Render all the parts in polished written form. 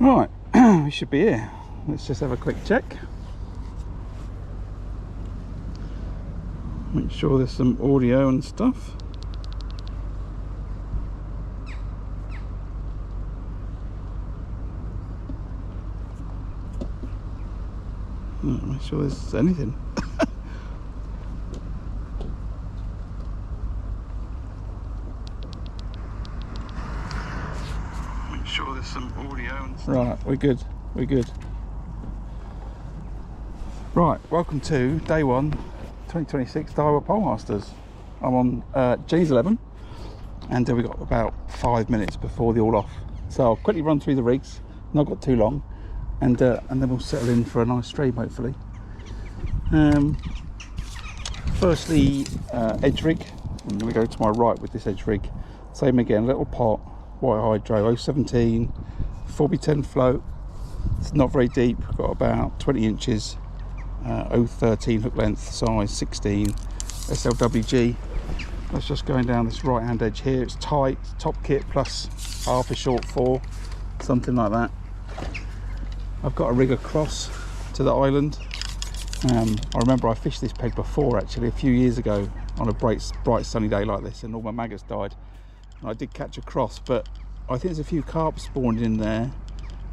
Right, we should be here. Let's just have a quick check. Make sure there's some audio and stuff. Make sure there's anything. Make sure there's some audio and stuff. Right, we're good. We're good. Right, welcome to day 1, 2026 Daiwa Pole Masters. I'm on G's 11, and we've got about 5 minutes before the all off. So I'll quickly run through the rigs. Not got too long. And then we'll settle in for a nice stream, hopefully. Firstly, edge rig. I'm going to go to my right with this edge rig. Same again, little pot, white hydro, 017, 4x10 float. It's not very deep, got about 20 inches, 013 hook length, size 16, SLWG. That's just going down this right hand edge here. It's tight, top kit plus half a short 4, something like that. I've got a rig across to the island. I remember I fished this peg before, actually, a few years ago on a bright sunny day like this, and all my maggots died. And I did catch a cross, but I think there's a few carp spawned in there,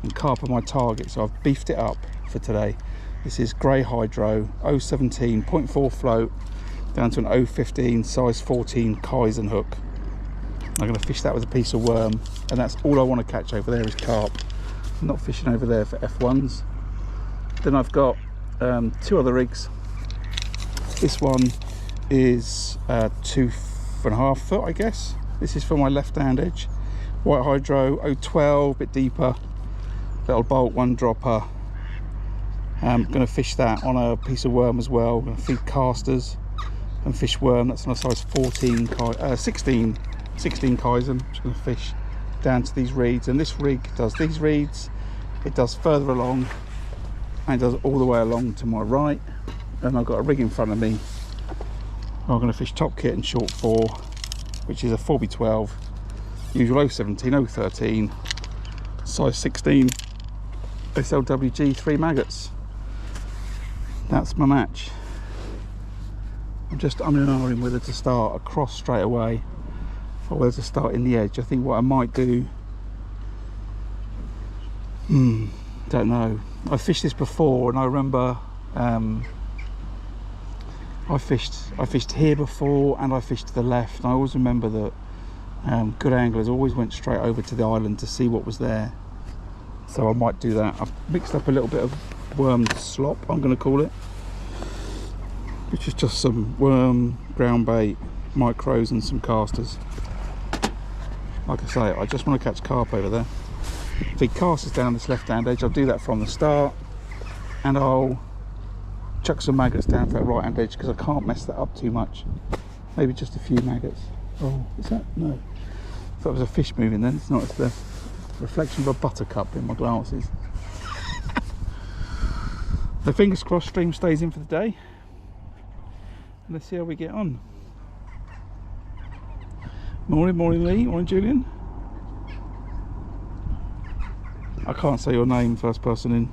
and carp are my target, so I've beefed it up for today. This is grey hydro, 017, 0.4 float, down to an 015, size 14 Kaizen hook. I'm going to fish that with a piece of worm, and that's all I want to catch over there is carp. I'm not fishing over there for F1s. Then I've got 2 other rigs. This one is 2.5 foot, I guess. This is for my left hand edge. White hydro, 012, bit deeper. Little bolt, 1 dropper. I'm going to fish that on a piece of worm as well. I'm going to feed casters and fish worm. That's on a size 16 Kaizen. I'm just going to fish down to these reeds, and this rig does these reeds, it does further along, and it does all the way along to my right. And I've got a rig in front of me. I'm going to fish top kit and short 4, which is a 4x12, usual 017, 013, size 16 SLWG, 3 maggots. That's my match. I'm just umming whether to start across straight away or whether to start in the edge. I think what I might do, don't know. I fished this before, and I remember I fished here before, and I fished to the left. And I always remember that good anglers always went straight over to the island to see what was there. So I might do that. I've mixed up a little bit of worm slop, I'm going to call it, which is just some worm, ground bait, micros, and some casters. Like I say, I just want to catch carp over there. Feed casters down this left hand edge. I'll do that from the start, and I'll chuck some maggots down to that right hand edge because I can't mess that up too much. Maybe just a few maggots. Oh, is that? No. I thought it was a fish moving then. It's not. It's the reflection of a buttercup in my glasses. So fingers crossed stream stays in for the day. Let's see how we get on. Morning Lee, morning Julian. I can't say your name first person in.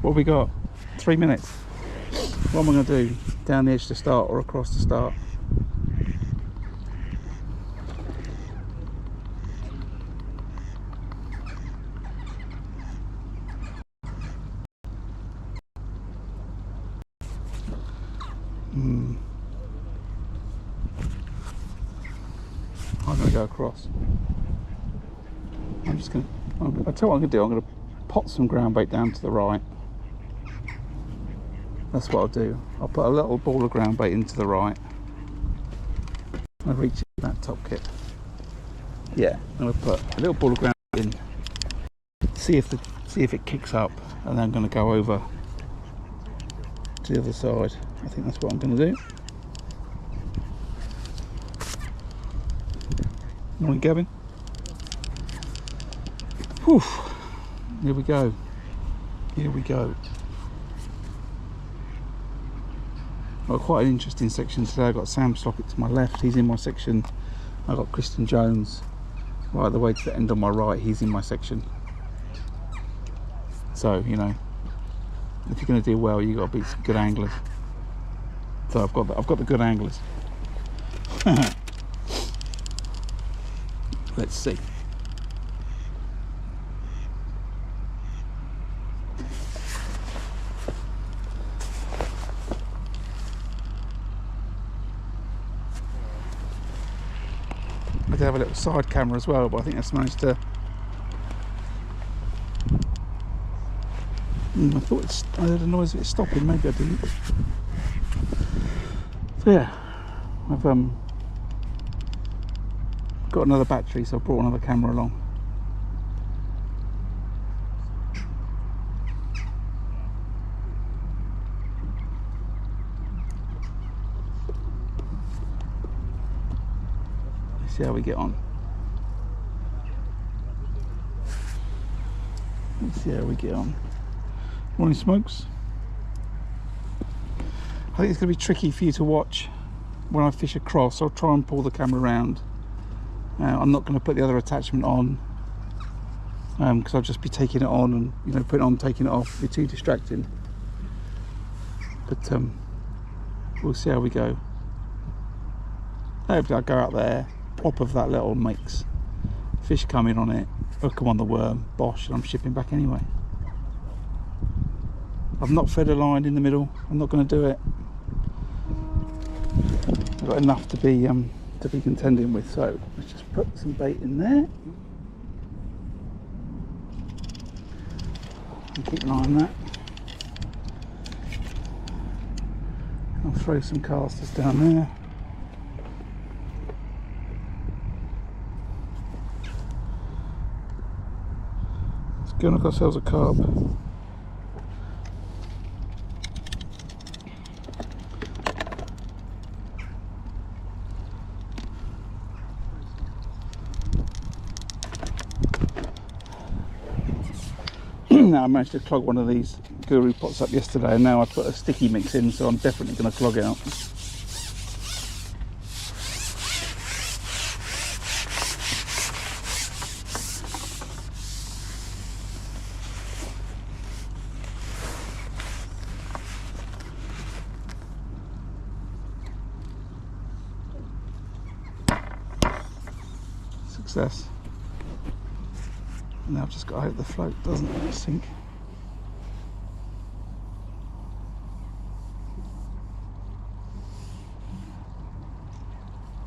What have we got? 3 minutes. What am I going to do? Down the edge to start or across to start? I'm going to go across. I'm just going to, I'll tell you what I'm going to do. I'm going to pot some ground bait down to the right. That's what I'll do. I'll put a little ball of ground bait into the right. I'll reach that top kit. Yeah, I'm going to put a little ball of ground bait in. See if it kicks up, and then I'm going to go over to the other side. I think that's what I'm going to do. Morning, Gavin. Whew. Here we go. Here we go. Got quite an interesting section today. I've got Sam Slockett to my left. He's in my section. I've got Kristen Jones right the way to the end on my right. He's in my section. So, you know, if you're going to do well, you've got to be some good anglers. So I've got the good anglers. Let's see. I did have a little side camera as well, but I think that's managed to. I thought I heard a noise of it stopping. Maybe I didn't. So yeah, I've got another battery, so I brought another camera along. Let's see how we get on. Let's see how we get on. Morning, Smokes. I think it's going to be tricky for you to watch when I fish across. I'll try and pull the camera around. I'm not going to put the other attachment on because I'll just be taking it on and, you know, putting it on, taking it off. It'll be too distracting. But we'll see how we go. Hopefully I'll go out there, pop of that little mix, fish coming on it, hook them on the worm, bosh, and I'm shipping back anyway. I've not fed a line in the middle. I'm not going to do it. I've got enough to be contending with, so let's just put some bait in there and keep an eye on that. I'll throw some casters down there. Let's go and knock ourselves a carp. Now I managed to clog one of these guru pots up yesterday, and now I put a sticky mix in, so I'm definitely going to clog it out. Success. Now I've just got to hope the float doesn't sink.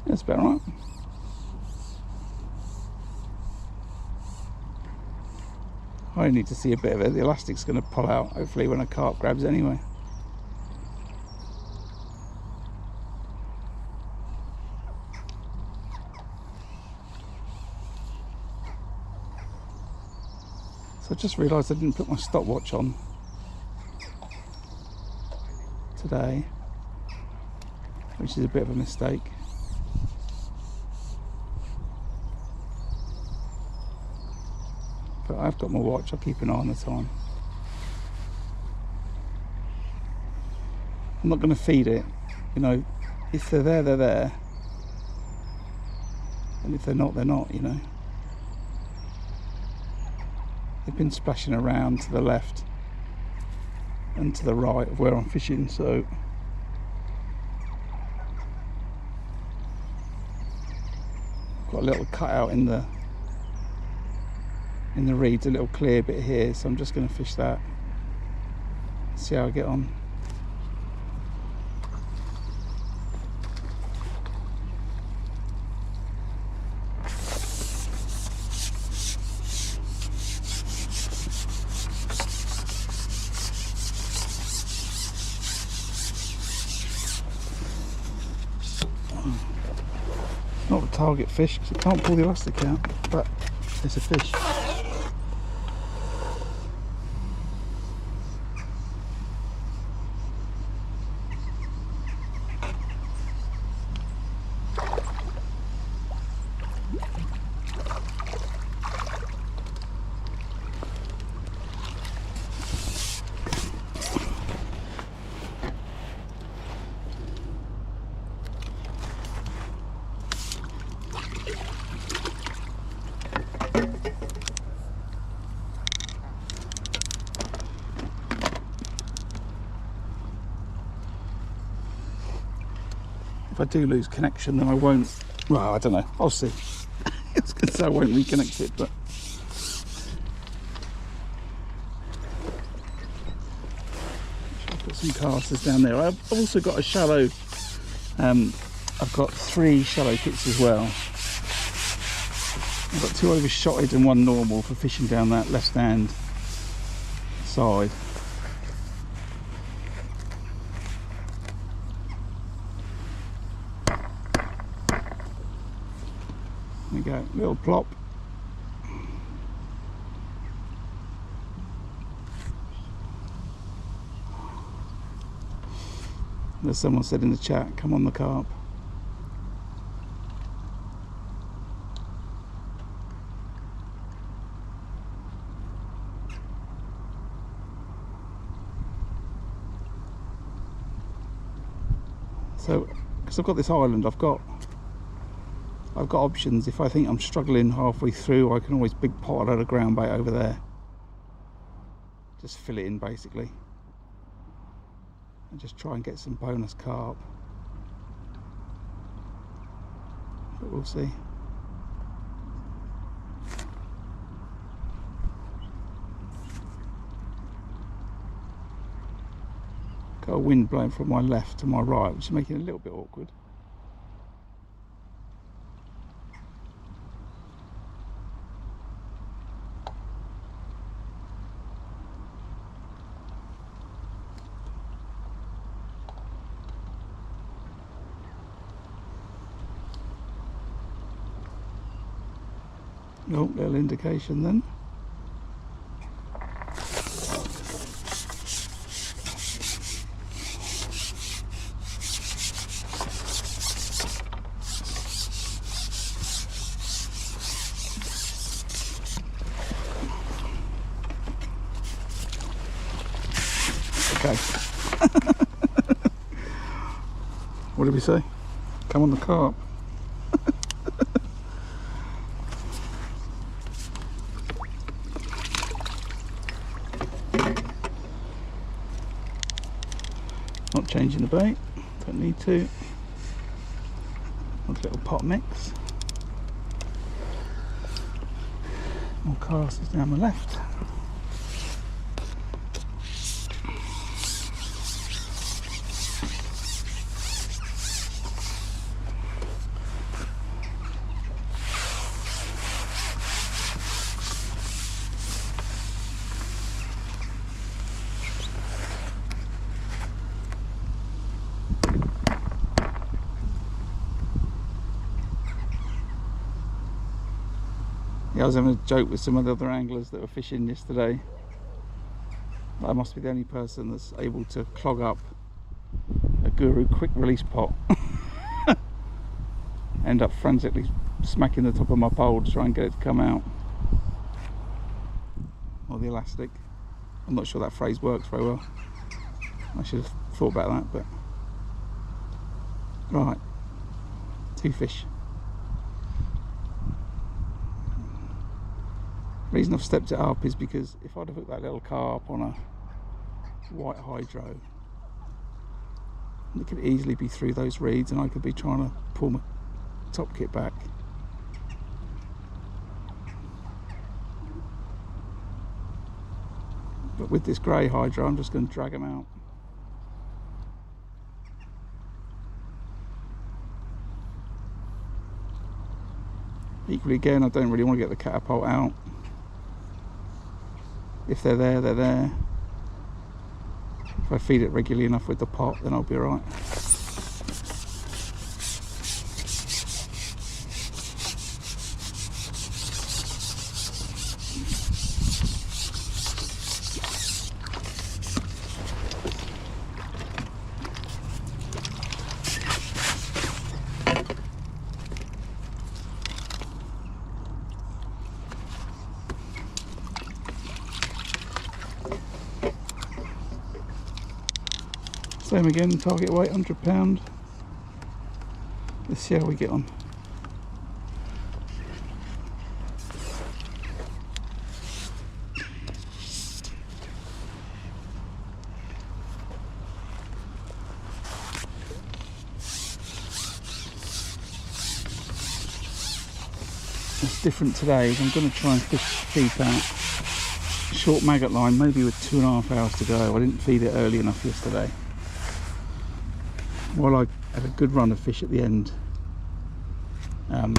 That's about right. I only need to see a bit of it. The elastic's going to pull out, hopefully, when a carp grabs it anyway. So I just realised I didn't put my stopwatch on today, which is a bit of a mistake. But I've got my watch, I'll keep an eye on the time. I'm not going to feed it, you know, if they're there, they're there. And if they're not, you know. They've been splashing around to the left and to the right of where I'm fishing, so got a little cutout in the reeds, a little clear bit here, so I'm just going to fish that, see how I get on. Not the target fish because it can't pull the elastic out, but it's a fish. if I do lose connection, then I won't. Well, I don't know. I'll see. I was going to say I won't reconnect it, but I've got some casters down there. I've also got a shallow. I've got 3 shallow kits as well. I've got 2 overshotted and 1 normal for fishing down that left hand side. There we go, little plop. As someone said in the chat, come on the carp. So, because I've got this island, I've got options. If I think I'm struggling halfway through, I can always big pot a load of ground bait over there. Just fill it in basically. And just try and get some bonus carp. But we'll see. Got a wind blowing from my left to my right, which is making it a little bit awkward. Oh, little indication then. Okay. What did we say? Come on the carp. Not changing the bait, don't need to. Nice little pot mix. More casters down the left. Yeah, I was having a joke with some of the other anglers that were fishing yesterday. I must be the only person that's able to clog up a Guru quick release pot. End up frantically smacking the top of my pole to try and get it to come out. Or the elastic. I'm not sure that phrase works very well. I should have thought about that, but... Right. 2 fish. The reason I've stepped it up is because if I'd have hooked that little carp on a white hydro, it could easily be through those reeds and I could be trying to pull my top kit back. But with this grey hydro, I'm just going to drag them out. Equally again, I don't really want to get the catapult out. If they're there, they're there. If I feed it regularly enough with the pot, then I'll be alright. Same again, target weight £100. Let's see how we get on. different today is I'm going to try and feed that short maggot line, maybe with 2.5 hours to go. I didn't feed it early enough yesterday. While I had a good run of fish at the end on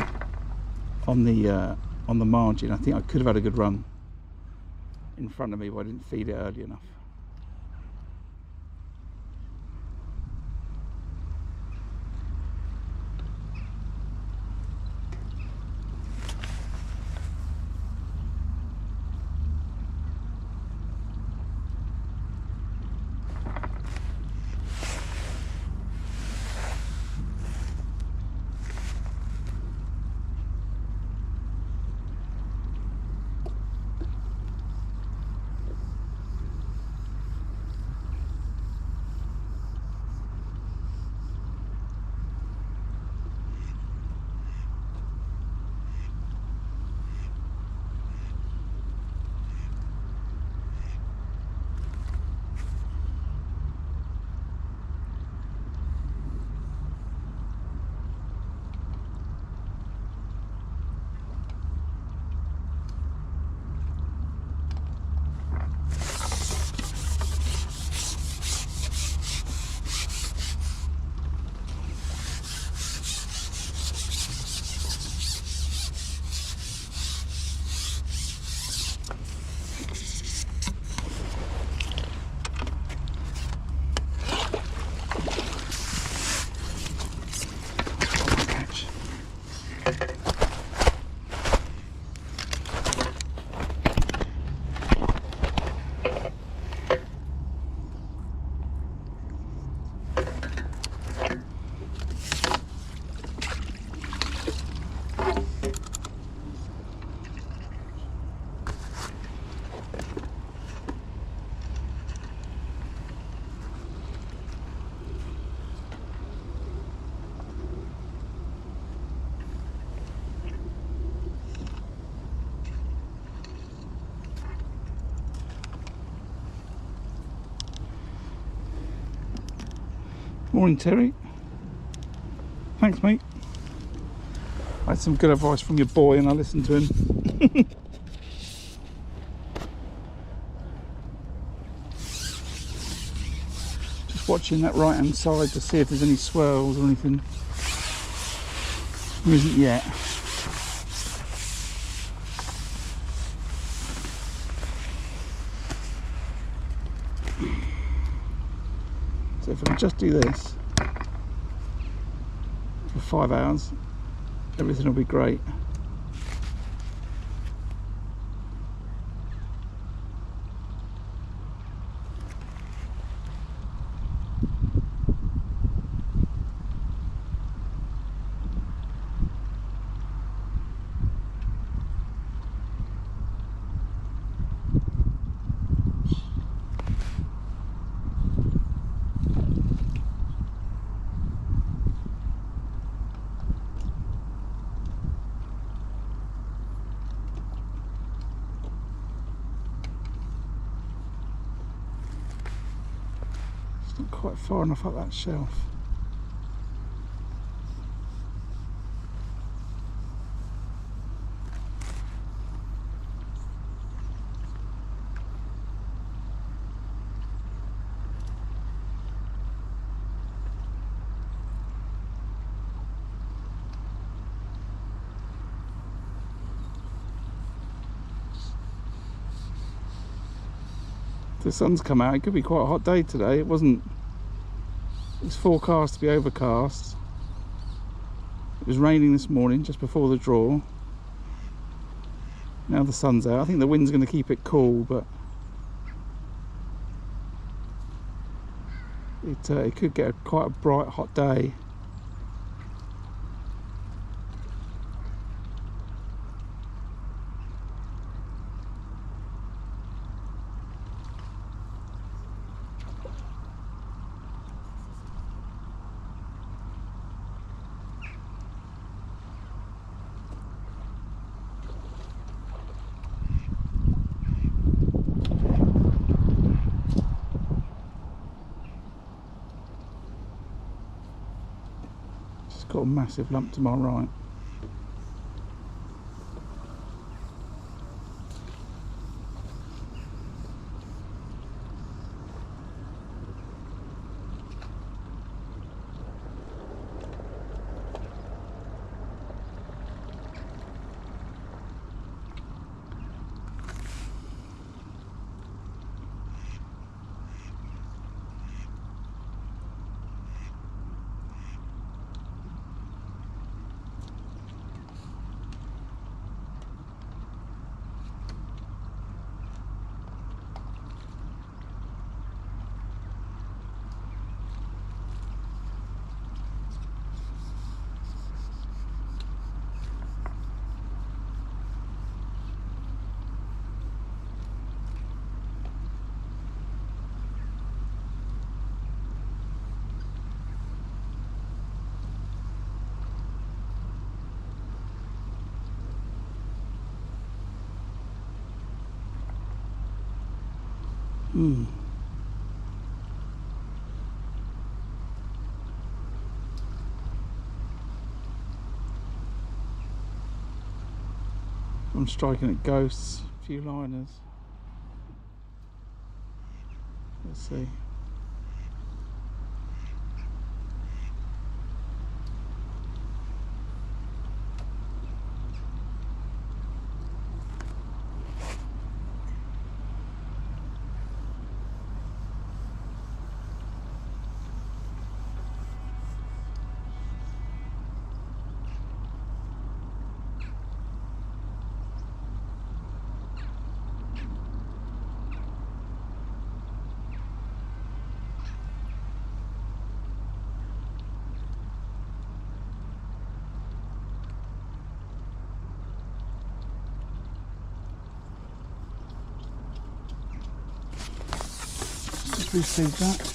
the margin, I think I could have had a good run in front of me, but I didn't feed it early enough. Morning, Terry. Thanks, mate. I had some good advice from your boy and I listened to him. Just watching that right hand side to see if there's any swirls or anything. There isn't yet. So if I can just do this for 5 hours, everything will be great. Not quite far enough up that shelf. The sun's come out. It could be quite a hot day today. It was forecast to be overcast. It was raining this morning just before the draw. Now the sun's out. I think the wind's going to keep it cool, but it could get quite a bright hot day. Got a massive lump to my right. I'm striking at ghosts, a few liners. Let's see. Just received that.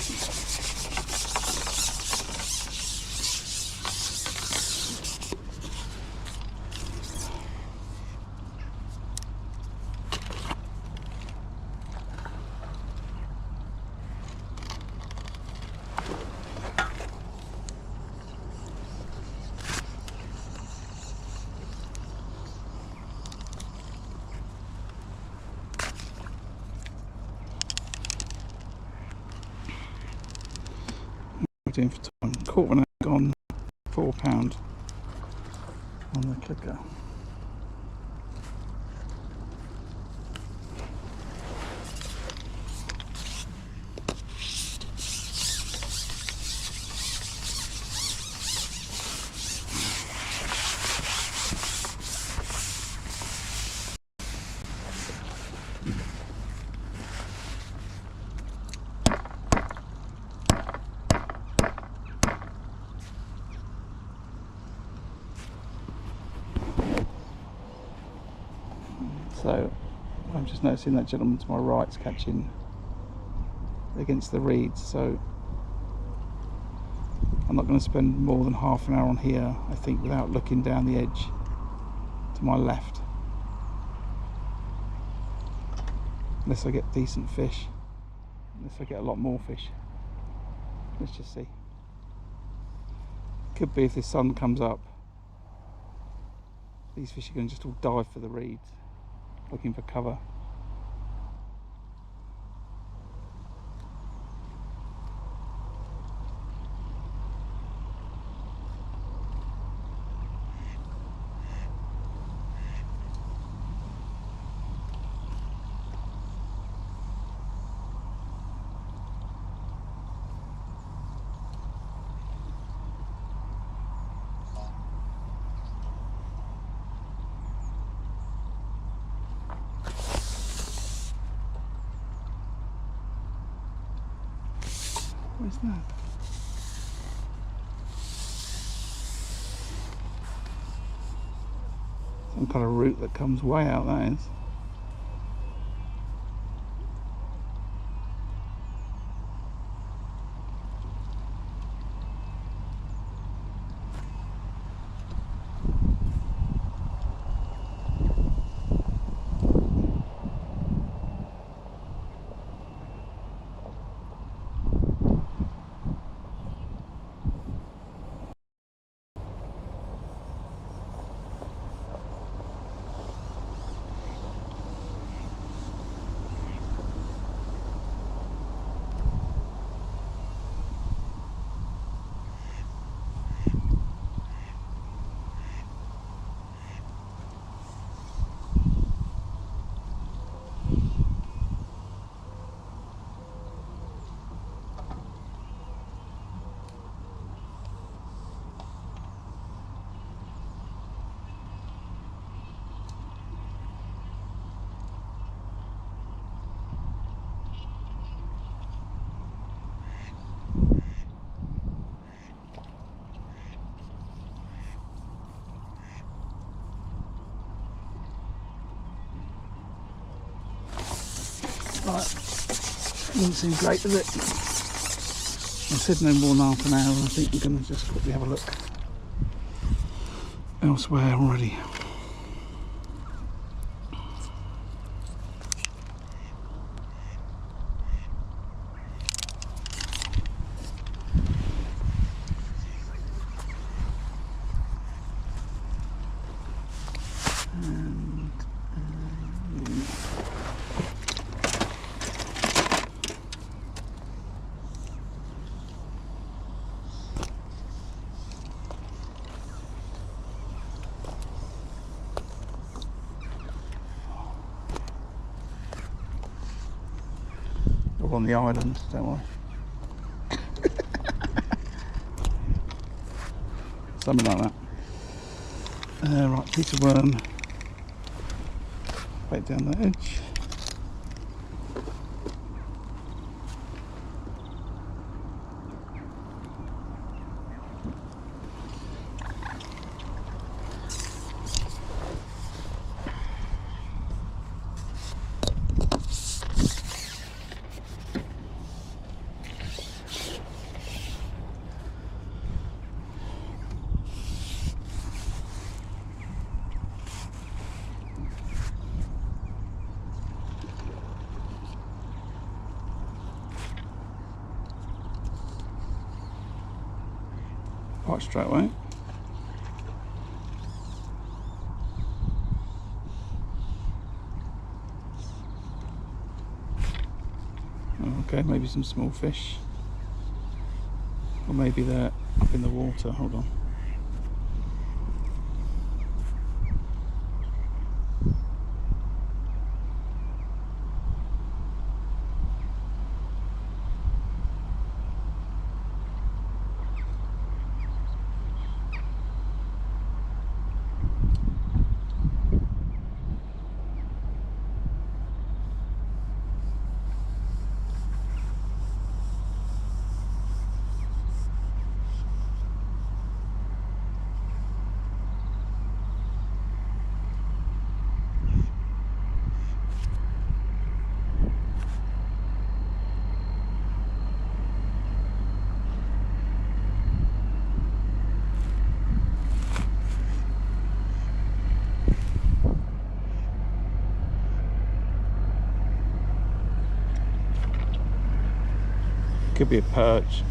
Doing for time. Caught one egg on £4 on the clicker. So I'm just noticing that gentleman to my right's catching against the reeds, so I'm not going to spend more than half an hour on here, I think, without looking down the edge to my left, unless I get decent fish, unless I get a lot more fish. Let's just see. Could be if the sun comes up, these fish are going to just all dive for the reeds, looking for cover. Where's that? Some kind of root that comes way out, that is. Right, doesn't seem great, does it? I said no more than half an hour. I think we're going to just quickly have a look elsewhere already. on the island, don't worry. Something like that. Right, piece of worm. Right down the edge. Right straight away. Okay, maybe some small fish. Or maybe they're up in the water. Hold on. Could be a perch.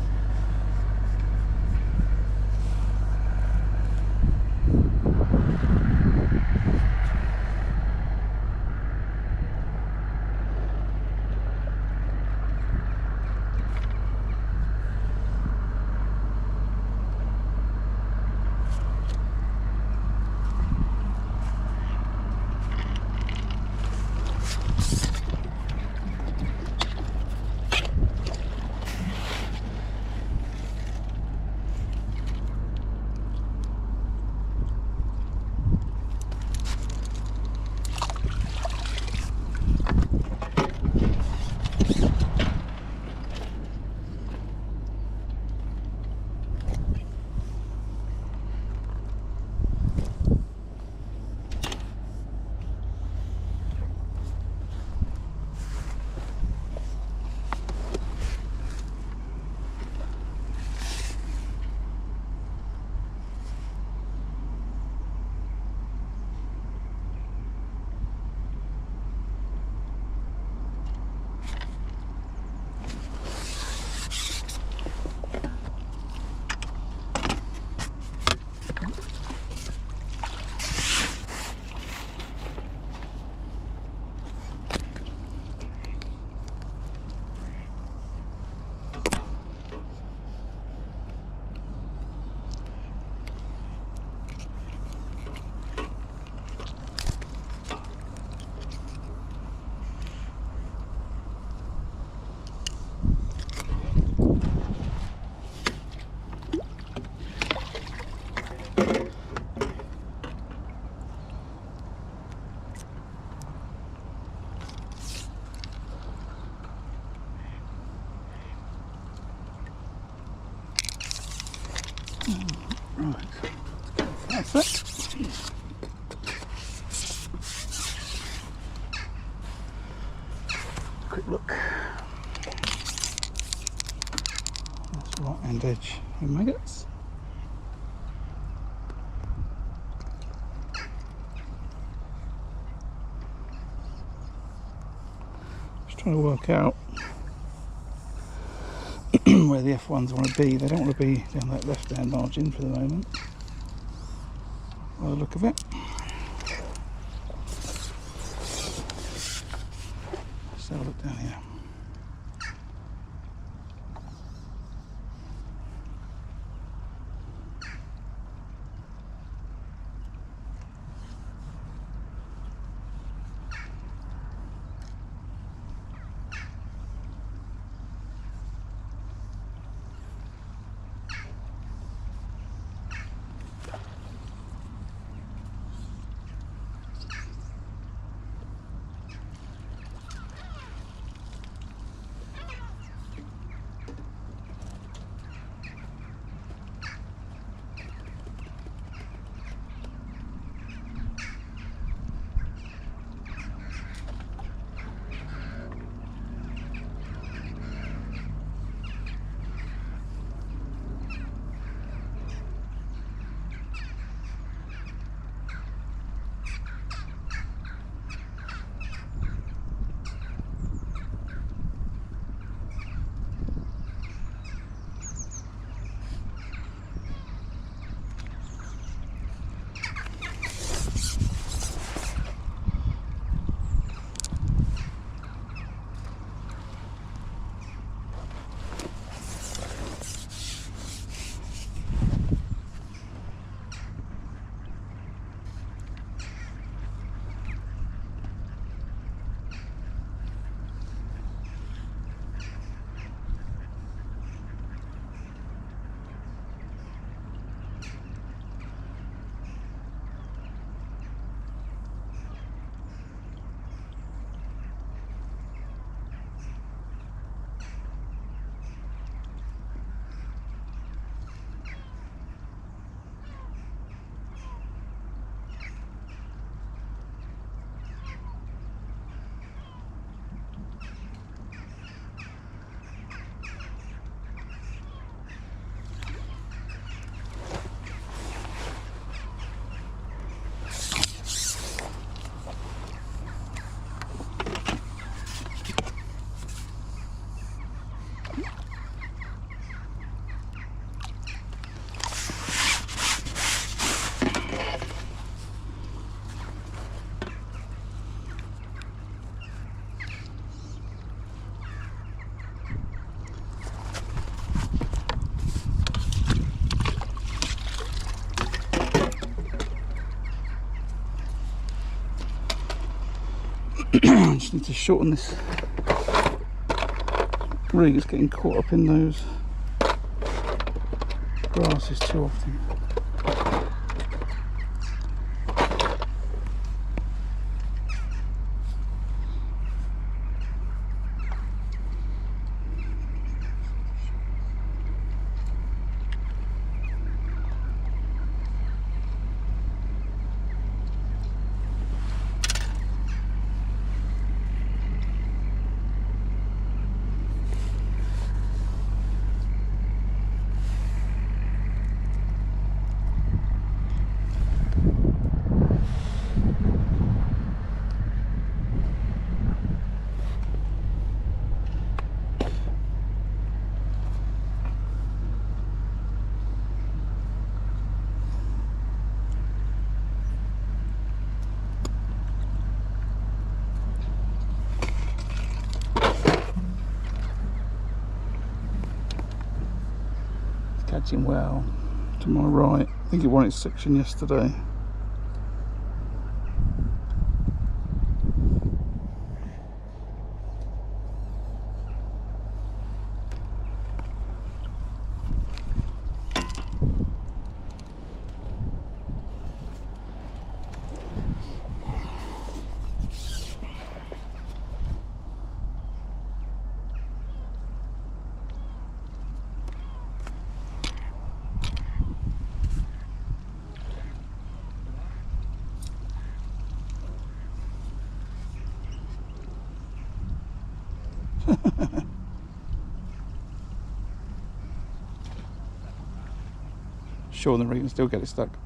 Right, that's it. Quick look. That's the right hand edge of maggots. Just trying to work out where the F1s want to be. They don't want to be down that left hand margin for the moment, by the look of it. Let's have a look down here. I just need to shorten this rig. It's getting caught up in those grasses too often. Catching well to my right. I think it won its section yesterday. Sure, the rig can still get it stuck.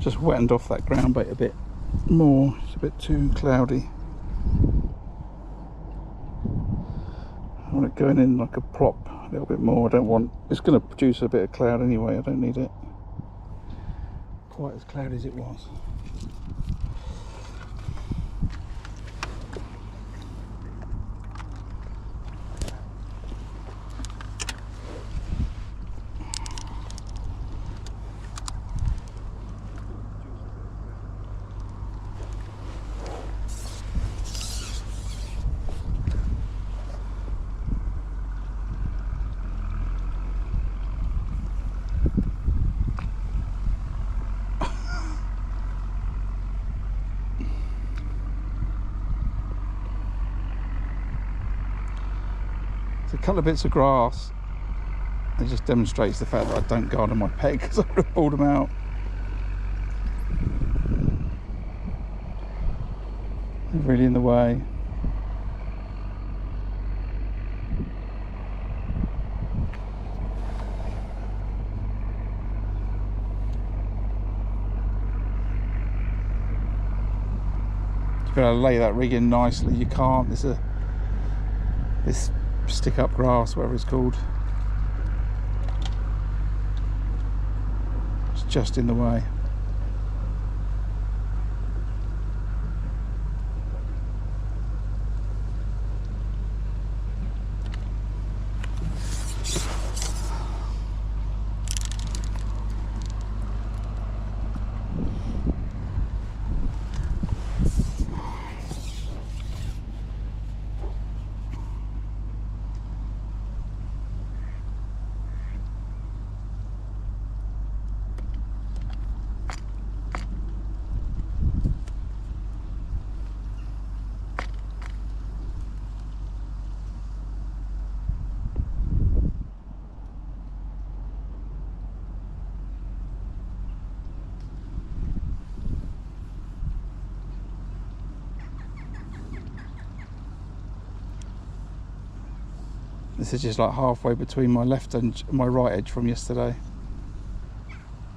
Just wettened off that ground bait a bit more. It's a bit too cloudy. I want it going in like a prop a little bit more. I don't want, it's going to produce a bit of cloud anyway. I don't need it quite as cloudy as it was. a couple of bits of grass. It just demonstrates the fact that I don't garden my peg, because I would have pulled them out. They're really in the way. You've got to lay that rig in nicely. You can't. This stick up grass, whatever it's called, it's just in the way. This is just like halfway between my left and my right edge from yesterday.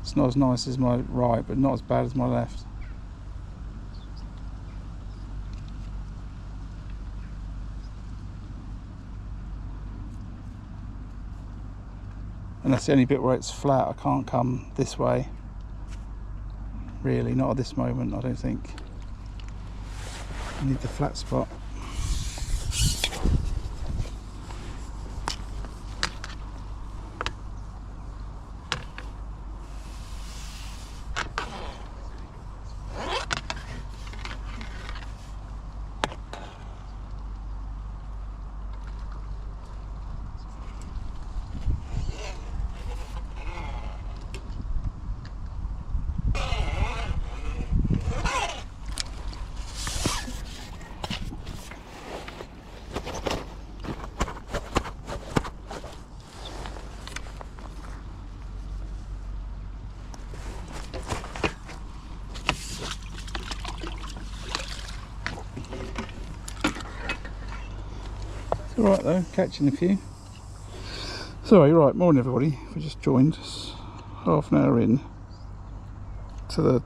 It's not as nice as my right, but not as bad as my left. And that's the only bit where it's flat. I can't come this way. Really, not at this moment, I don't think. I need the flat spot. It's alright though, catching a few. Sorry, right, morning everybody. We just joined us half an hour in to the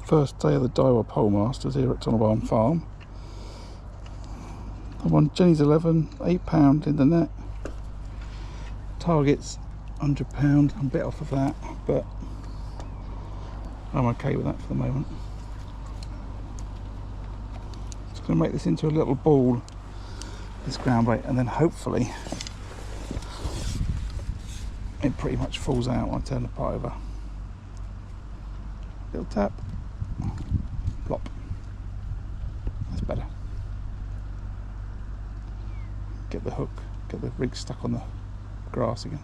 first day of the Daiwa Pole Masters here at Tonnebarn Farm. I'm on Jenny's 11, £8 in the net. Target's £100, I'm a bit off of that, but I'm okay with that for the moment. Just going to make this into a little ball, this ground bait, and then hopefully it pretty much falls out when I turn the pot over. Little tap, plop. That's better. Get the hook, get the rig stuck on the grass again.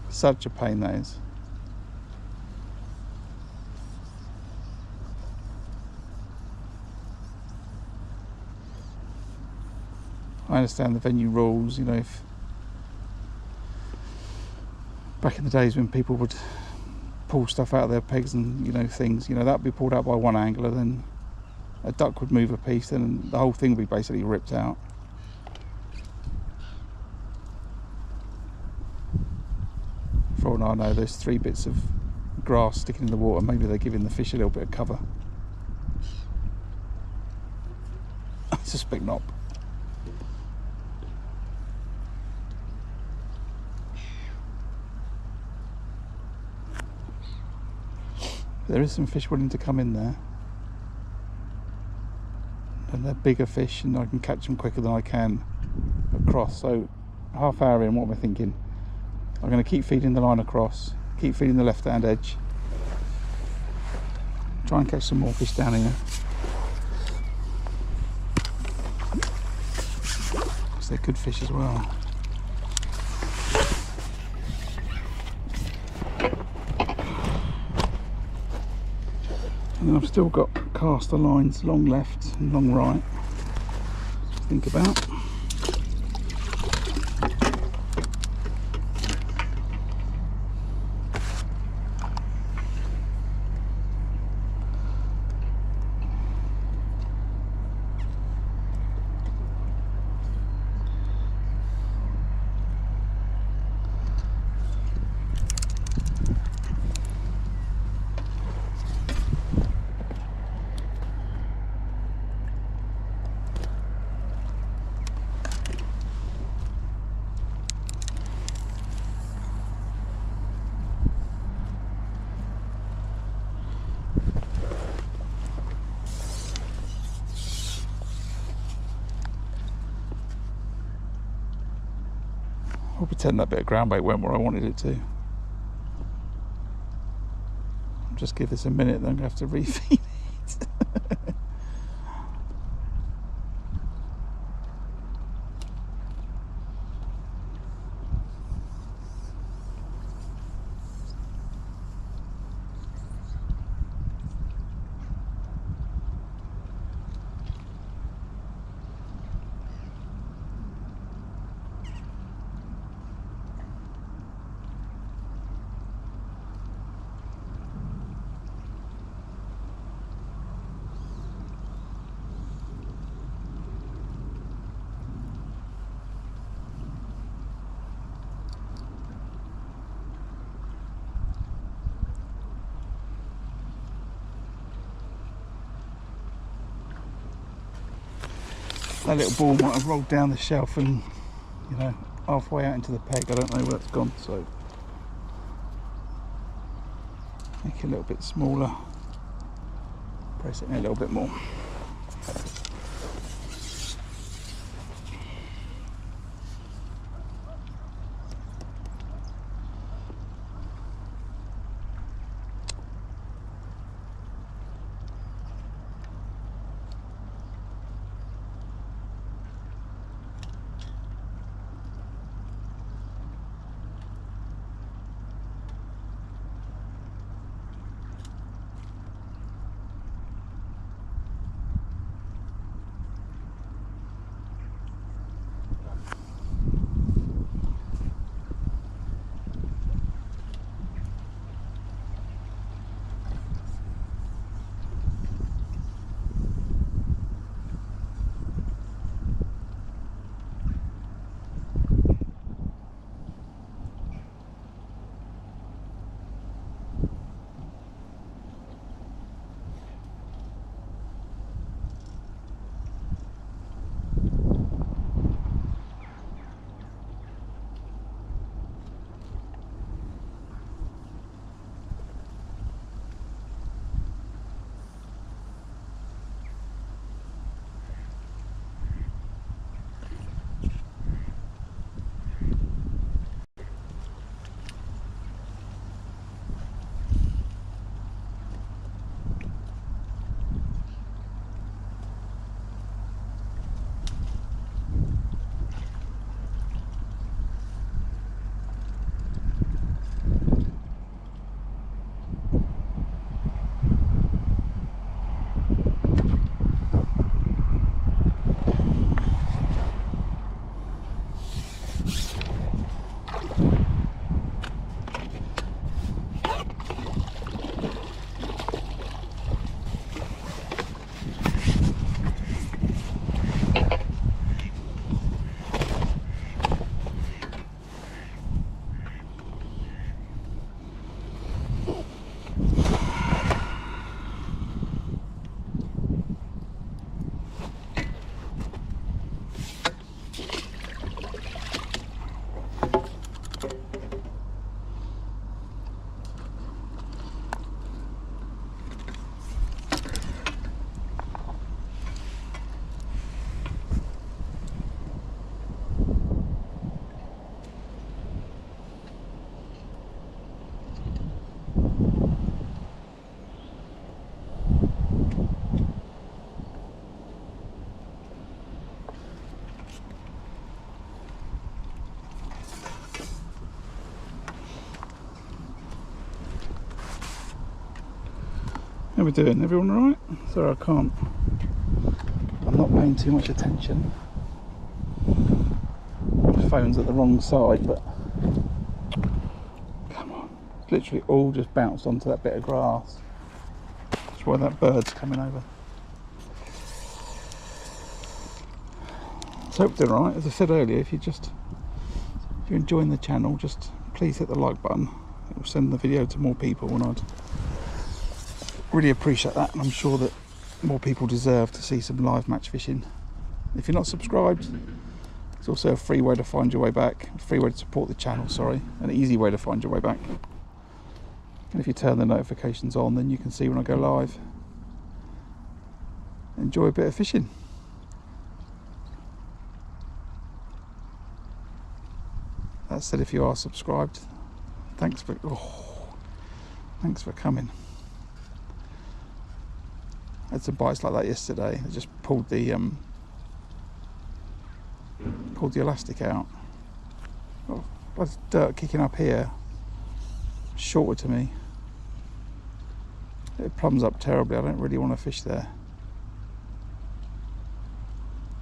Such a pain that is. I understand the venue rules, you know, if back in the days when people would pull stuff out of their pegs and, you know, things, you know, that would be pulled out by one angler, then a duck would move a piece, then the whole thing would be basically ripped out. For all I know, there's 3 bits of grass sticking in the water. Maybe they're giving the fish a little bit of cover. I suspect not. There is some fish willing to come in there, and they're bigger fish and I can catch them quicker than I can across. So half hour in, what am I thinking? I'm going to keep feeding the line across, keep feeding the left hand edge, try and catch some more fish down here, because they're good fish as well. And then I've still got caster lines long left and long right to think about. pretend that bit of ground bait went where I wanted it to. I'll just give this a minute, then I'm going to have to refeed it. That little ball might have rolled down the shelf and, you know, halfway out into the peg. I don't know where it's gone, so make it a little bit smaller, press it in a little bit more. How we doing? Everyone alright? Sorry, I'm not paying too much attention. The phone's at the wrong side, but come on. It's literally all just bounced onto that bit of grass. That's why that bird's coming over. So hope they're alright. As I said earlier, if you're enjoying the channel, just please hit the like button. It will send the video to more people, and I'd really appreciate that, and I'm sure that more people deserve to see some live match fishing. If you're not subscribed, it's also a free way to find your way back, a free way to support the channel, sorry, an easy way to find your way back. And if you turn the notifications on, then you can see when I go live. Enjoy a bit of fishing. That said, if you are subscribed, thanks for coming. I had some bites like that yesterday. I just pulled the elastic out. Oh, there's dirt kicking up here, shorter to me. It plums up terribly. I don't really want to fish there.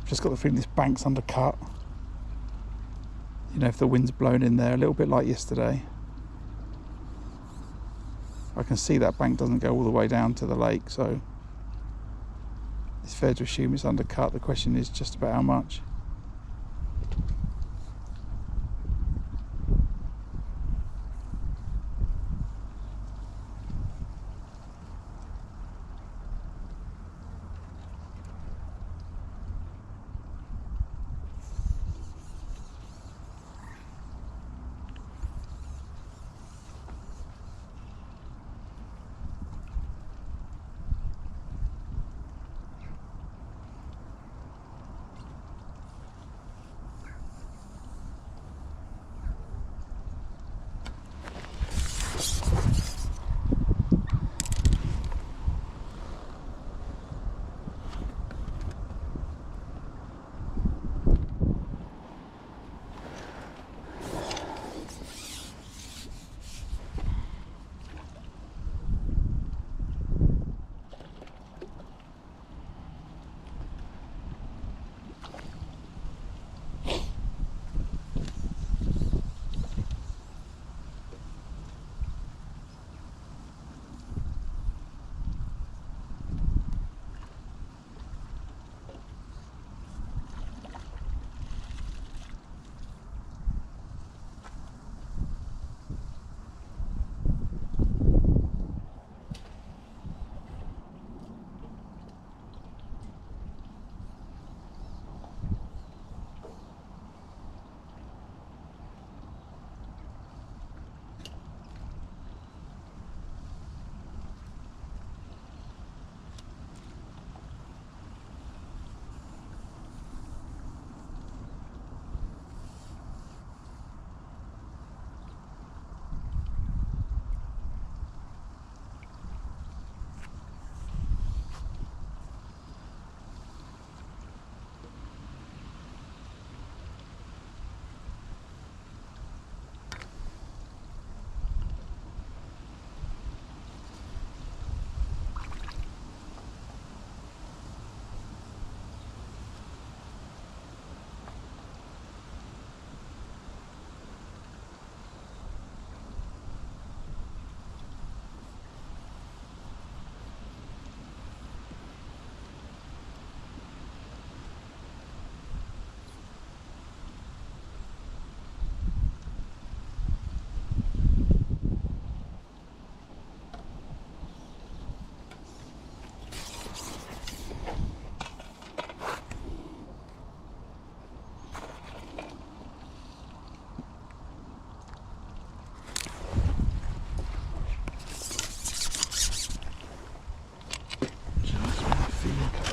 Just got the feeling this bank's undercut. You know, if the wind's blown in there, a little bit like yesterday. I can see that bank doesn't go all the way down to the lake, so it's fair to assume it's undercut. The question is just about how much.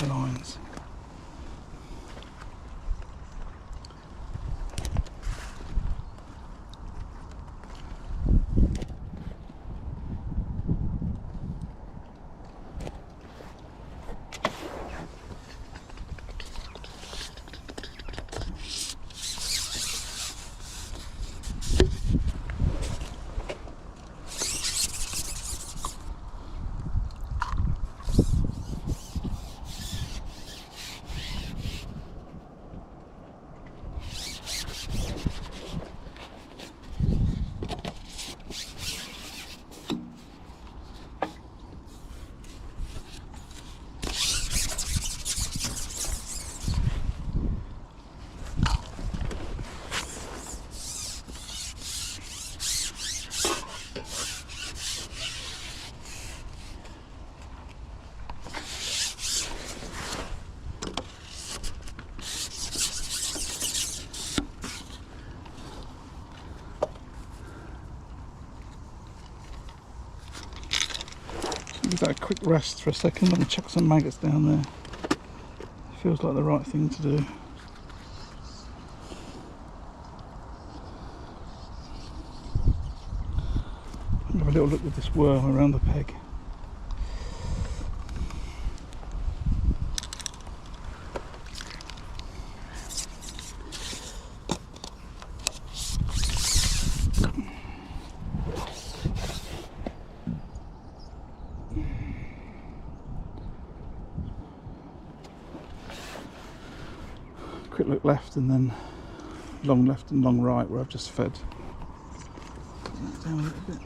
Lines. Give that a quick rest for a second and chuck some maggots down there. Feels like the right thing to do. little look with this worm around the peg. Quick look left and then long left and long right where I've just fed. Put that down a little bit.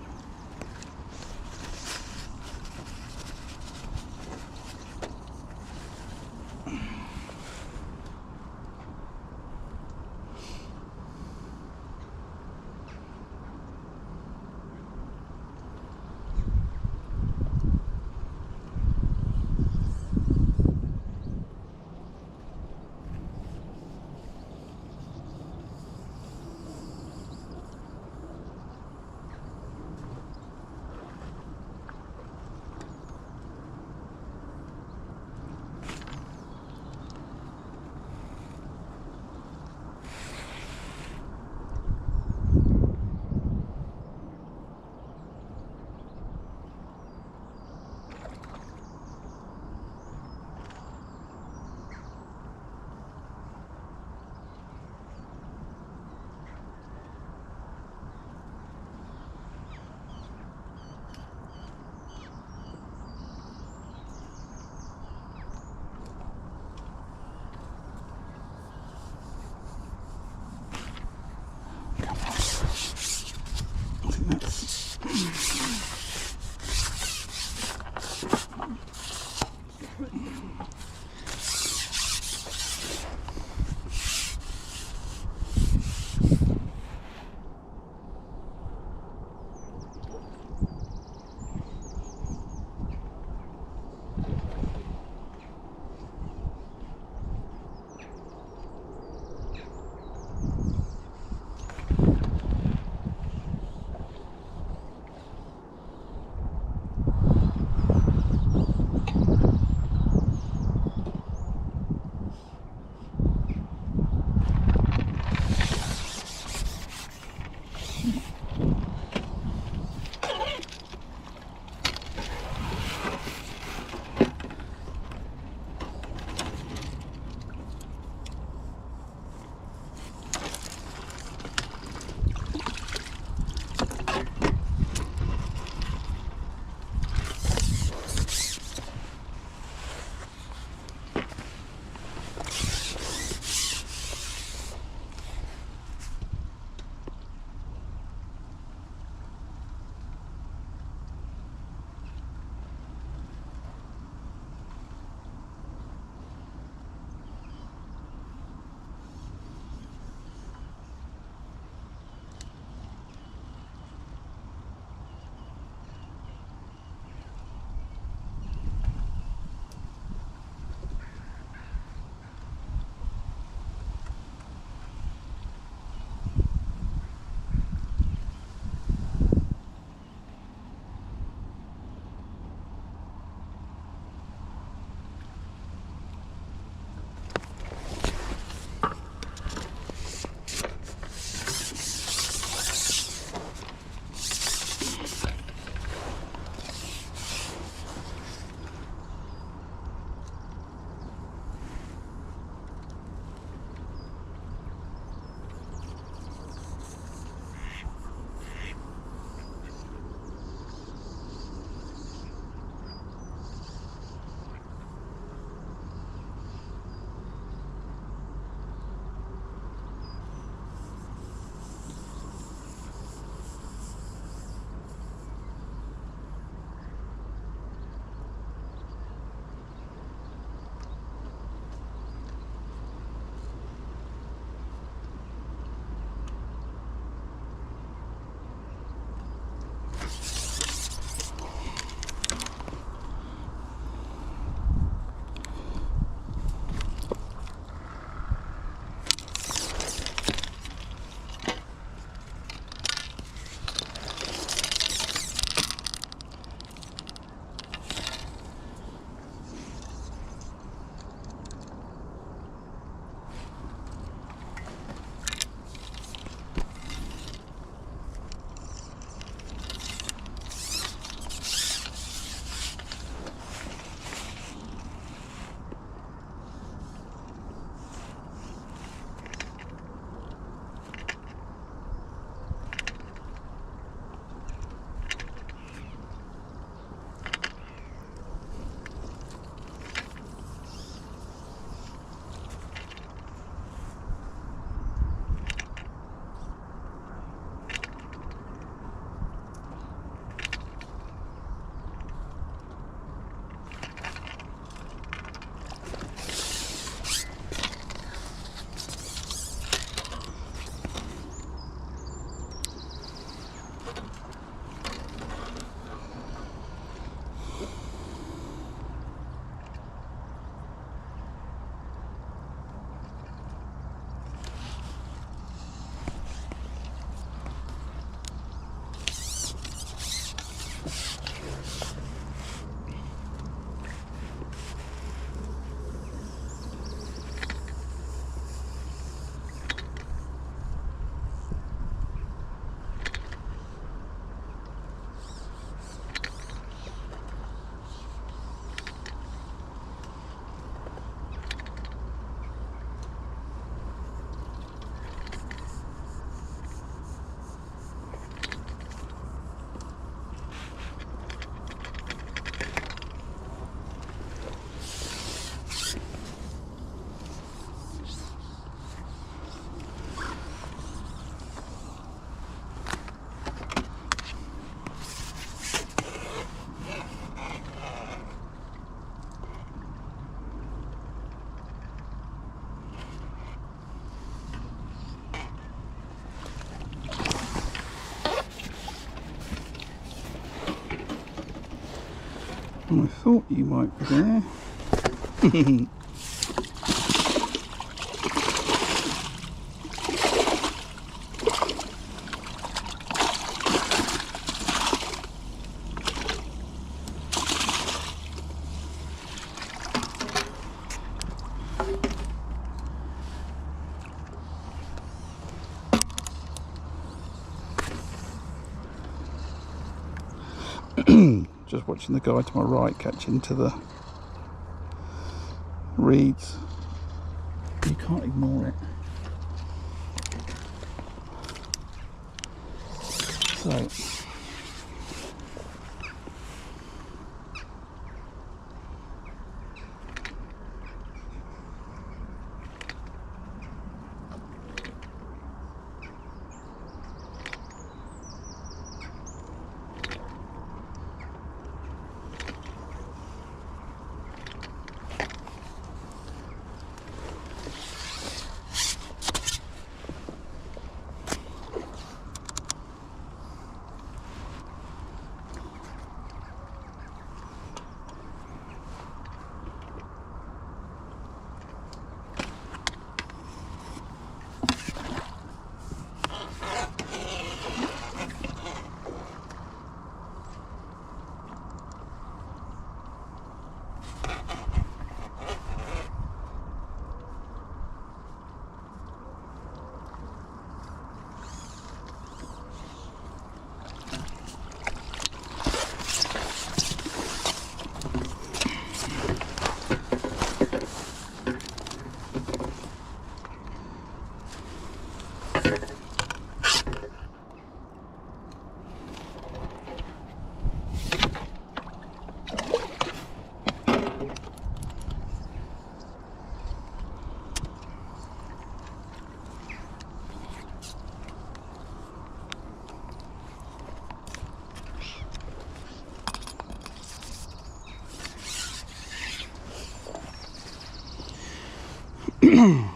I thought you might be there. Just watching the guy to my right catch into the reeds. You can't ignore it. So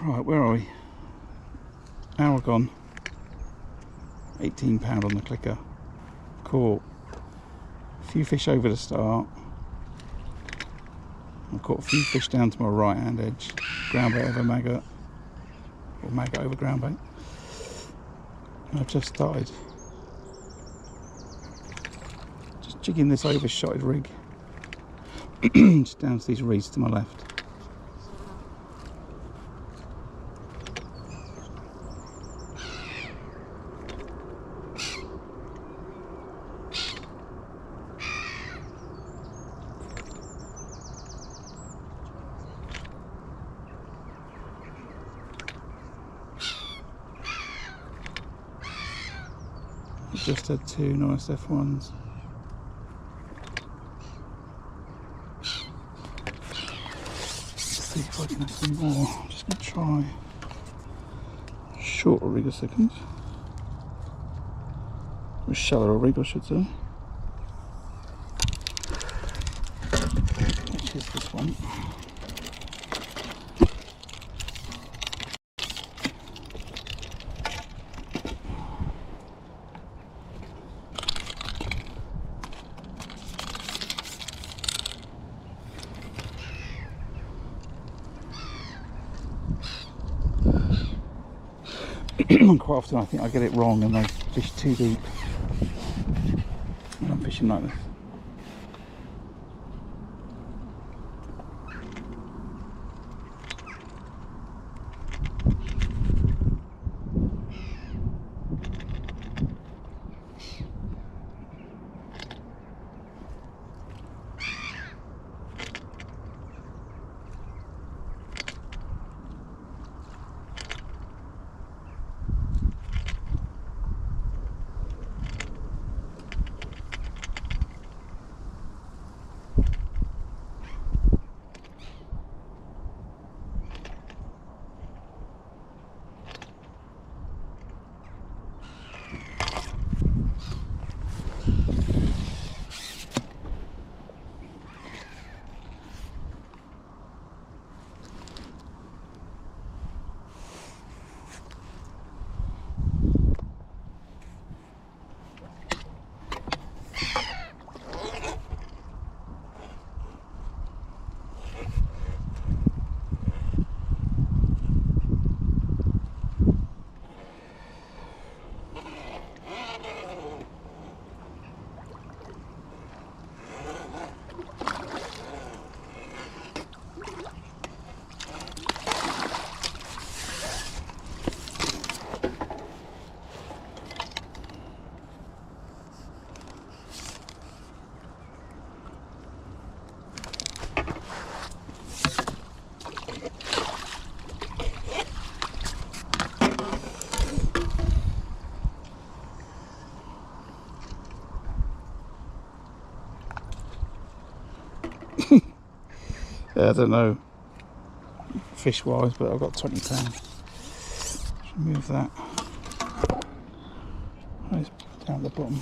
right, where are we? Hour gone. £18 on the clicker. Caught a few fish over the start. I've caught a few fish down to my right hand edge. Groundbait over maggot, or maggot over groundbait. And I've just started just jigging this overshotted rig just down to these reeds to my left. Just had two nice F1s. Let's see if I can have some more. I'm just going to try shorter rig a second. A shallower rig, I should say. Which is this one. Quite often I think I get it wrong and I fish too deep when I'm fishing like this. Yeah, I don't know fish wise, but I've got £20. Remove that. It's down at the bottom.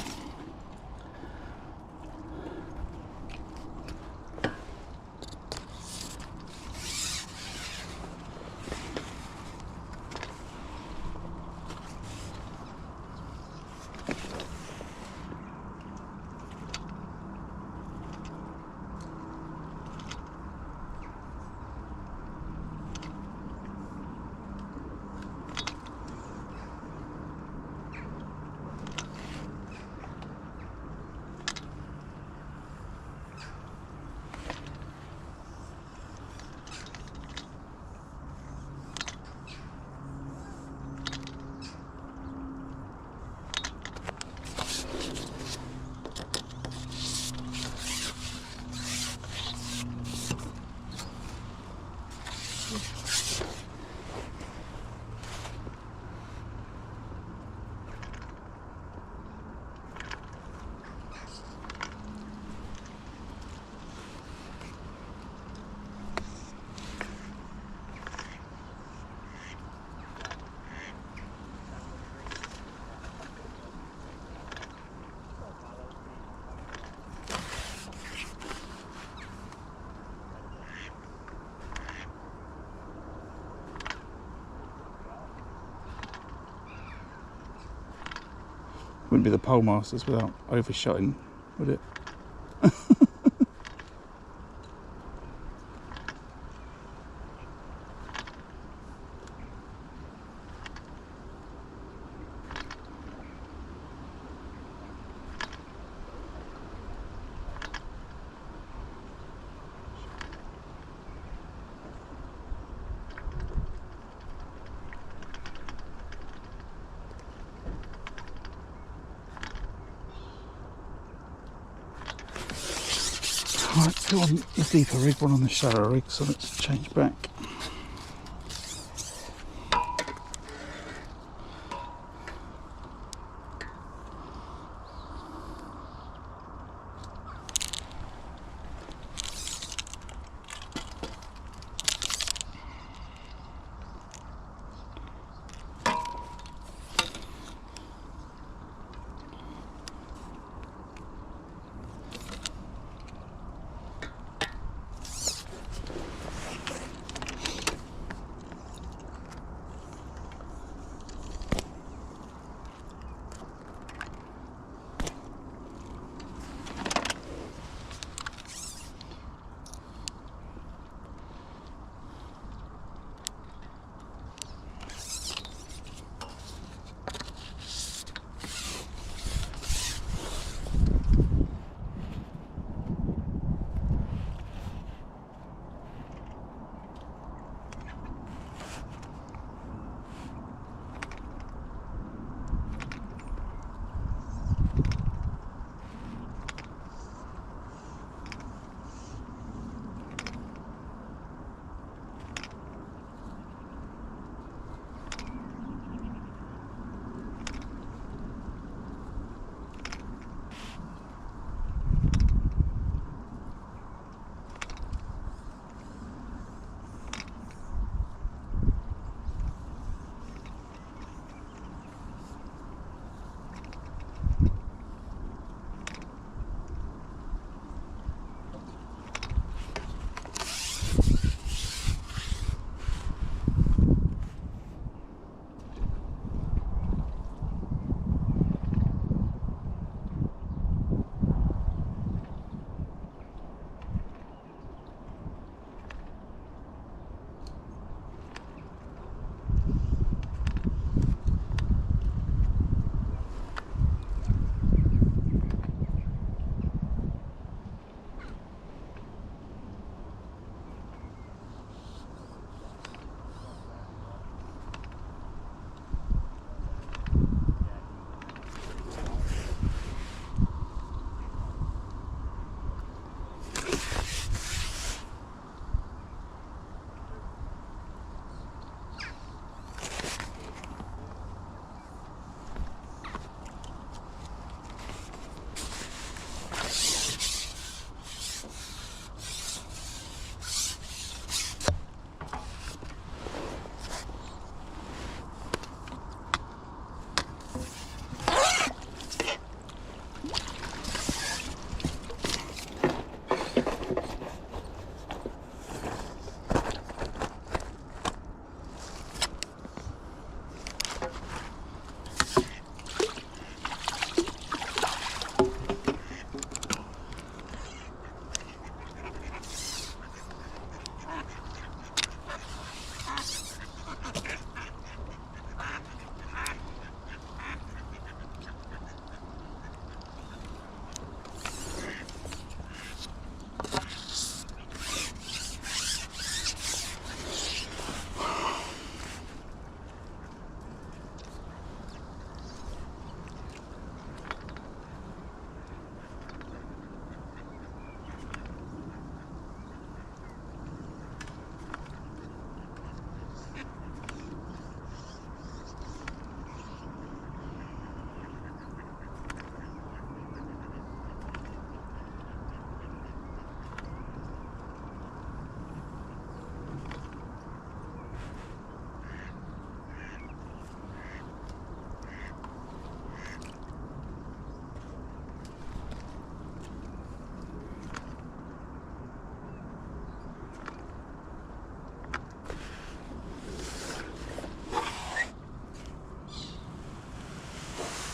Wouldn't be the Pole Masters without overshotting, would it? Right, two on the deeper rig, one on the shallow rig, so let's change back.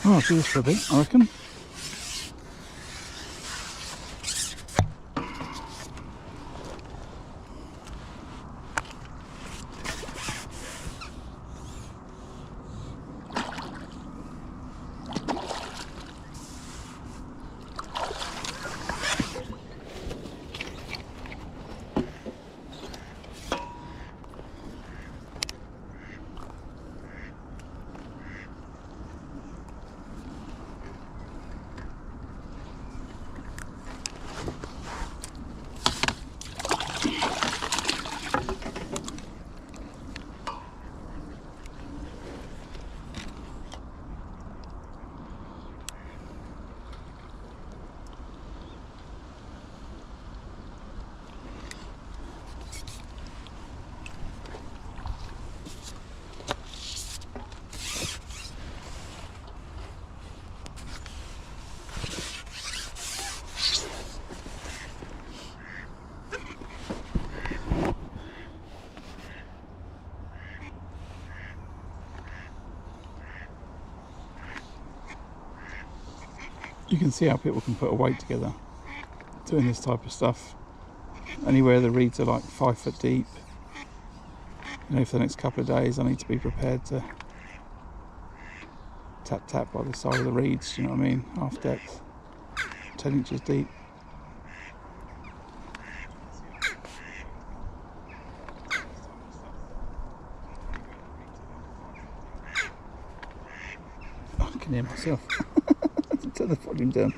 Oh, I'll do this for a bit, I reckon. You can see how people can put a weight together doing this type of stuff. Anywhere the reeds are like 5 foot deep, you know, for the next couple of days I need to be prepared to tap by the side of the reeds, you know what I mean, half depth, 10 inches deep. Oh, I can hear myself. Turn the volume down.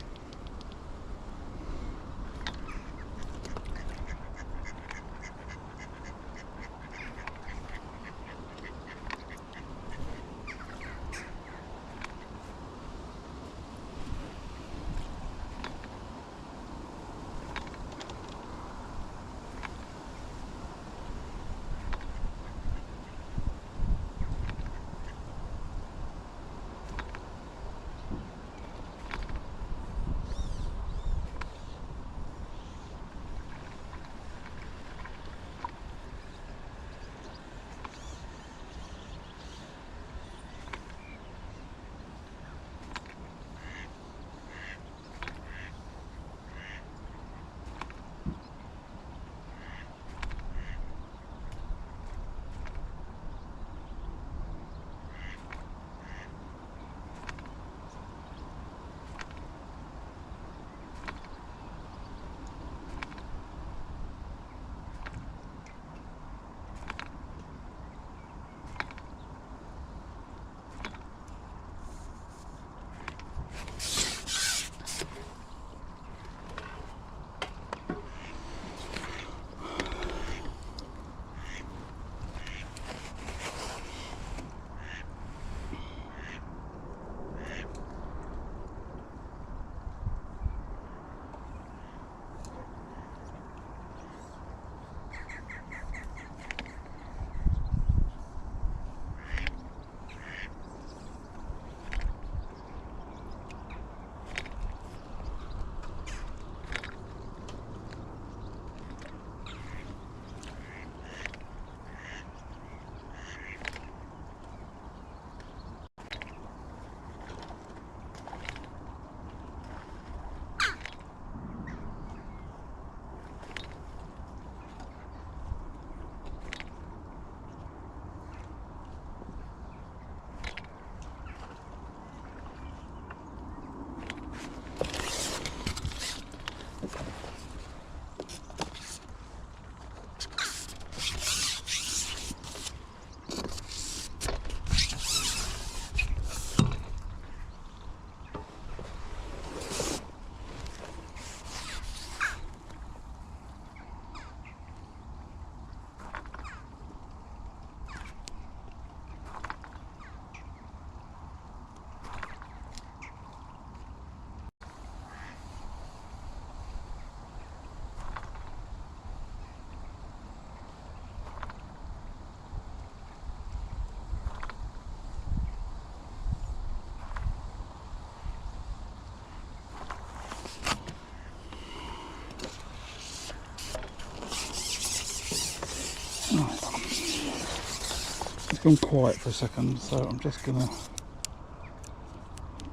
It's gone quiet for a second, so I'm just gonna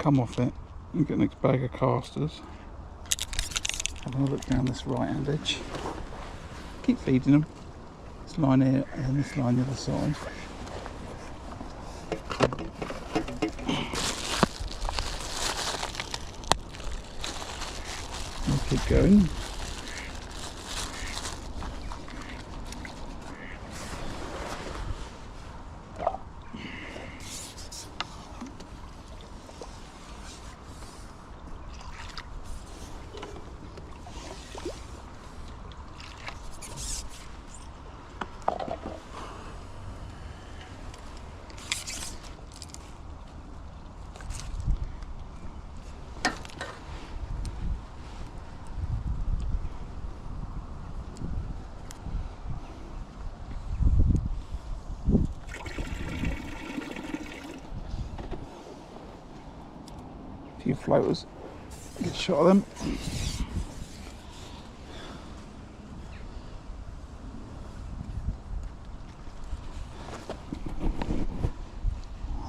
come off it and get the next bag of casters. Having a look down this right hand edge. Keep feeding them. This line here and this line the other side. We'll keep going. Few floaters, get a shot of them.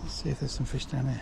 Let's see if there's some fish down here.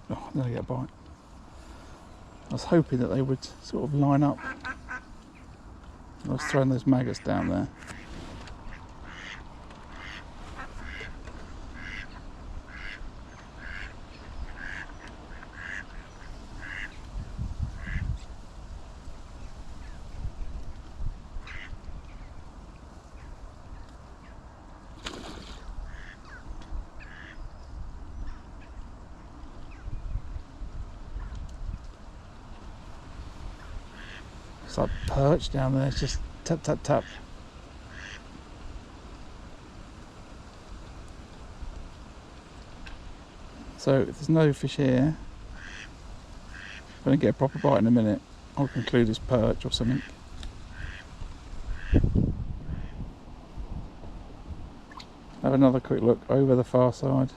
Oh, then I get a bite. I was hoping that they would sort of line up. I was throwing those maggots down there. It's like perch down there, it's just tap tap tap. So if there's no fish here, if I don't get a proper bite in a minute, I'll conclude it's perch or something. Have another quick look over the far side.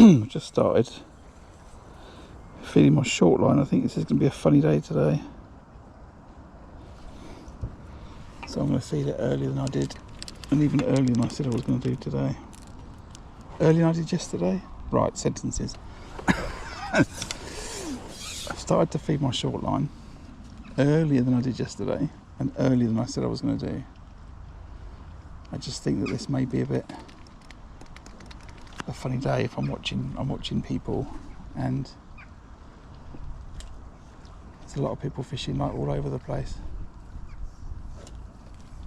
I've just started feeding my short line. I think this is going to be a funny day today. So I'm going to feed it earlier than I did, and even earlier than I said I was going to do today. Earlier than I did yesterday? Right, sentences. I've started to feed my short line earlier than I did yesterday, and earlier than I said I was going to do. I just think that this may be a bit a funny day if I'm watching people, and there's a lot of people fishing like all over the place.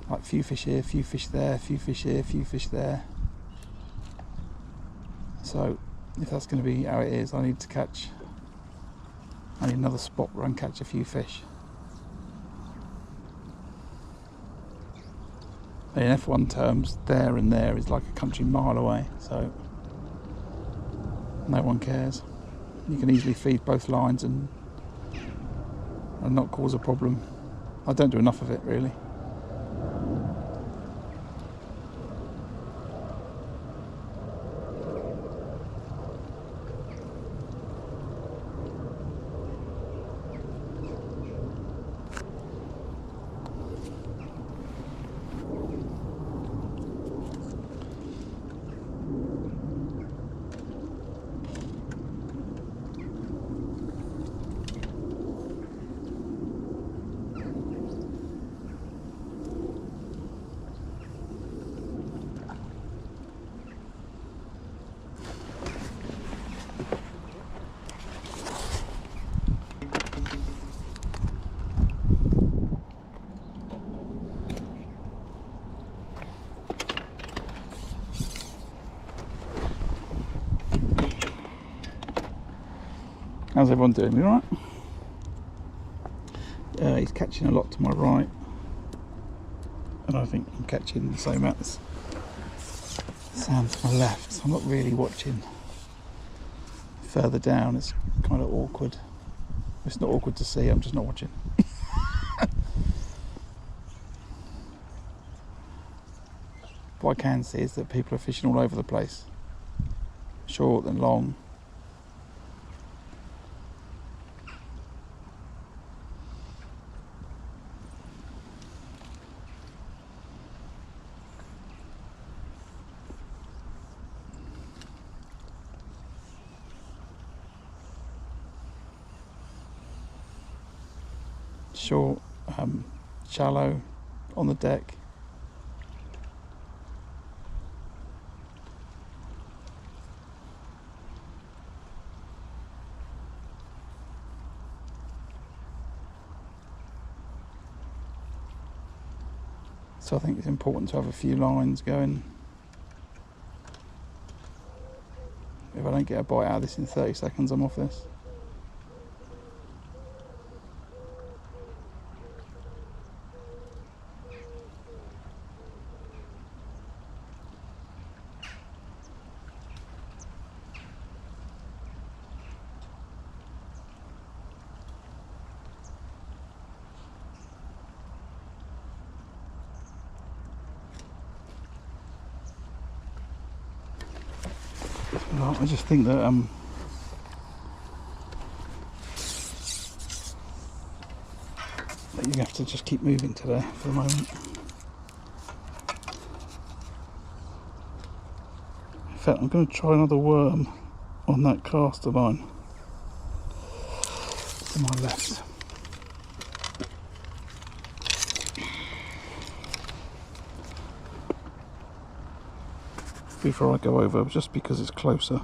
Like few fish here, few fish there, few fish here, few fish there. So if that's going to be how it is, I need another spot where I can catch a few fish. In F1 terms, there and there is like a country mile away, so no one cares. You can easily feed both lines and not cause a problem. I don't do enough of it, really. How's everyone doing? You alright? He's catching a lot to my right, and I think I'm catching the same amount as Sam to my left, so I'm not really watching further down. It's kind of awkward. It's not awkward to see, I'm just not watching. What I can see is that people are fishing all over the place, short and long. Short, shallow, on the deck. So I think it's important to have a few lines going. If I don't get a bite out of this in 30 seconds, I'm off this. I just think that that you have to just keep moving today for the moment. In fact, I'm going to try another worm on that caster line to my left. Before I go over, just because it's closer.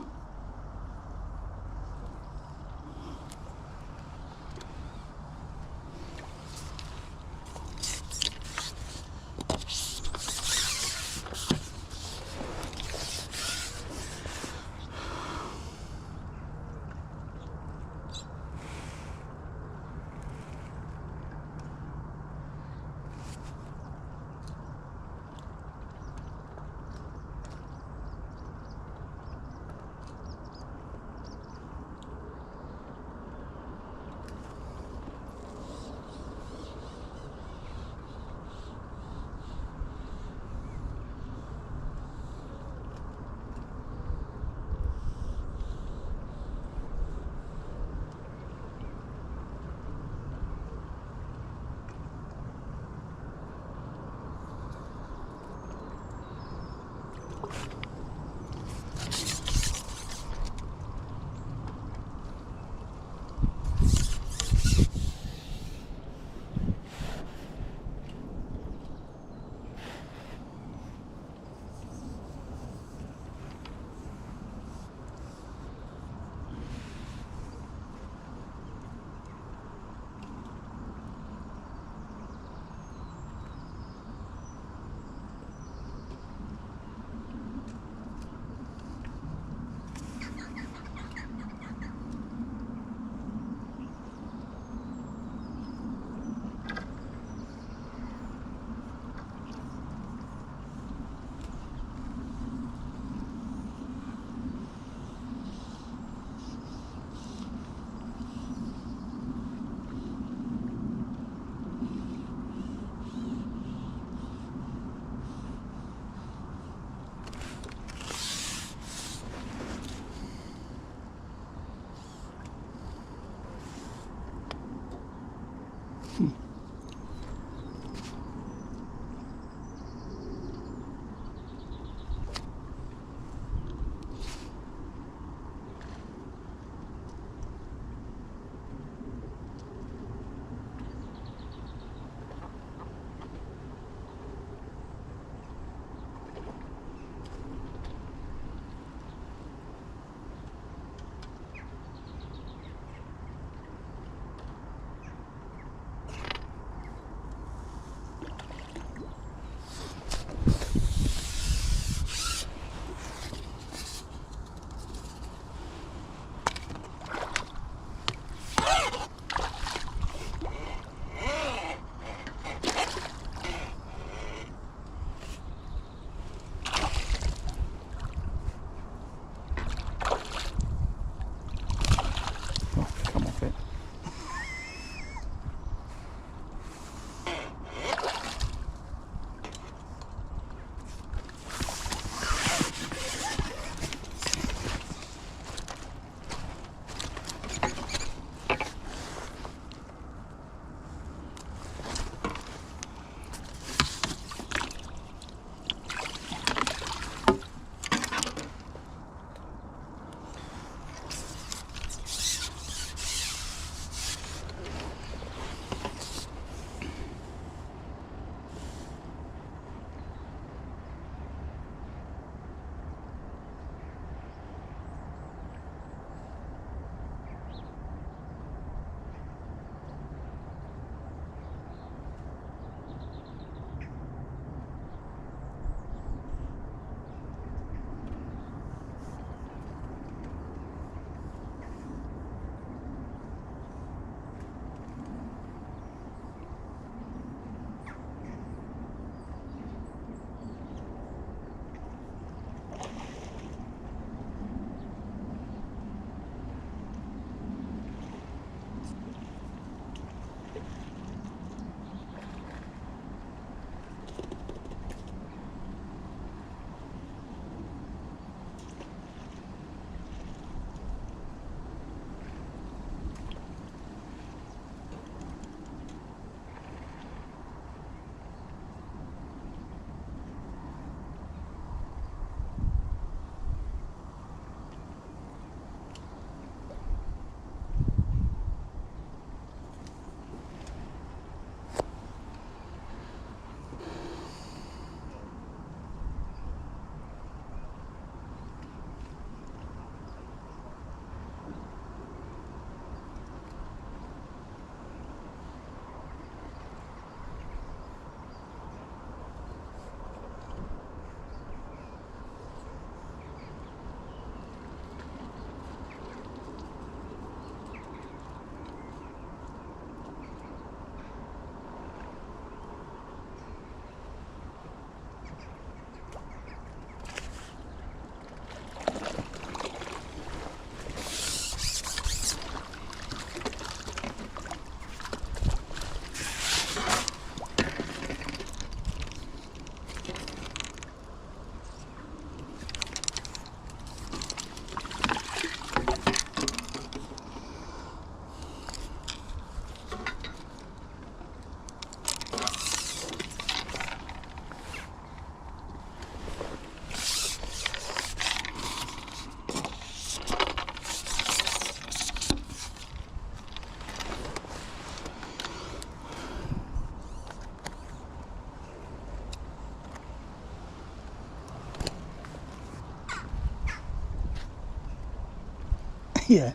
Yeah.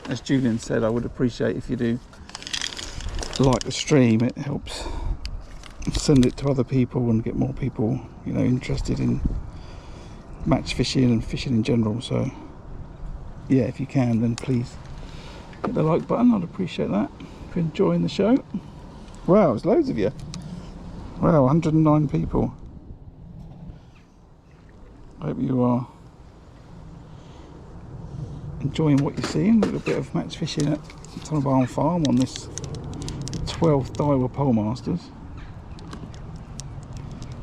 As Julian said, I would appreciate if you do like the stream. It helps send it to other people and get more people, you know, interested in match fishing and fishing in general. So yeah, if you can, then please hit the like button. I'd appreciate that if you're enjoying the show. Wow, there's loads of you. Wow, 109 people. I hope you are enjoying what you're seeing. A little bit of match fishing at Tunnel Barn Farm on this 12th Daiwa Pole Masters.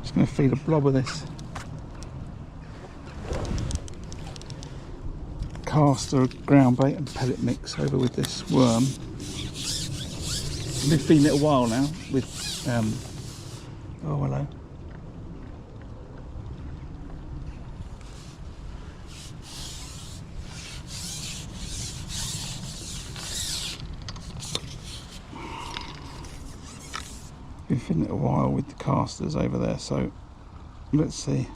Just going to feed a blob of this caster, ground bait and pellet mix over with this worm. I've been feeding it a while now with oh hello. Been feeding it a while with the casters over there, so let's see.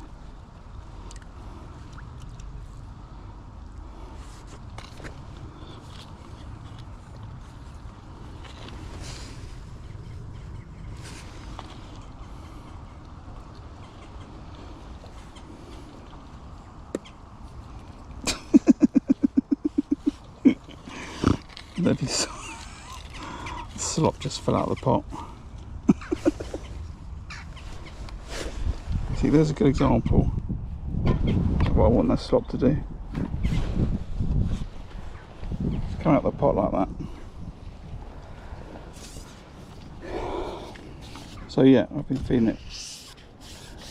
The slop just fell out of the pot. See, there's a good example of what I want that slop to do. Just come out of the pot like that. So yeah, I've been feeding it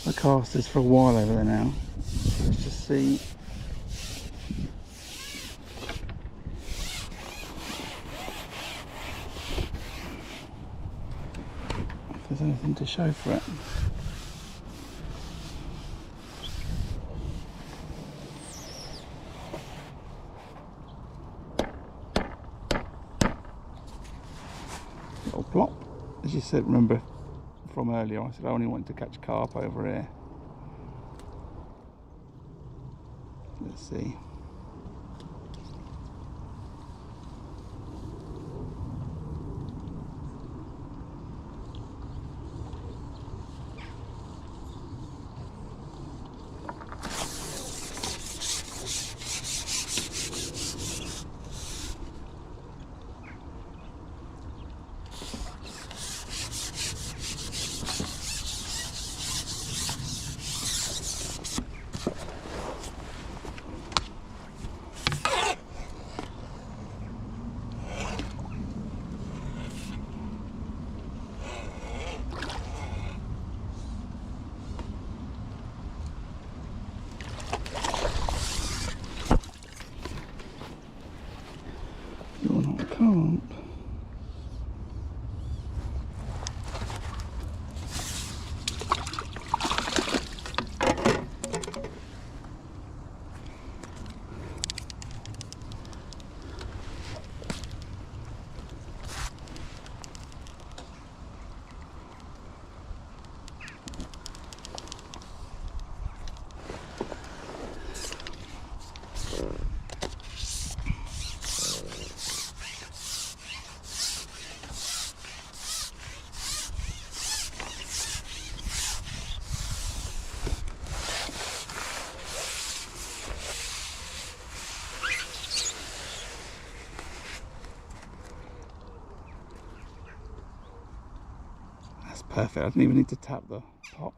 the casters for a while over there now. Let's just see. If there's anything to show for it. Little plop. As you said, remember from earlier, I said I only wanted to catch carp over here. Let's see. You're not a carp. Perfect, I didn't even need to tap the pot.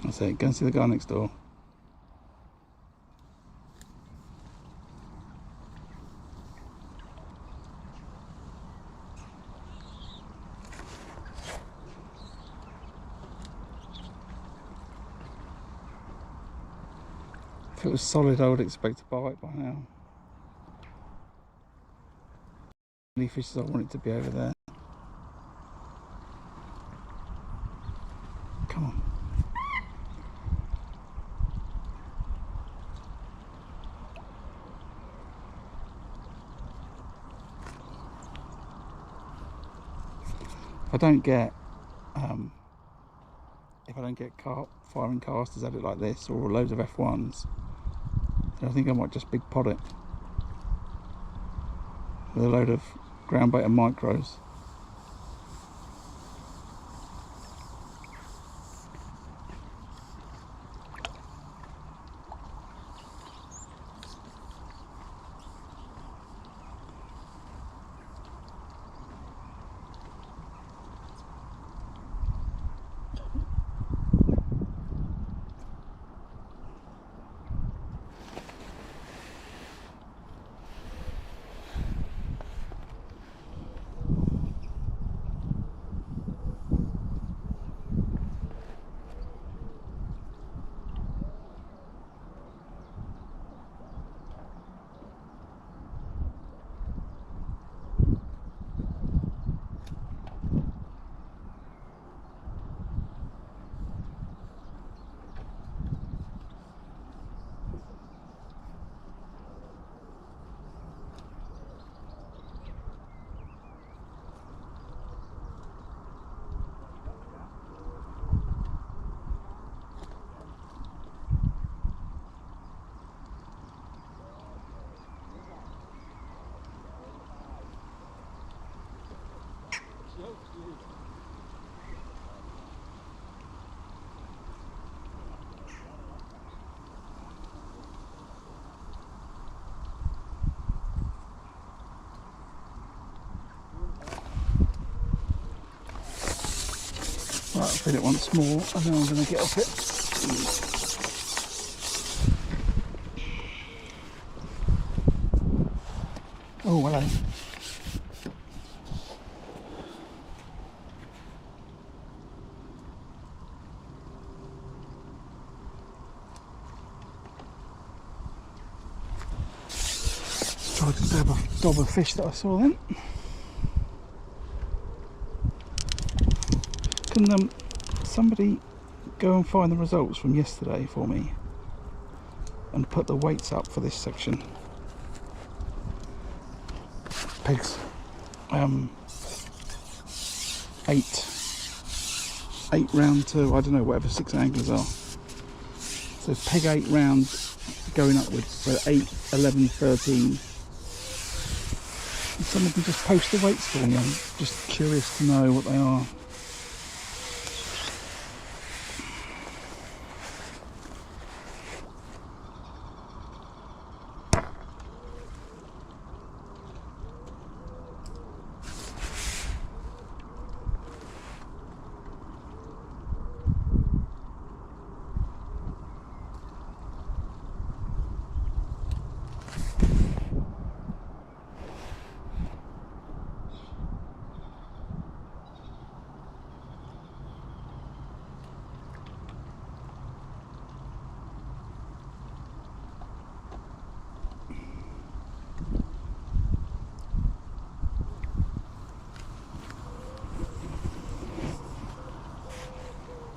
That's it, go and see the guy next door. If it was solid, I would expect a bite by now. Any fishes, I want it to be over there. Come on. If I don't get carp firing casters at it like this, or loads of F1s, then I think I might just big pot it with a load of ground bait and micros. Right, I'll feed it once more and then I'm going to get off it. Oh, hello. Tried to dob a fish that I saw then. Can somebody go and find the results from yesterday for me and put the weights up for this section? Pegs 8 round to, I don't know, whatever 6 anglers are. So peg 8 round going upwards, so 8, 11, 13. And someone can just post the weights for me. I'm just curious to know what they are.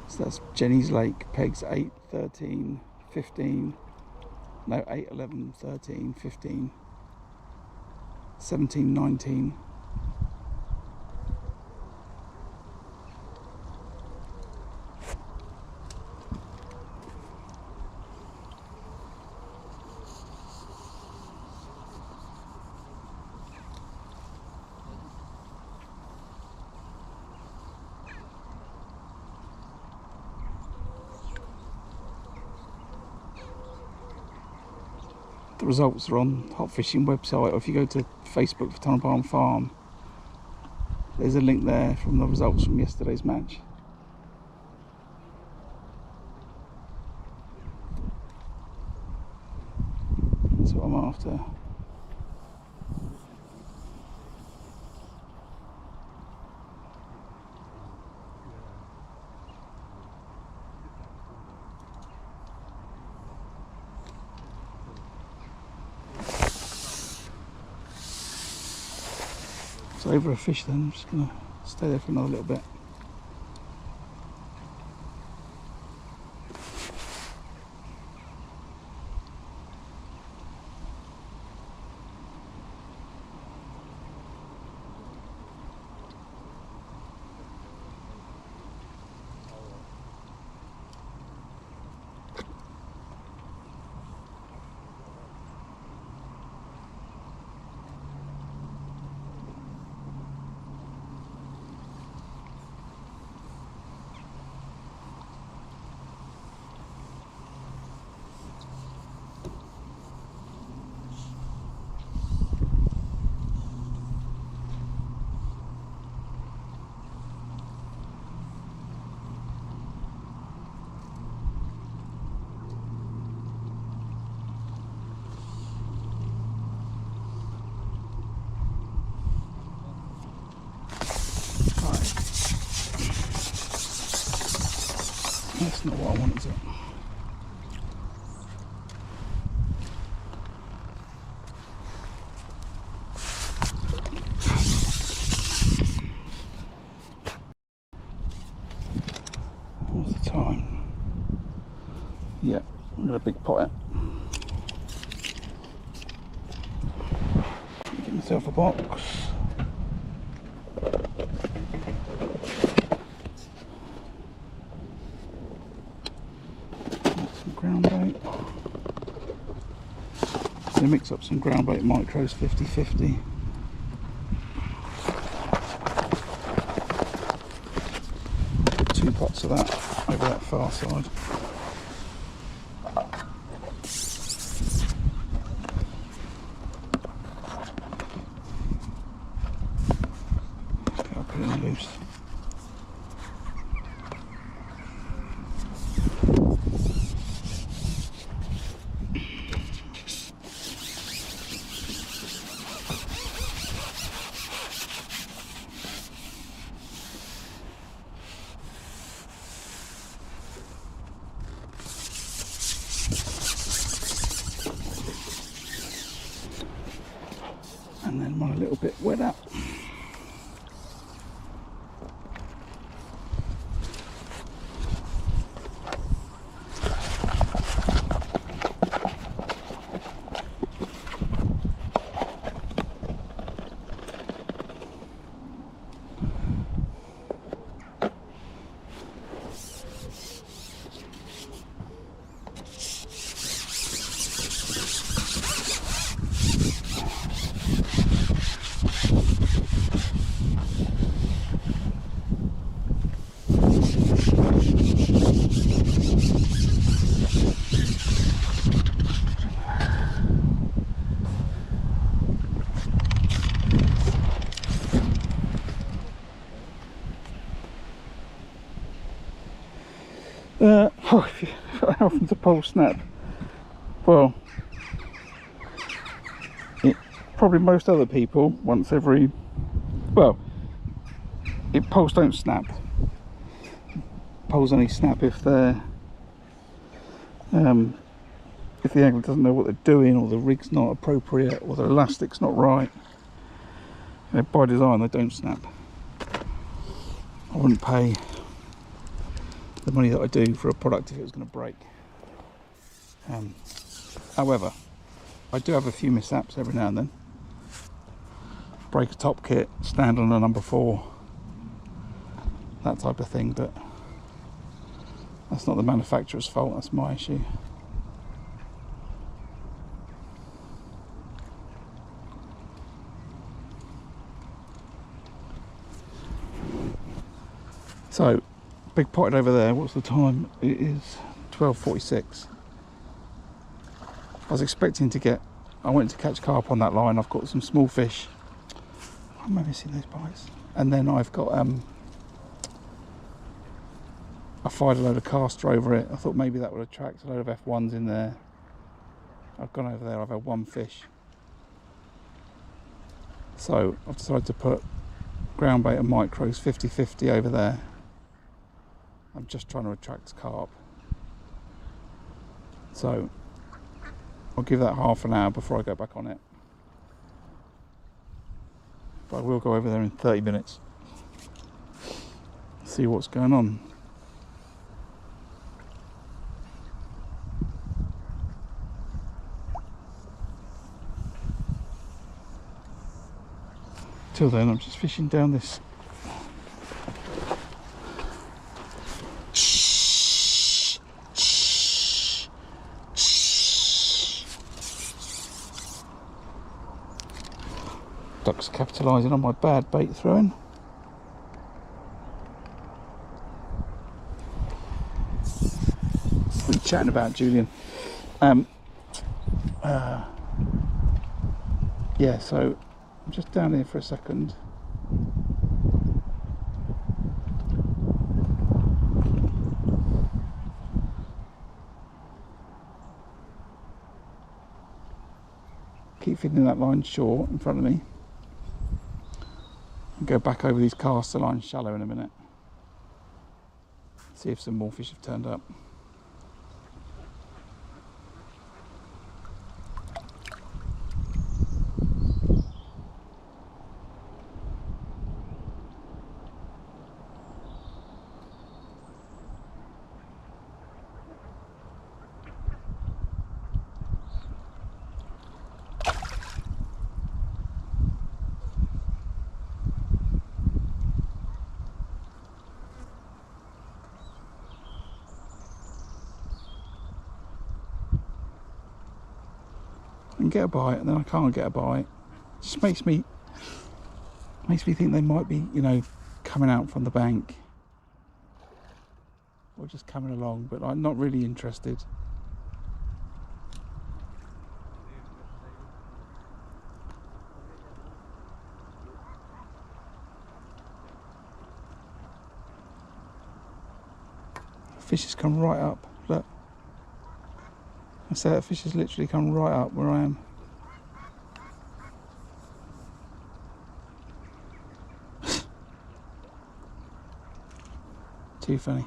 So that's Jenny's Lake, pegs 8, 13, 15, no, 8, 11, 13, 15, 17, 19. The results are on Hot Fishing website, or if you go to Facebook for Tunnel Palm Farm, there's a link there from the results from yesterday's match. what I'm after. It's over a fish then, I'm just going to stay there for another little bit. That's not what I want, is it? What's the time? Yeah, I've got a big pot out. Get myself a box. Groundbait. So mix up some groundbait micros 50-50. Two pots of that over that far side. Okay, I'll put it in loose. And then one a little bit wet out. How often does a pole snap? Well, probably most other people once every, well, poles don't snap. Poles only snap if they're if the angler doesn't know what they're doing, or the rig's not appropriate, or the elastic's not right. By design they don't snap. I wouldn't pay the money that I do for a product if it was going to break. However, I do have a few mishaps every now and then. Break a top kit, stand on a number 4, that type of thing, but that's not the manufacturer's fault, that's my issue. So, big potted over there. What's the time? It is 12:46. I was expecting to get, I went to catch carp on that line. I've got some small fish. I'm missing those bites. And then I've got I fired a load of caster over it. I thought maybe that would attract a load of F1s in there. I've gone over there, I've had one fish. So I've decided to put ground bait and micros 50-50 over there. I'm just trying to attract carp. So I'll give that half an hour before I go back on it. But I will go over there in 30 minutes. See what's going on. Till then, I'm just fishing down this. Ducks capitalising on my bad bait throwing. What are you chatting about, Julian? Yeah, so I'm just down here for a second. Keep feeding that line short in front of me. And go back over these caster lines shallow in a minute. See if some more fish have turned up. And get a bite, and then I can't get a bite. It just makes me think they might be, you know, coming out from the bank or just coming along, but I'm not really interested. Fish has come right up. Look. I say that fish has literally come right up where I am. Too funny.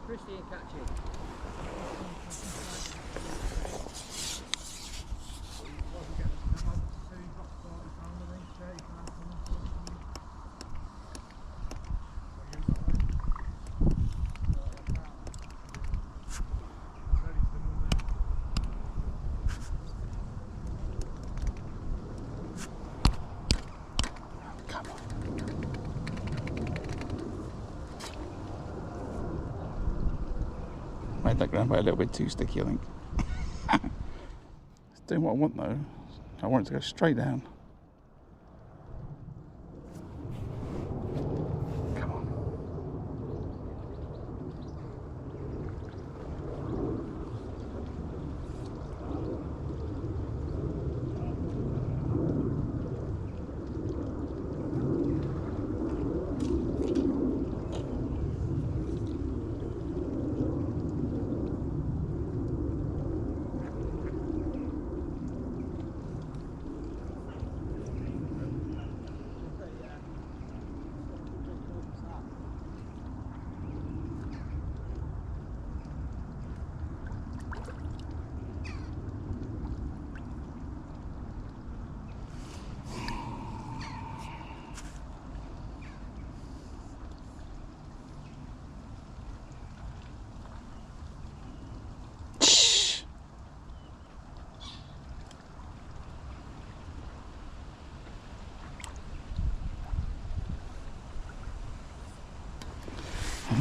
Christy and catching. Made that ground bait a little bit too sticky, I think. It's doing what I want though. I want it to go straight down. Come on.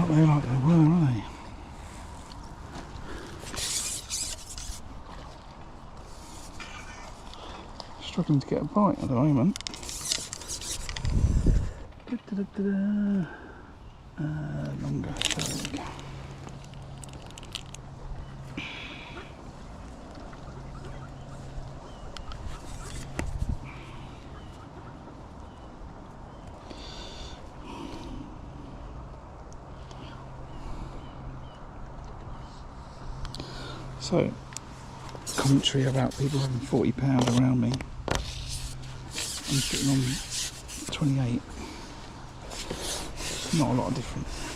Not there like they were, are they? Struggling to get a bite at the moment. Longer. There we go. So, commentary about people having 40 pound around me. I'm sitting on 28. Not a lot of difference.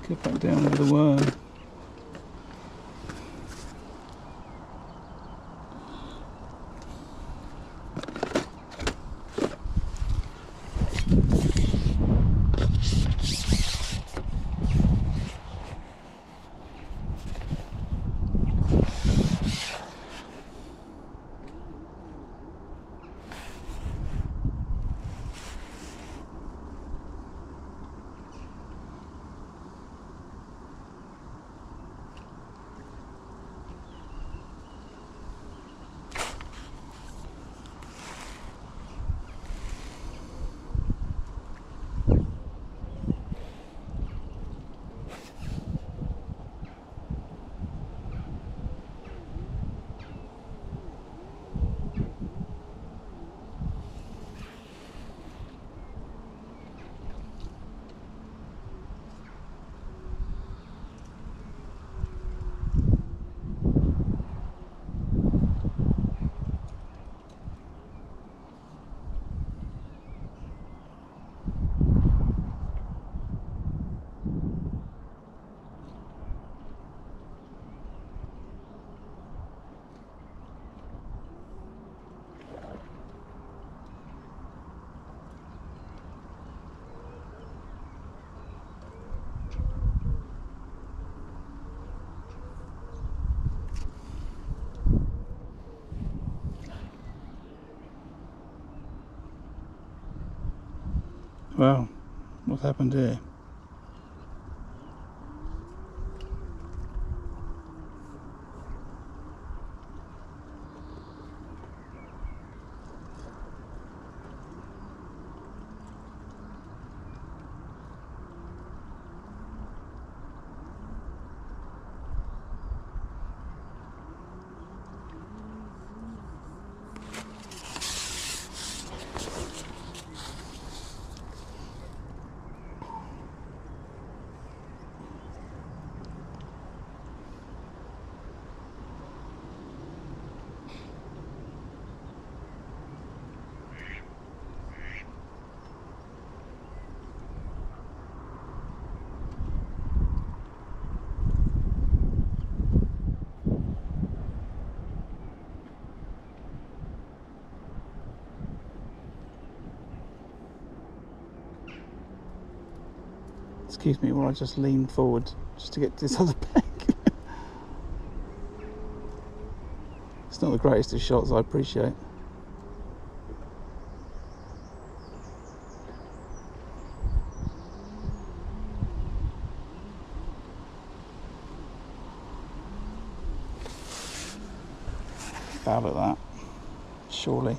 Get back down with the worm. Well, what happened here? Excuse me while I just lean forward just to get to this other bank. It's not the greatest of shots, I appreciate. Foul at that, surely.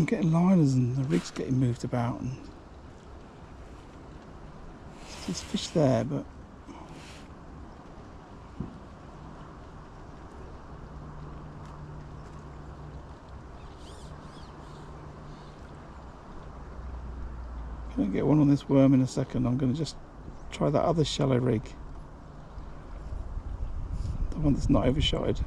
Getting liners and the rig's getting moved about, and there's fish there, but gonna get one on this worm in a second. I'm gonna just try that other shallow rig, the one that's not overshotted.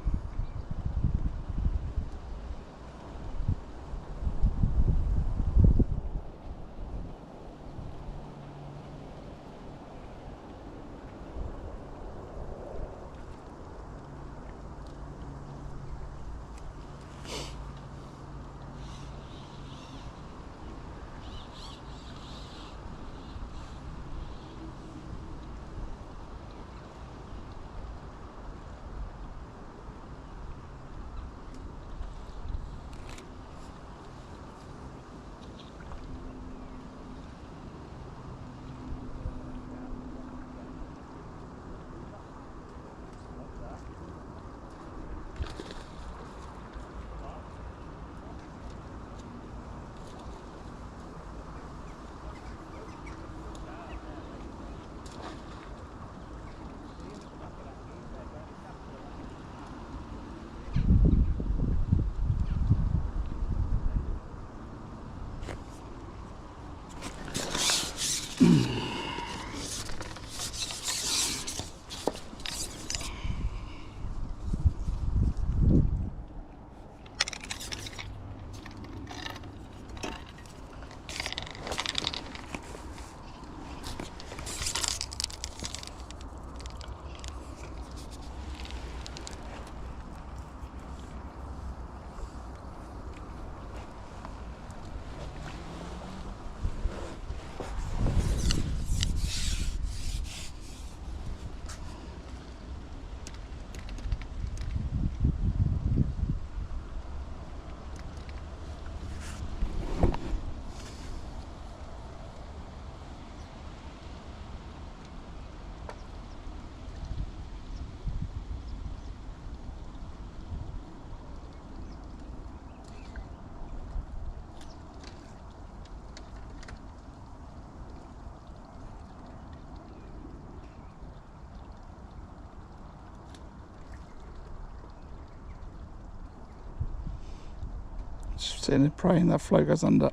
Just sitting there praying that float goes under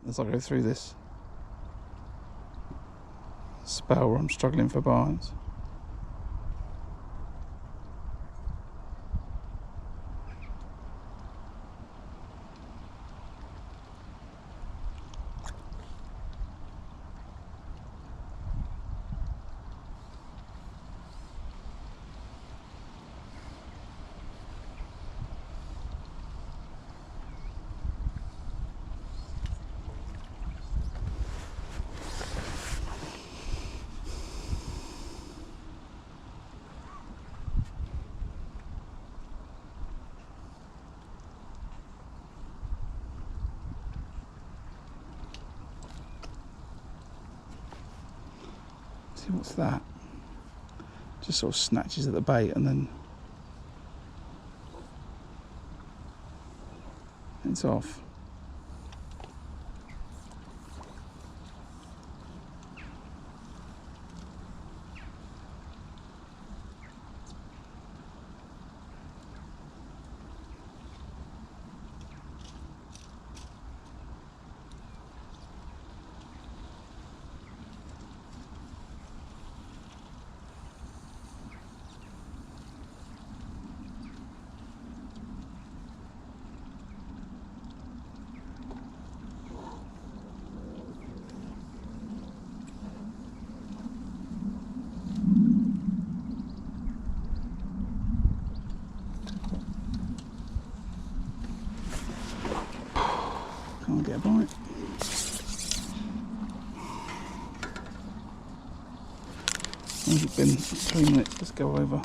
as I go through this spell where I'm struggling for bites. See, what's that? Just sort of snatches at the bait and then it's off. Can't get a bite. How's it been? 3 minutes, let's go over.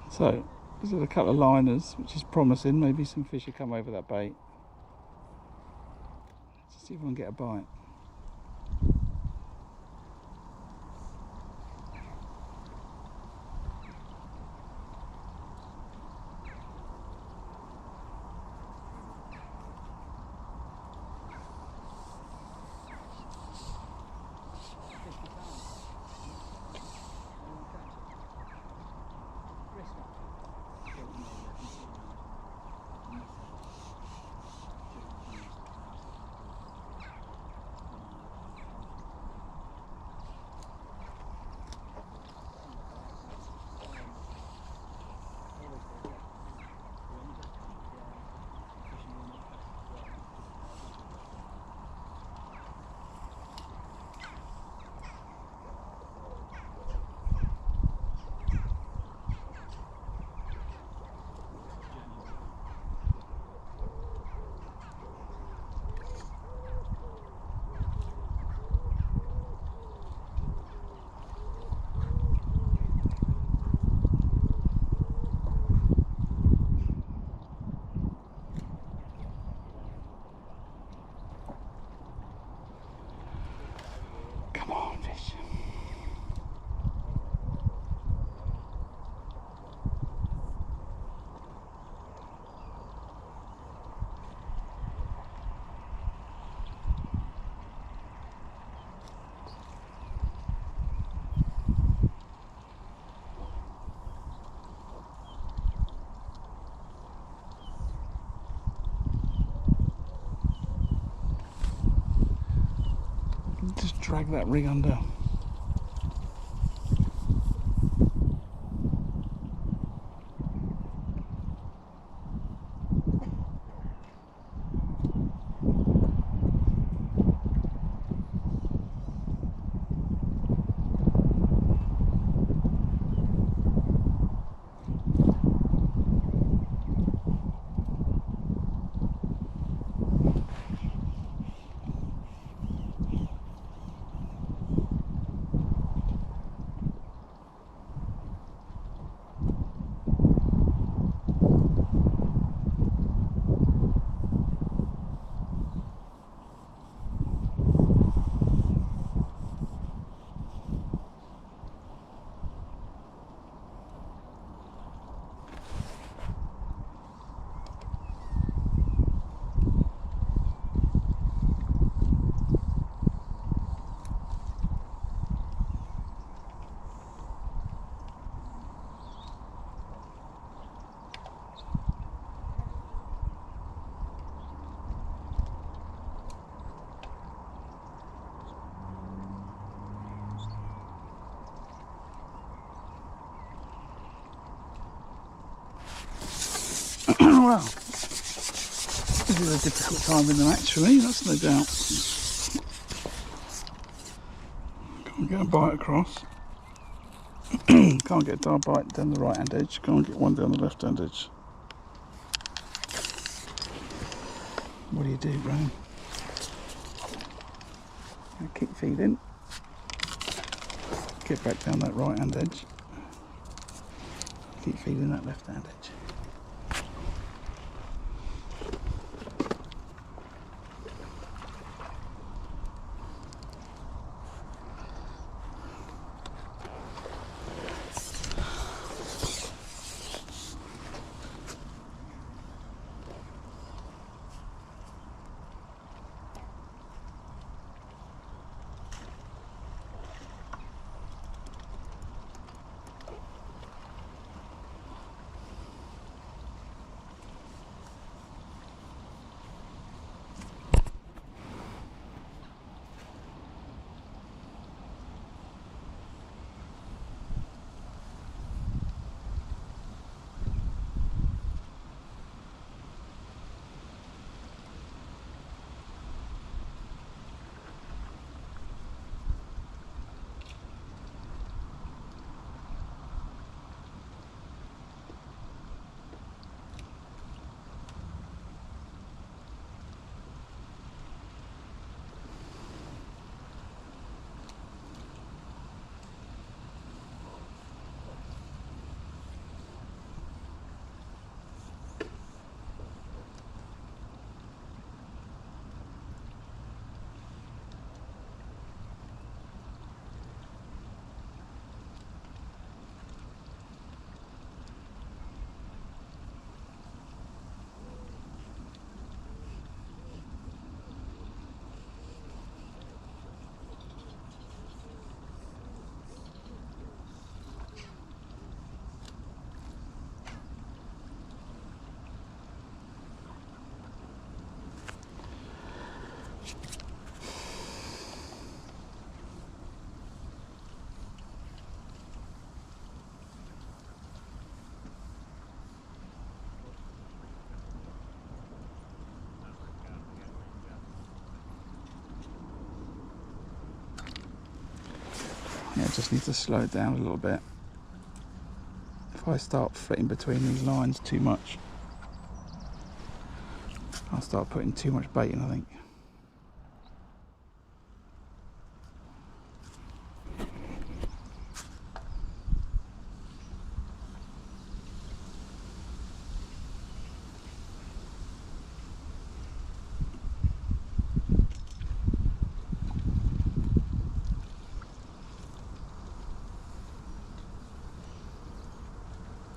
So, this is a couple of liners, which is promising. Maybe some fish will come over that bait. Let's see if we can get a bite. drag that rig under. Well, this is a difficult time in the match for me, that's no doubt. Can't get a bite across. Can't get a dive bite down the right hand edge, can't get one down the left hand edge. What do you do, Graham? Keep feeding. Get back down that right hand edge. Keep feeding that left hand edge. Yeah, just need to slow it down a little bit. If I start flitting between these lines too much, I'll start putting too much bait in, I think.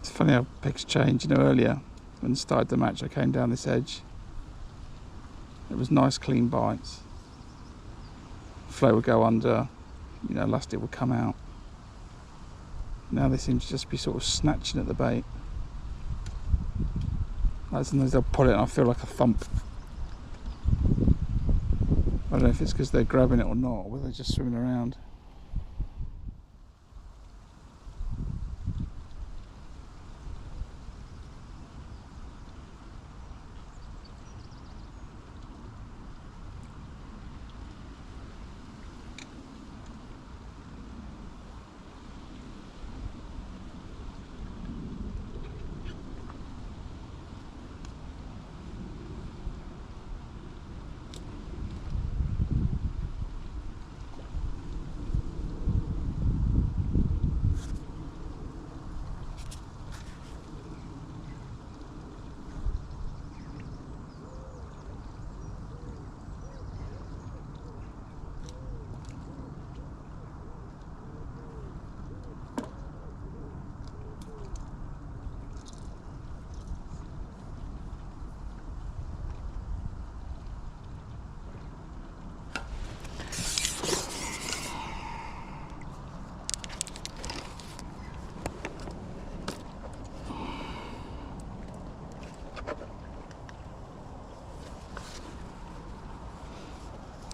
It's funny how pigs change. You know, earlier when I started the match, I came down this edge. It was nice, clean bites. Flow would go under, you know, elastic would come out. Now they seem to just be sort of snatching at the bait. Like sometimes they'll pull it and I feel like a thump. I don't know if it's because they're grabbing it or not, or whether they're just swimming around.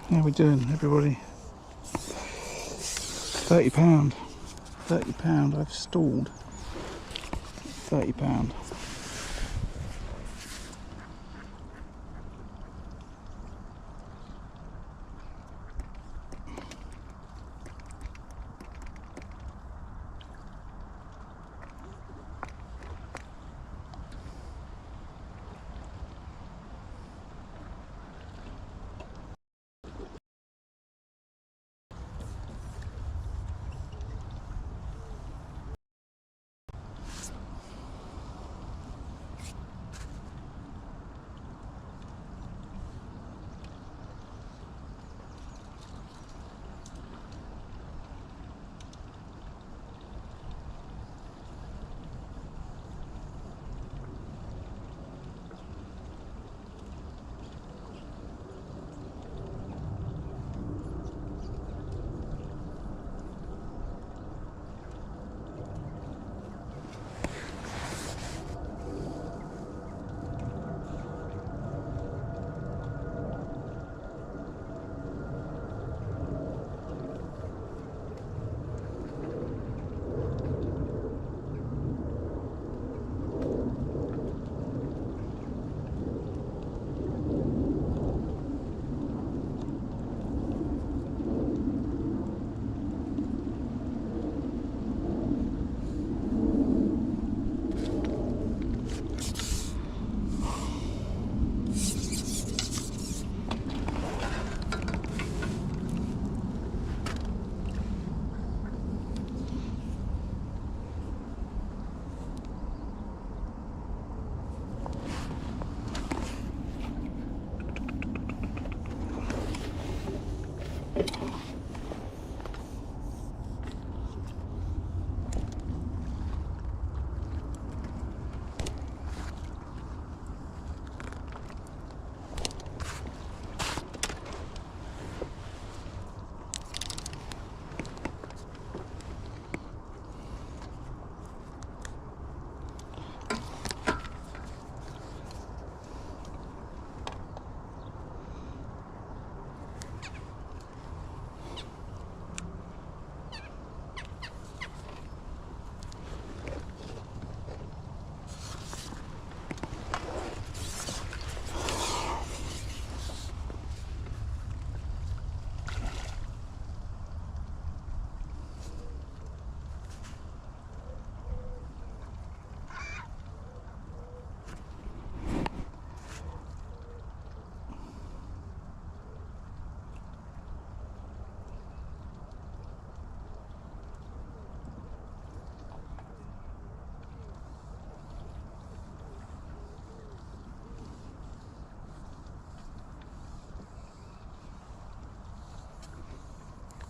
How we doing, everybody? £30. £30 I've stalled. £30.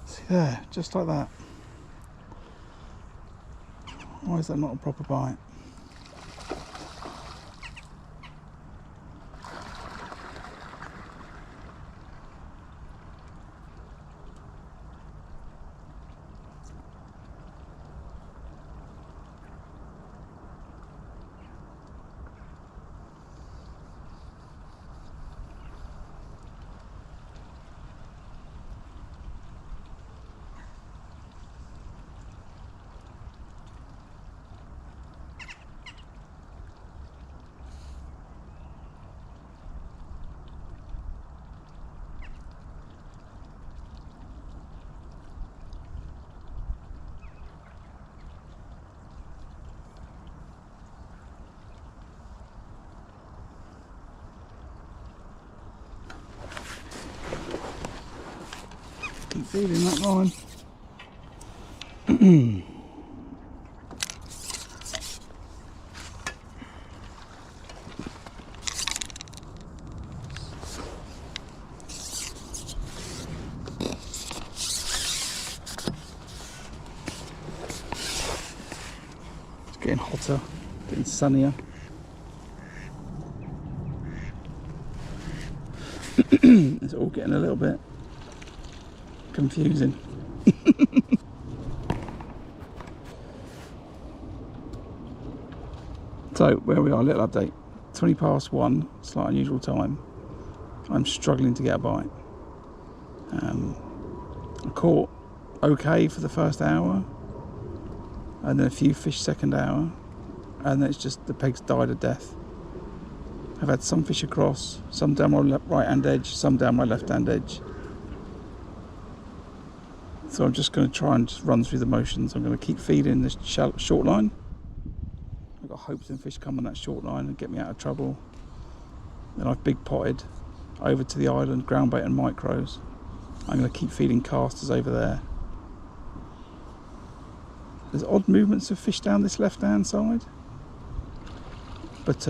See there, just like that. Why is that not a proper bite? feeling that line. It's getting hotter, getting sunnier. It's all getting a little bit confusing. So where we are, little update. 20 past 1, slight unusual time. I'm struggling to get a bite. I caught okay for the first hour, and then a few fish second hour, and then it's just the pegs died a death. I've had some fish across, some down my right hand edge, some down my left hand edge. So I'm just going to try and just run through the motions. I'm going to keep feeding this short line. I've got hopes and fish come on that short line and get me out of trouble. Then I've big potted over to the island, groundbait and micros. I'm going to keep feeding casters over there. There's odd movements of fish down this left hand side, but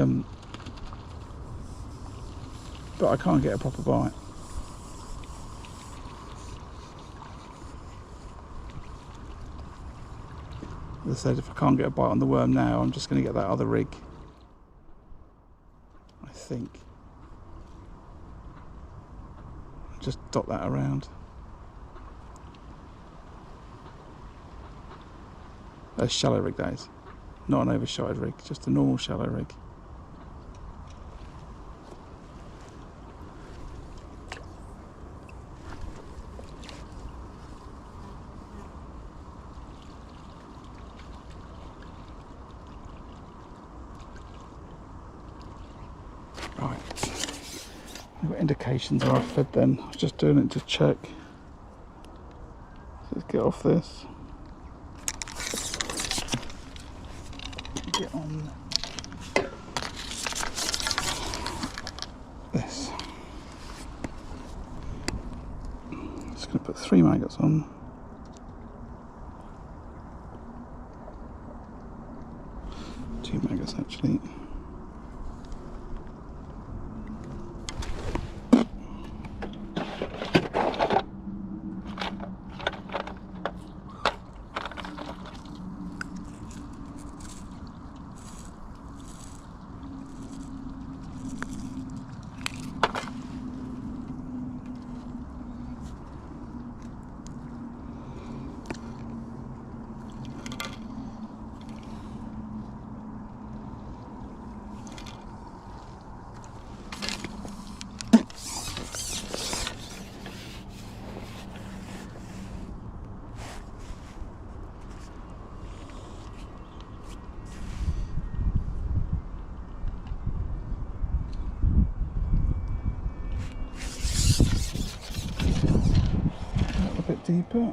I can't get a proper bite. As I said, if I can't get a bite on the worm now, I'm just going to get that other rig, I think. Just dot that around. A shallow rig, that is. Not an overshotted rig, just a normal shallow rig. Right, I've got indications where I've fed then. I was just doing it to check. Let's get off this. Get on this. Just going to put 3 maggots on. Two maggots actually. Deeper.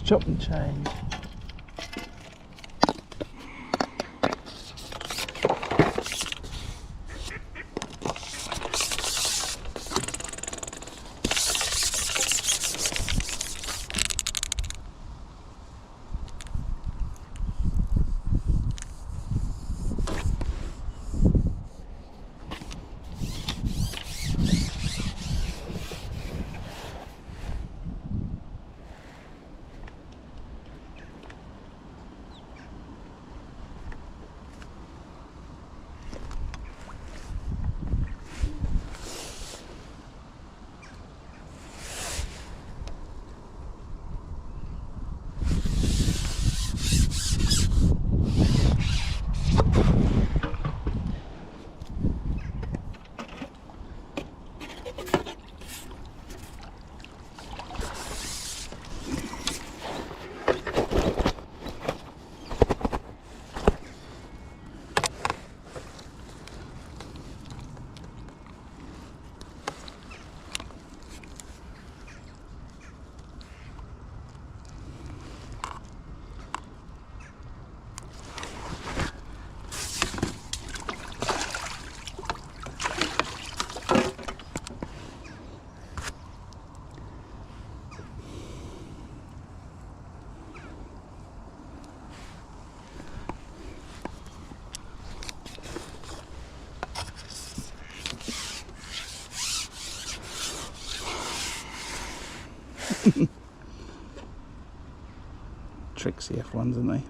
Chop and change. Tricksy F1s, aren't they?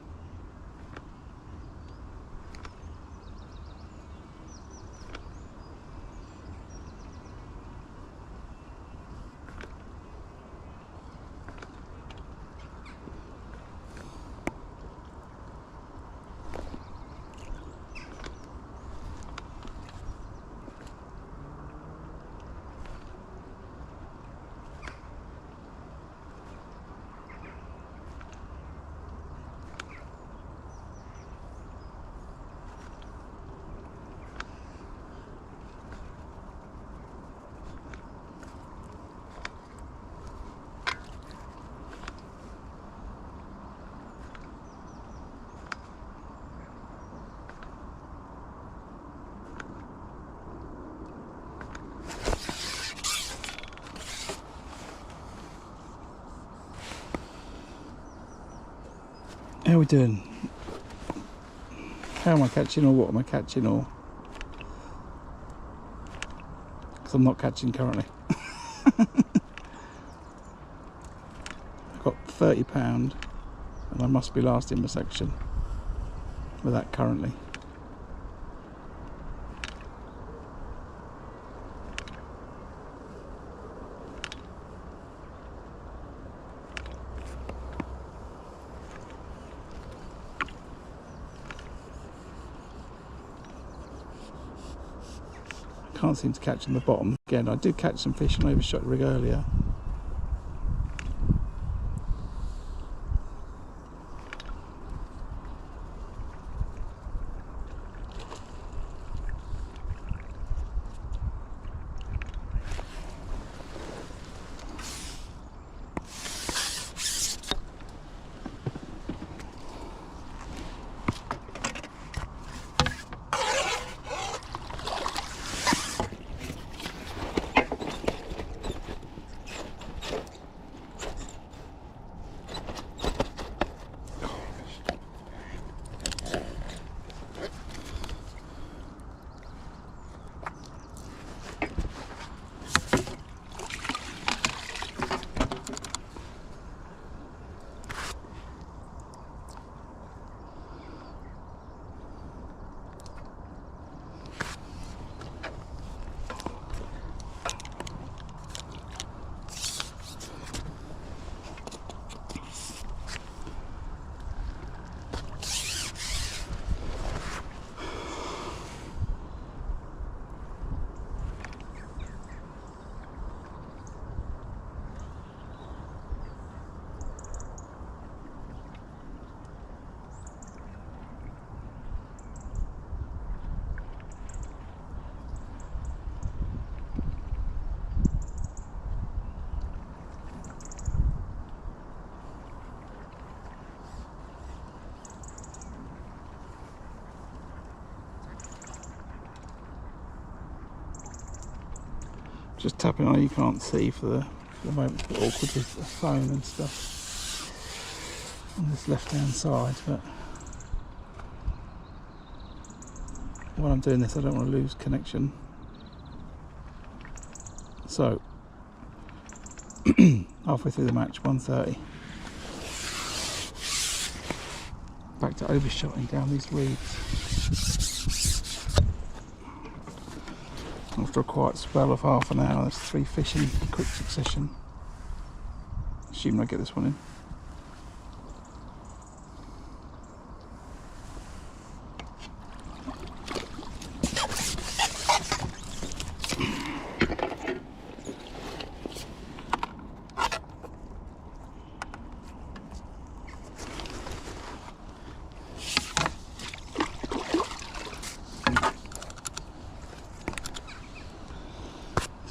How are we doing? How am I catching, or what am I catching, or? Because I'm not catching currently. I've got £30 and I must be last in my section with that currently. Can't seem to catch on the bottom. Again, I did catch some fish on overshot rig earlier. Just tapping on, you can't see for the moment. It's a bit awkward with the phone and stuff on this left hand side, but while I'm doing this I don't want to lose connection. So halfway through the match, 1:30, back to overshotting down these reeds. After a quiet spell of half an hour, there's 3 fish in quick succession. Assuming I get this one in.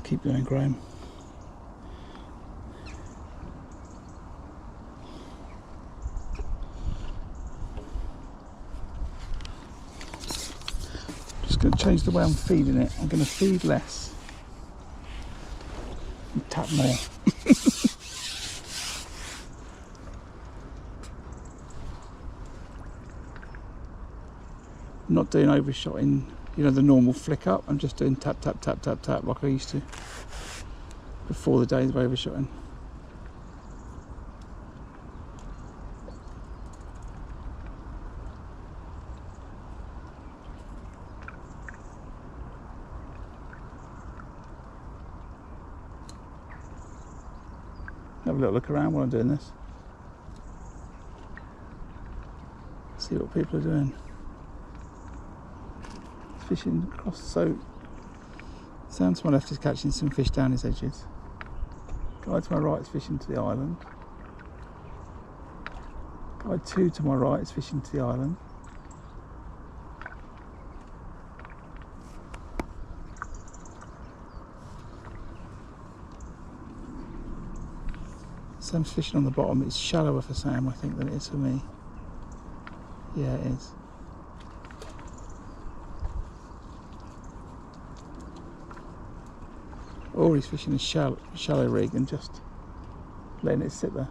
Keep going, Graham. Just going to change the way I'm feeding it. I'm going to feed less and tap more. I'm not doing overshotting, you know, the normal flick up. I'm just doing tap, tap, tap, tap, tap like I used to before the days of overshotting. have a little look around while I'm doing this. See what people are doing. Fishing across, so Sam to my left is catching some fish down his edges. Guy to my right is fishing to the island. Guy 2 to my right is fishing to the island. Sam's fishing on the bottom. It's shallower for Sam, I think, than it is for me. Yeah, it is. Or he's fishing a shallow rig and just letting it sit there.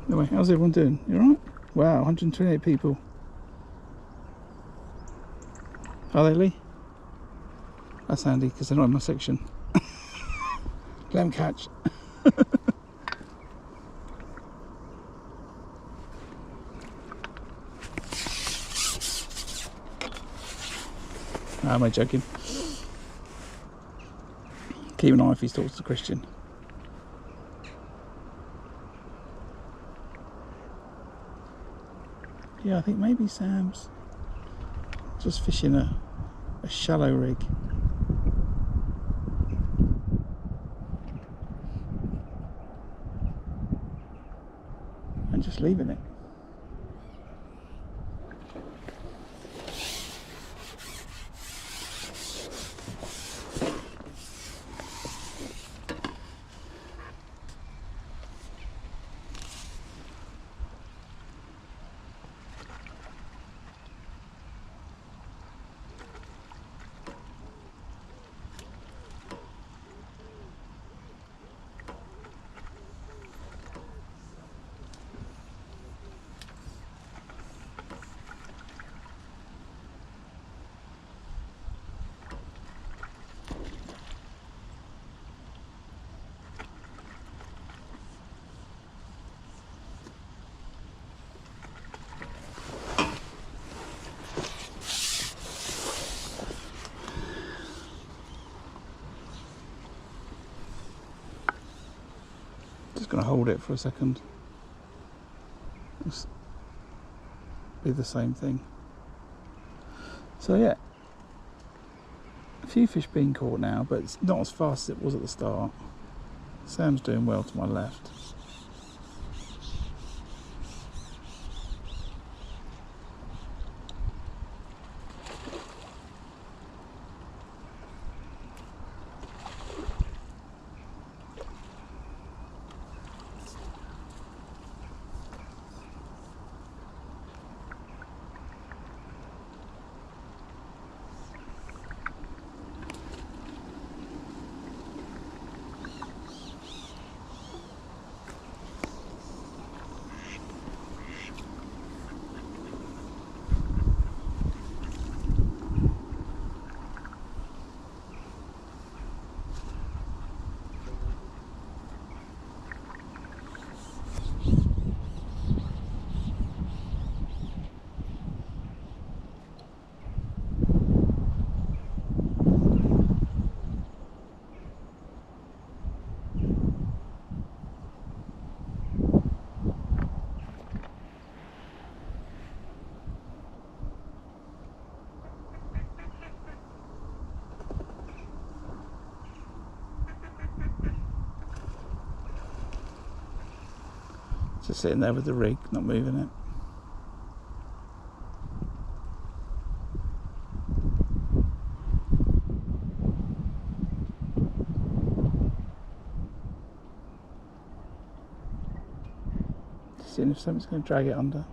Anyway, how's everyone doing? You alright? Wow, 128 people. Are they, Lee? That's handy because they're not in my section. Let them catch. Am I joking? Keep an eye if he talks to Christian. Yeah, I think maybe Sam's just fishing a shallow rig. And just leaving it. Just going to hold it for a second. Just be the same thing. So yeah, a few fish being caught now, but it's not as fast as it was at the start. Sam's doing well to my left. Just sitting there with the rig, not moving it. Just seeing if something's going to drag it under.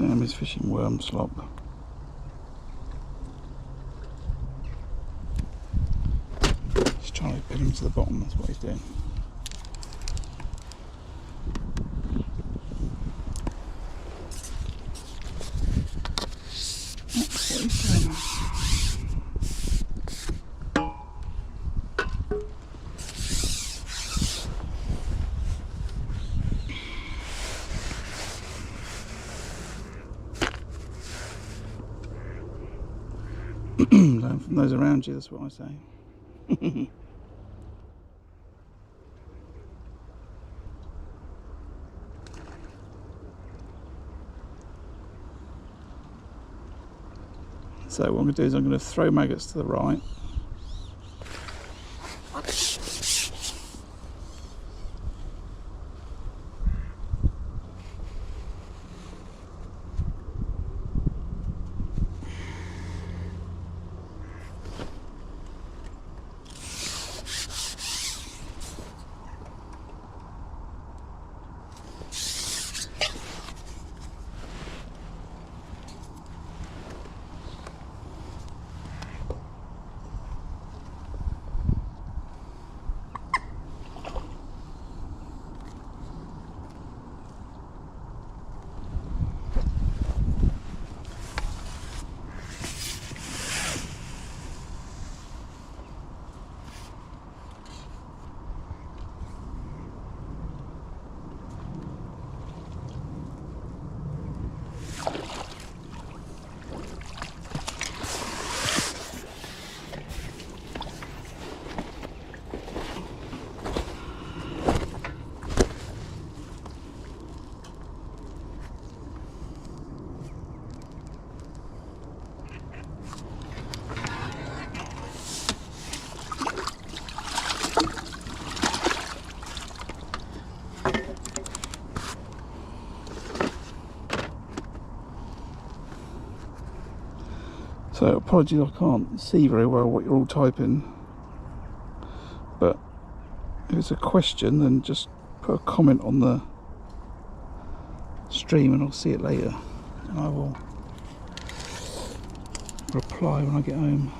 Sam is fishing worm slop. He's trying to pin him to the bottom, that's what he's doing. That's what he's doing. Learn from those around you, that's what I say. So what I'm going to do is I'm going to throw maggots to the right. So apologies, I can't see very well what you're all typing, but if it's a question then just put a comment on the stream and I'll see it later and I will reply when I get home.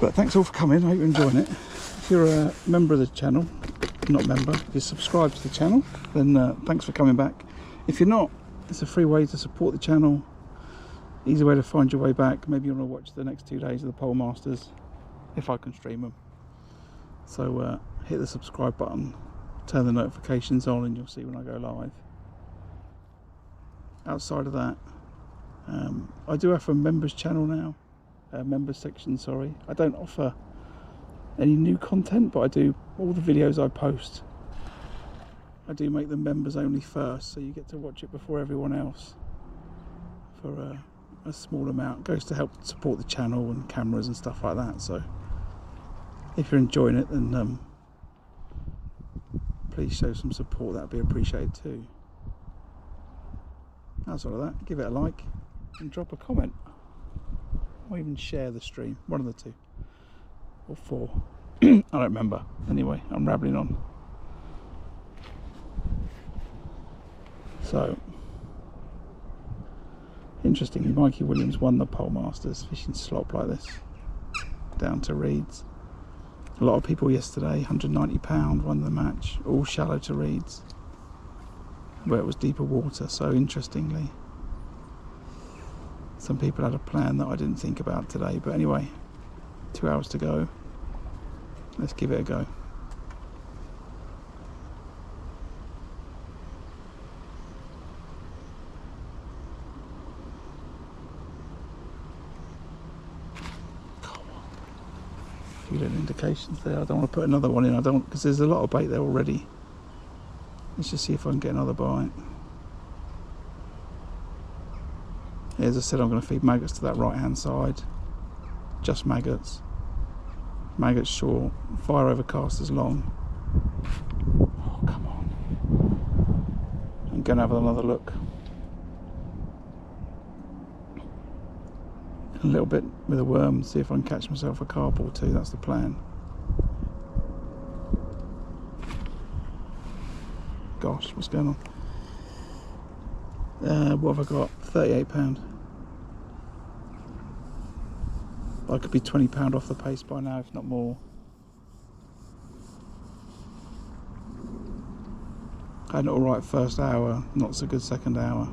But thanks all for coming, I hope you're enjoying it. If you're a member of the channel, not member, if you're subscribed to the channel, then thanks for coming back. If you're not, it's a free way to support the channel, easy way to find your way back. Maybe you want to watch the next 2 days of the Pole Masters, if I can stream them. So hit the subscribe button, turn the notifications on and you'll see when I go live. Outside of that, I do have a members channel now, members section, sorry. I don't offer any new content, but I do all the videos I post. I do make them members only first, so you get to watch it before everyone else for a small amount. It goes to help support the channel and cameras and stuff like that. So if you're enjoying it, then please show some support, that would be appreciated too. Outside of that, give it a like and drop a comment, or even share the stream, one of the two or four. I don't remember. Anyway, I'm rambling on. So, interestingly, Mikey Williams won the Pole Masters fishing slop like this, down to reeds. A lot of people yesterday, £190 won the match, all shallow to reeds, where it was deeper water. So interestingly, some people had a plan that I didn't think about today. But anyway, 2 hours to go. Let's give it a go. Few little indications there. I don't want to put another one in. I don't, because there's a lot of bait there already. Let's just see if I can get another bite. Yeah, as I said, I'm going to feed maggots to that right hand side. Just maggots. Maggots short. Fire over casters long. Oh, come on. I'm going to have another look. A little bit with a worm, see if I can catch myself a carp or two. That's the plan. gosh, what's going on? What have I got? £38. I could be £20 off the pace by now, if not more. I had an alright first hour, not so good second hour.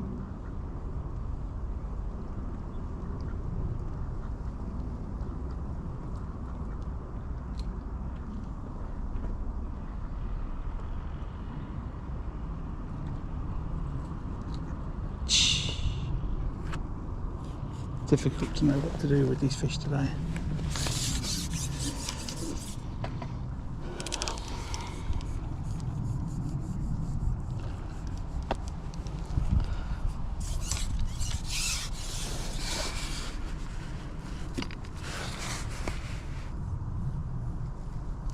Difficult to know what to do with these fish today.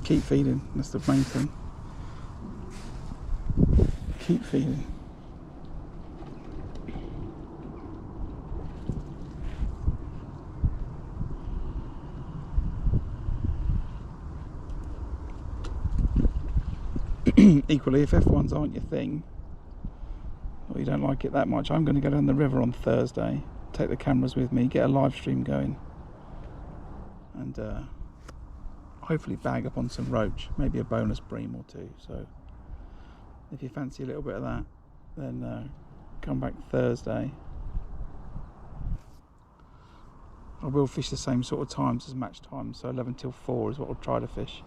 Keep feeding, that's the main thing. Keep feeding. Equally, if F1s aren't your thing, or you don't like it that much, I'm going to go down the river on Thursday, take the cameras with me, get a live stream going, and hopefully bag up on some roach, maybe a bonus bream or two. So if you fancy a little bit of that, then come back Thursday. I will fish the same sort of times as match times, so 11 till 4 is what I'll try to fish.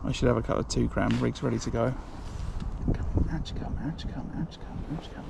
I should have a couple of 2 gram rigs ready to go. Come on, out you come, out you come, out you come, out you come.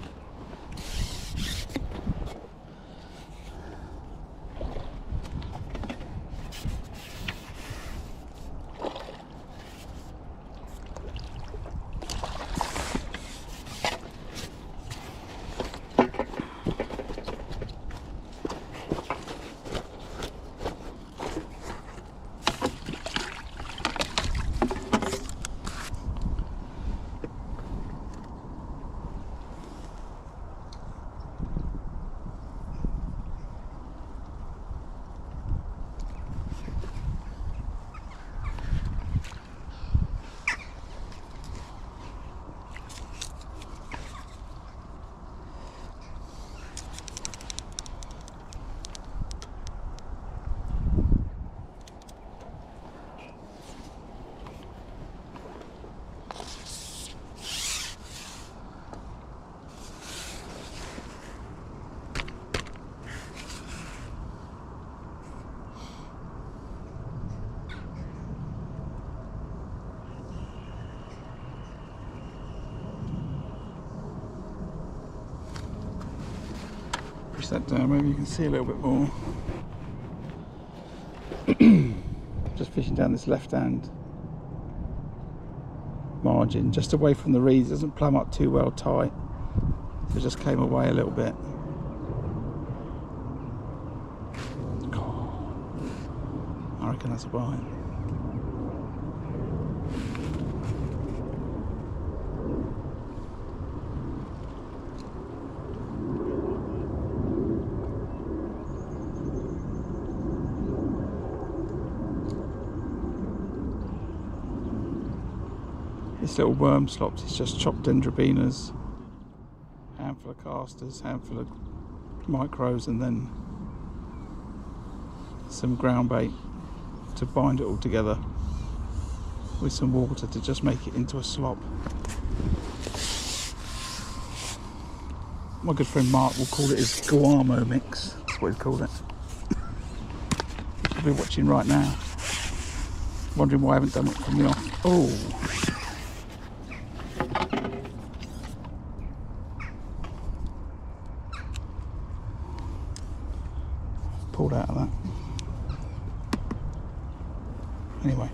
Push that down, maybe you can see a little bit more. Just fishing down this left hand margin, just away from the reeds. It doesn't plumb up too well tight, so it just came away a little bit. I reckon that's a bite. This little worm slops, it's just chopped dendrobinas, handful of casters, handful of micros, and then some ground bait to bind it all together with some water to just make it into a slop. My good friend Mark will call it his Guamo mix, that's what he's called it. He'll be watching right now, wondering why I haven't done it from the off. Oh! Pulled out of that. Anyway.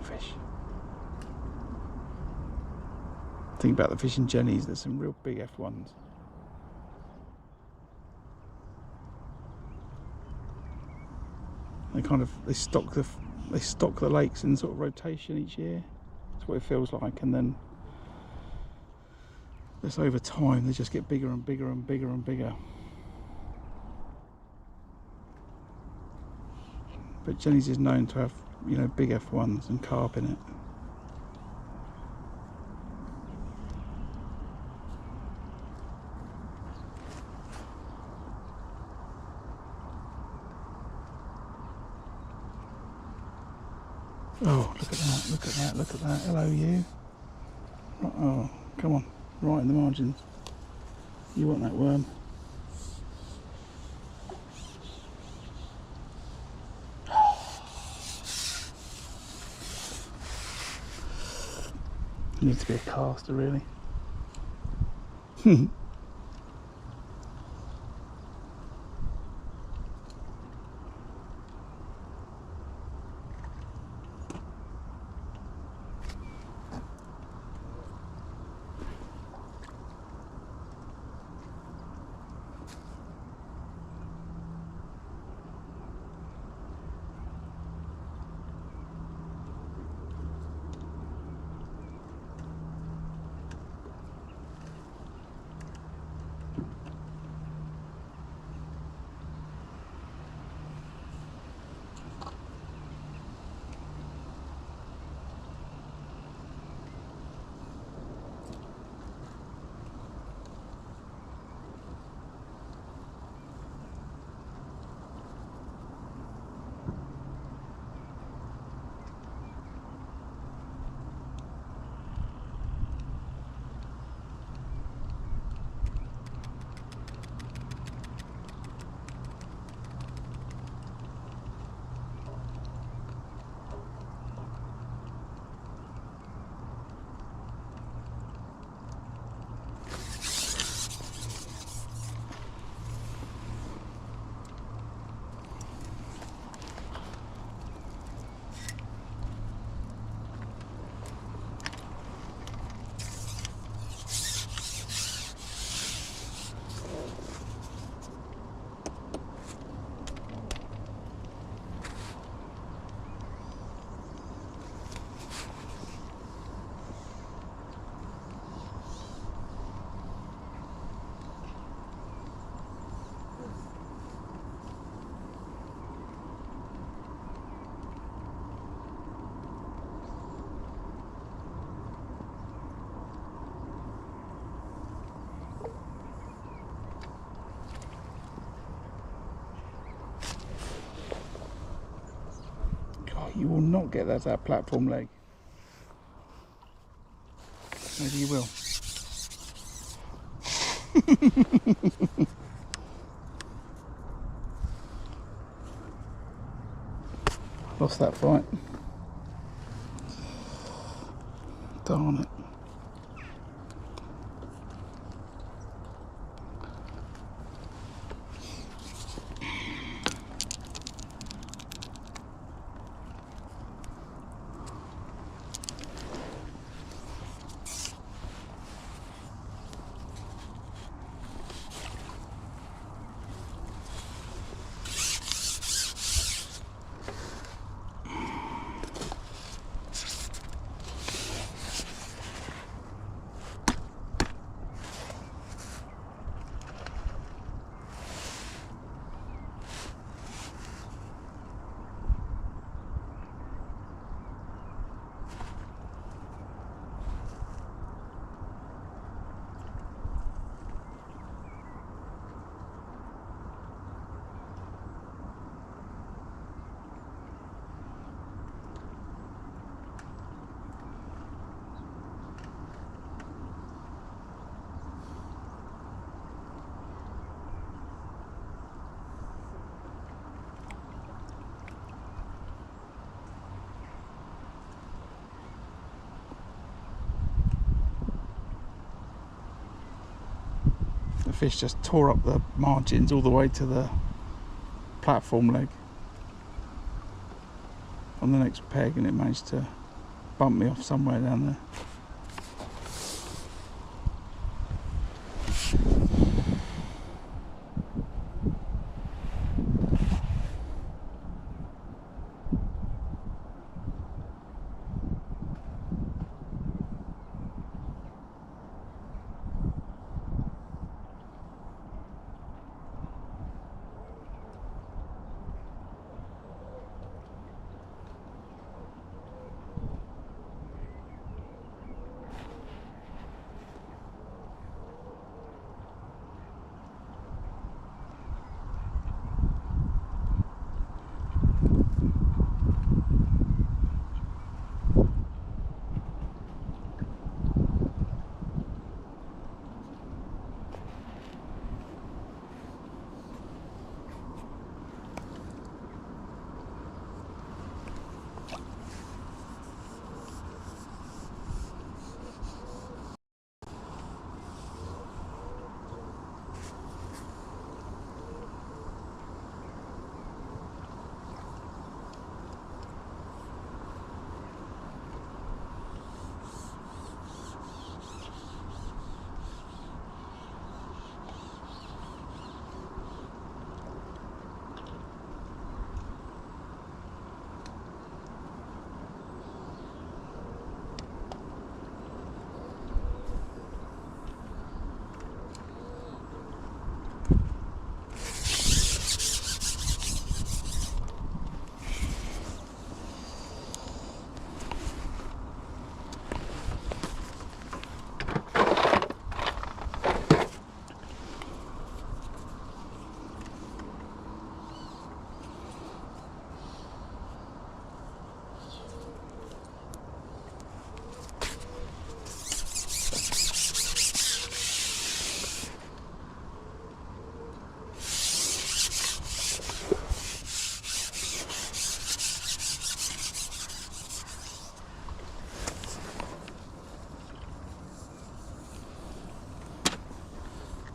fish. Think about the fishing jennies, there's some real big F1s. They stock the lakes in sort of rotation each year. That's what it feels like, and then just over time they just get bigger and bigger and bigger and bigger. But jennies is known to have, you know, big F1s and carp in it. Oh, look at that, look at that, look at that. Hello, you. Oh, come on, right in the margins. You want that worm. Needs to be a caster, really. You will not get that platform leg. Maybe you will. Lost that fight. Darn it. The fish just tore up the margins all the way to the platform leg on the next peg, and it managed to bumped me off somewhere down there.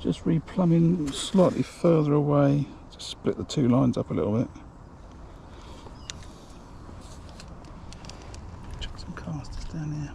Just replumbing slightly further away, just split the two lines up a little bit. Chuck some casters down here.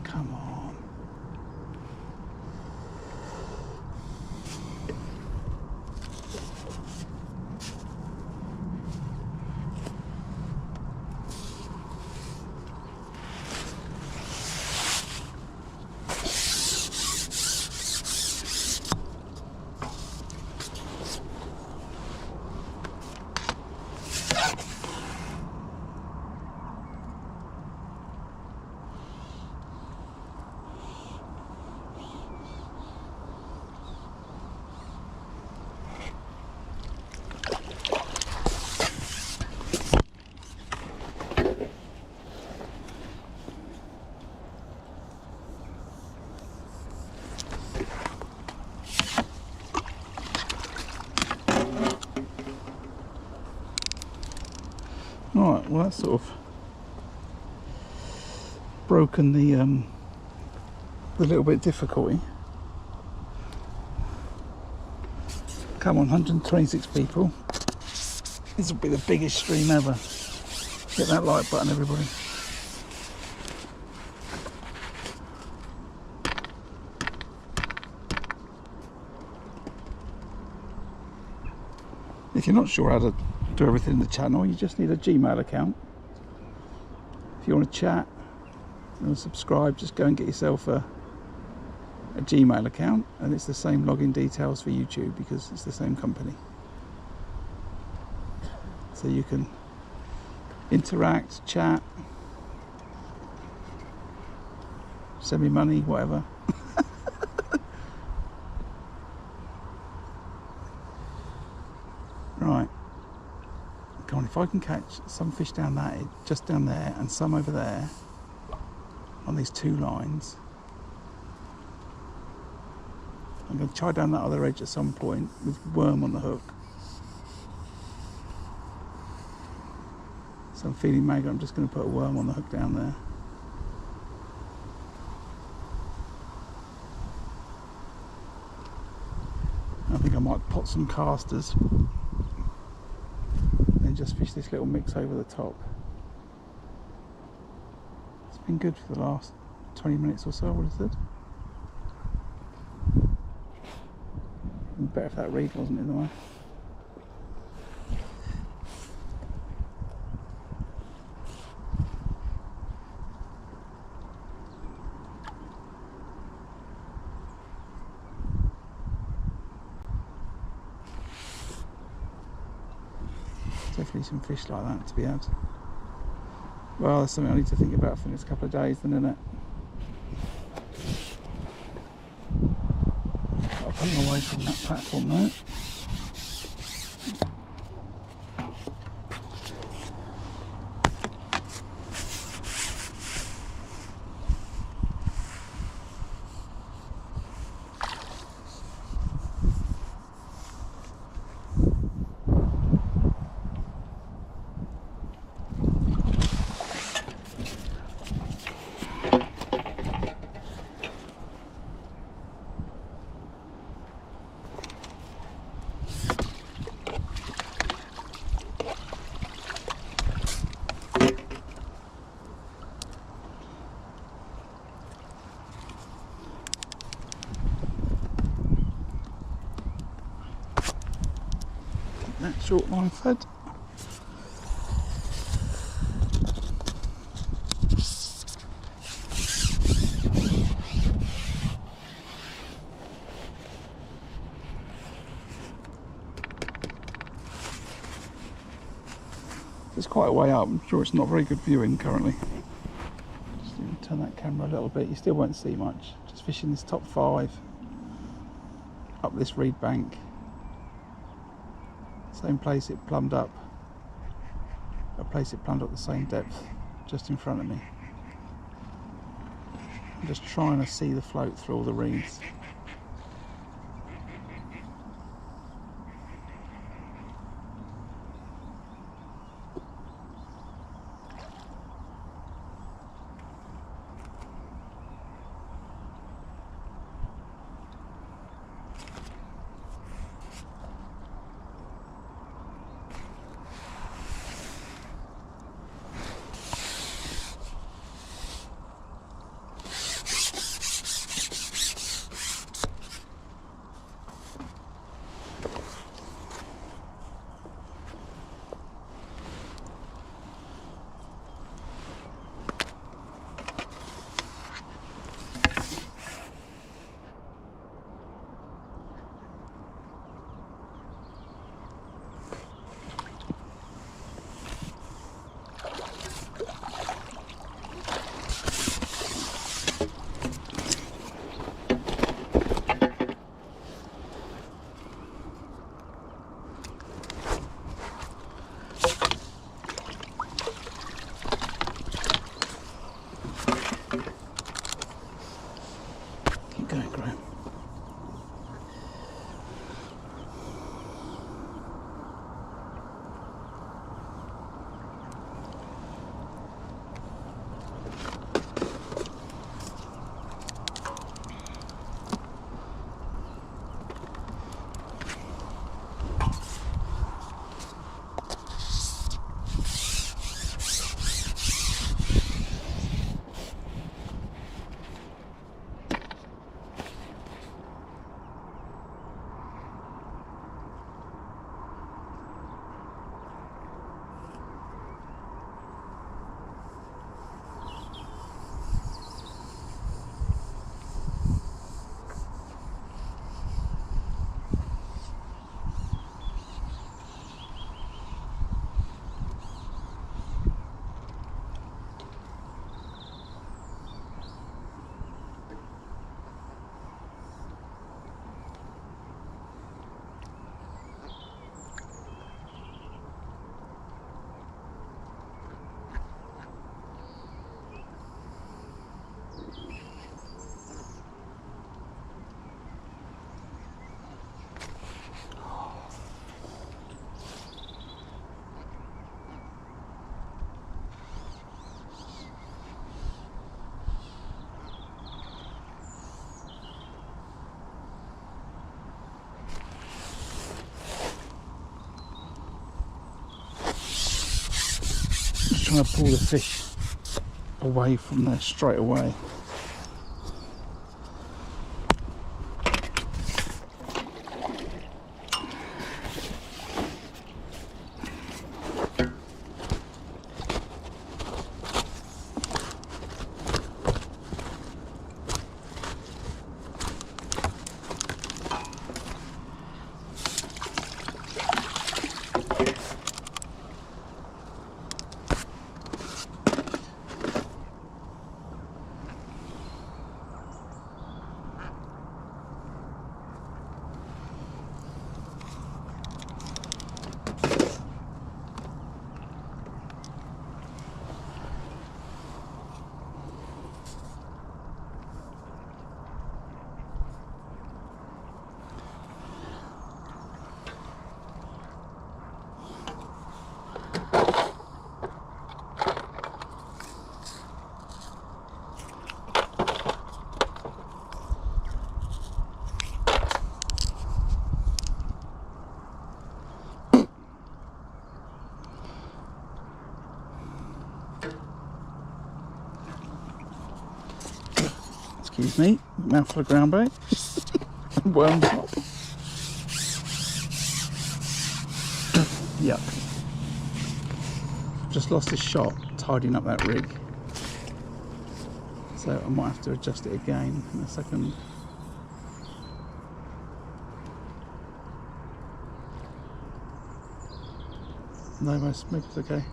Come on. Right, well that's sort of broken the little bit difficulty. Come on, 126 people. This will be the biggest stream ever. Hit that like button, everybody. If you're not sure how to do everything in the channel, you just need a Gmail account. If you want to chat and subscribe, just go and get yourself a Gmail account, and it's the same login details for YouTube because it's the same company. So you can interact, chat, send me money, whatever. Right, come on, if I can catch some fish down that, just down there, and some over there on these two lines, I'm going to try down that other edge at some point with worm on the hook. So I'm feeding maggot, I'm just going to put a worm on the hook down there. I think I might pot some casters and just fish this little mix over the top. It's been good for the last 20 minutes or so, I would have said. Better if that reed wasn't in the way. Definitely some fish like that to be had. Well, that's something I need to think about for the next couple of days then, isn't it? I'll put them away from that platform there. That short line fed. It's quite a way up. I'm sure it's not very good viewing currently. Just turn that camera a little bit. You still won't see much. Just fishing this top 5 up this reed bank. Same place it plumbed up, a place it plumbed up the same depth, just in front of me. I'm just trying to see the float through all the reeds. trying to pull the fish away from there straight away. Excuse me, mouthful of ground bait. Worm top. Yuck. Just lost his shot tidying up that rig. So I might have to adjust it again in a second. No, most maybe it's okay.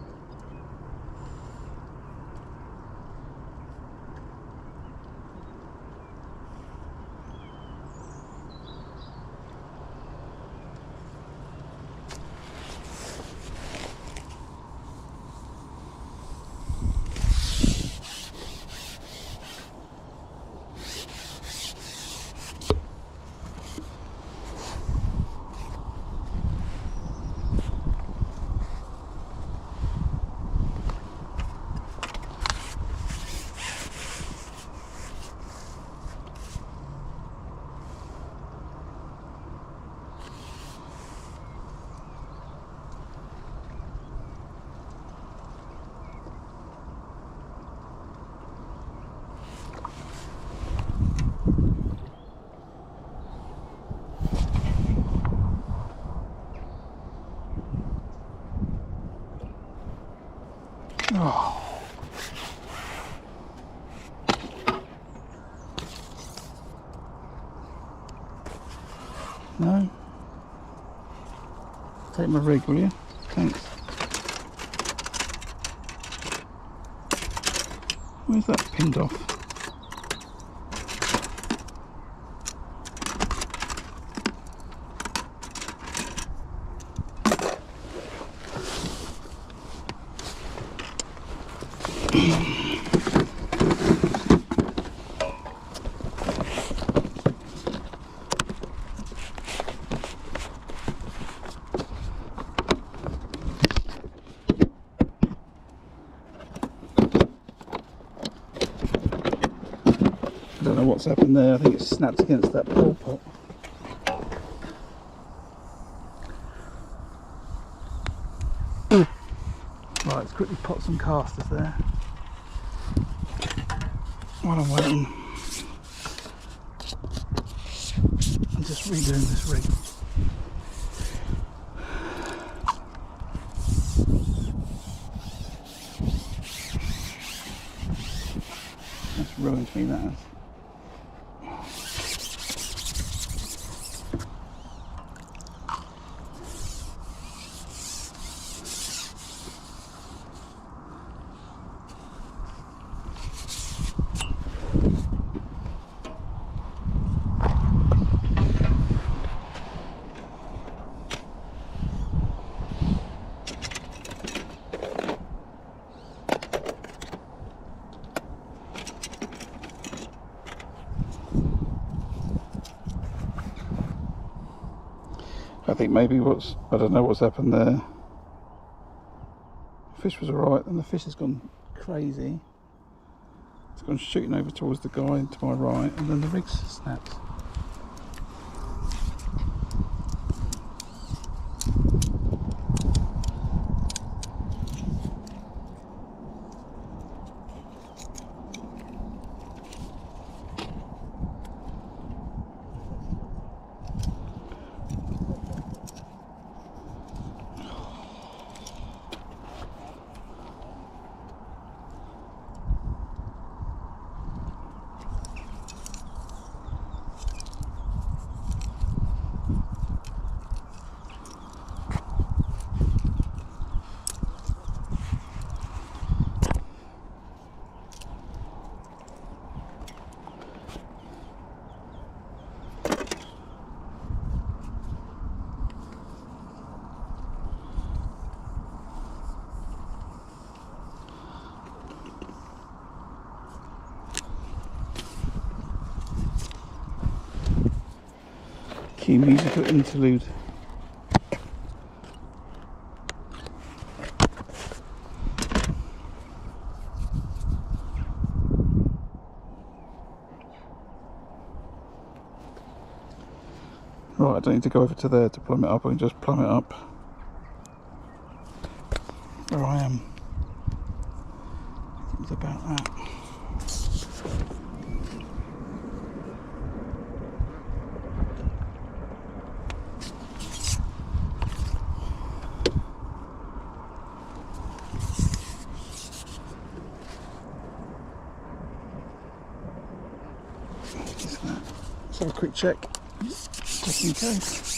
Oh. No. Take my rig, will you? Thanks. Where's that pinned off? I don't know what's happened there. I think it's snapped against that pole pot. Right, let's quickly pot some casters there while I'm waiting. I'm just redoing this rig. That's ruined me, that has. I think maybe I don't know what's happened there. The fish was alright, and the fish has gone crazy. It's gone shooting over towards the guy to my right, and then the rig's snapped. Cue musical interlude. Right, I don't need to go over to there to plumb it up, I can just plumb it up where I am. I think it's about that. Let's have a quick check, just in case.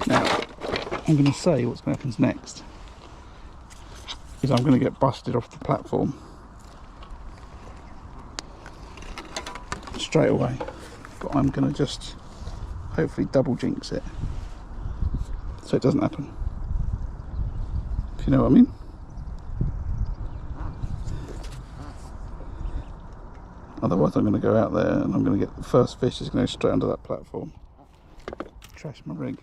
Now, I'm going to say what's going to happen next is I'm going to get busted off the platform straight away, but I'm going to just hopefully double jinx it so it doesn't happen, if you know what I mean. Otherwise I'm going to go out there and I'm going to get the first fish is going to go straight under that platform, trash my rig.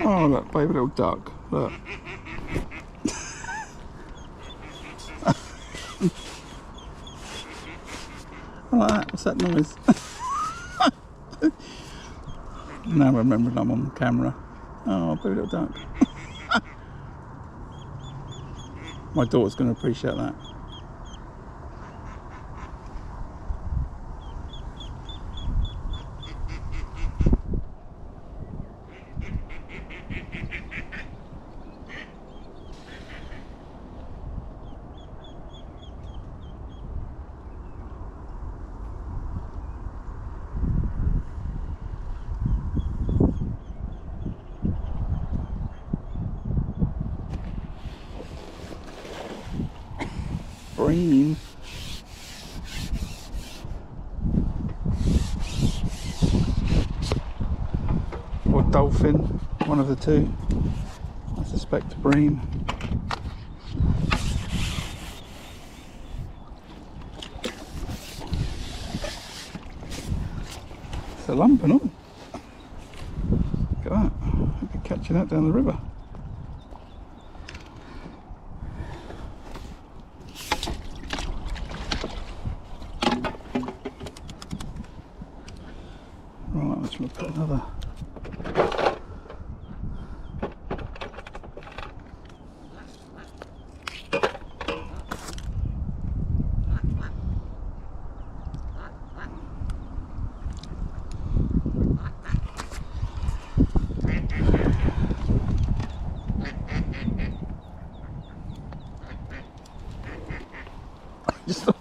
Oh look, baby little duck, look. I like that, what's that noise? Now remembering I'm on camera. Oh, baby little duck. My daughter's going to appreciate that. Bream. Or dolphin, one of the two. I suspect a bream. It's a lump and all. Look at that. I'll be catching that down the river. Right, let's look at another.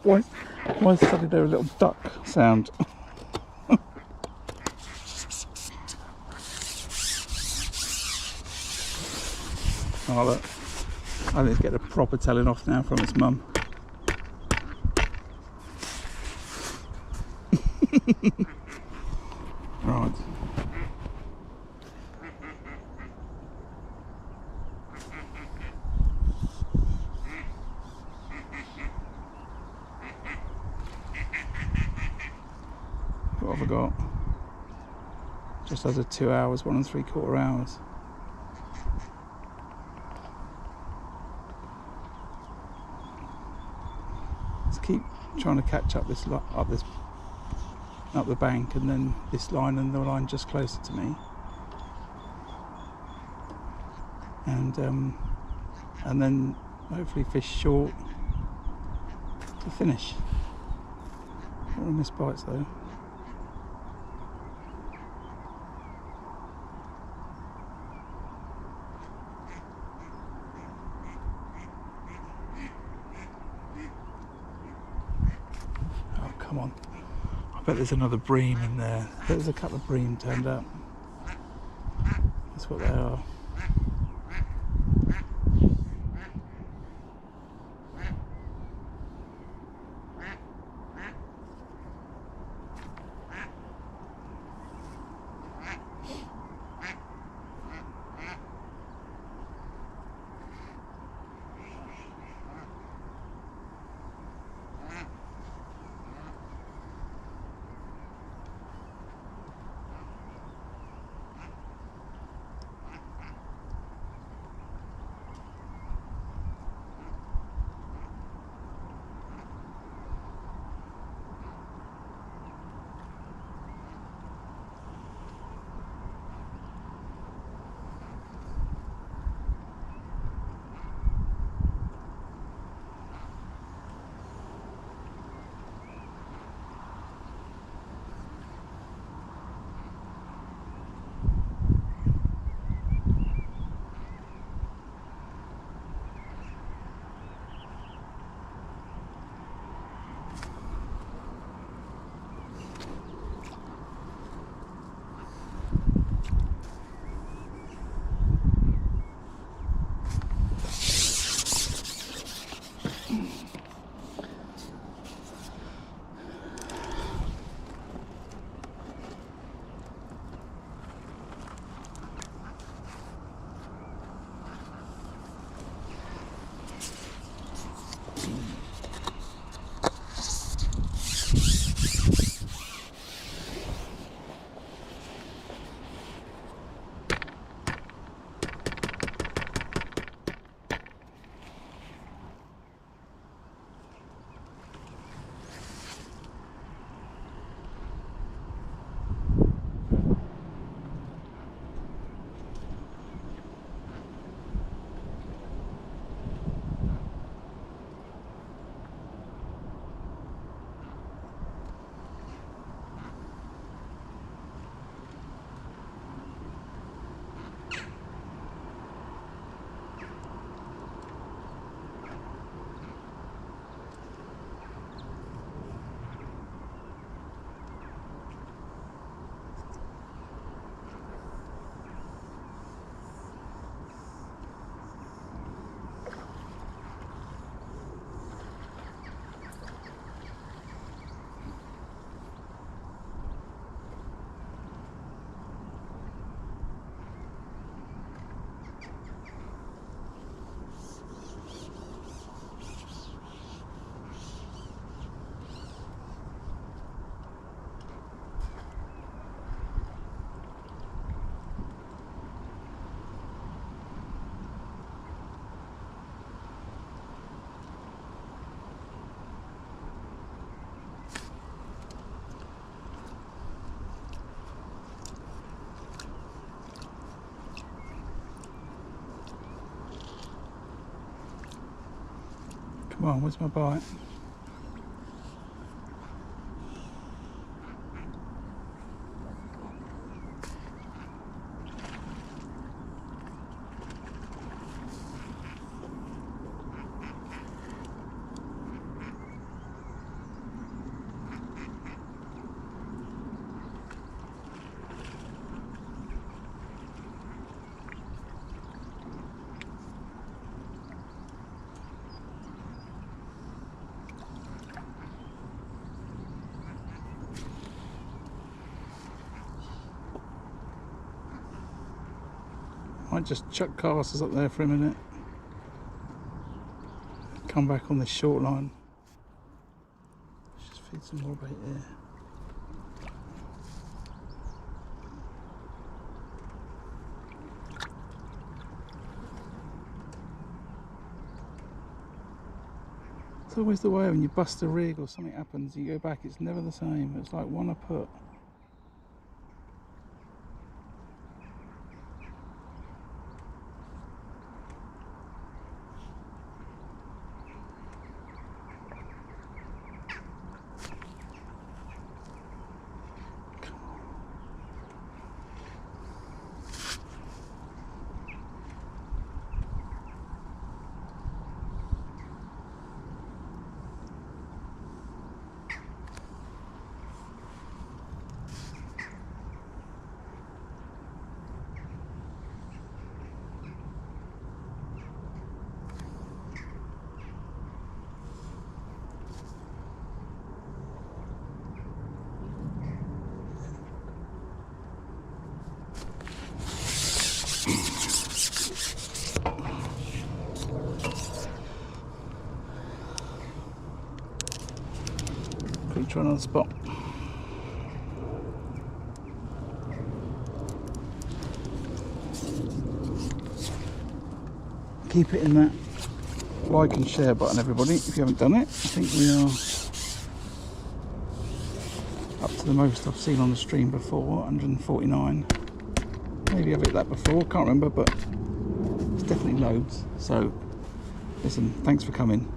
Why suddenly there a little duck sound? Oh look, I need to get a proper telling off now from its mum. Right. What have I got? Just under 2 hours, 1 3/4 hours. Let's keep trying to catch up this up the bank, and then this line and the line just closer to me, and then hopefully fish short to finish. Don't want to miss bites though. Oh, come on. I bet there's another bream in there. I bet there's a couple of bream turned up. That's what they are. Come on, where's my bite? Might just chuck casters up there for a minute. Come back on this short line. Let's just feed some more bait here. It's always the way when you bust a rig or something happens, you go back, it's never the same. It's like one I put. Quick try another spot. Keep it in that like and share button, everybody, if you haven't done it. I think we are up to the most I've seen on the stream before, 149. Maybe I've hit that before, can't remember, but it's definitely loads. So listen, thanks for coming.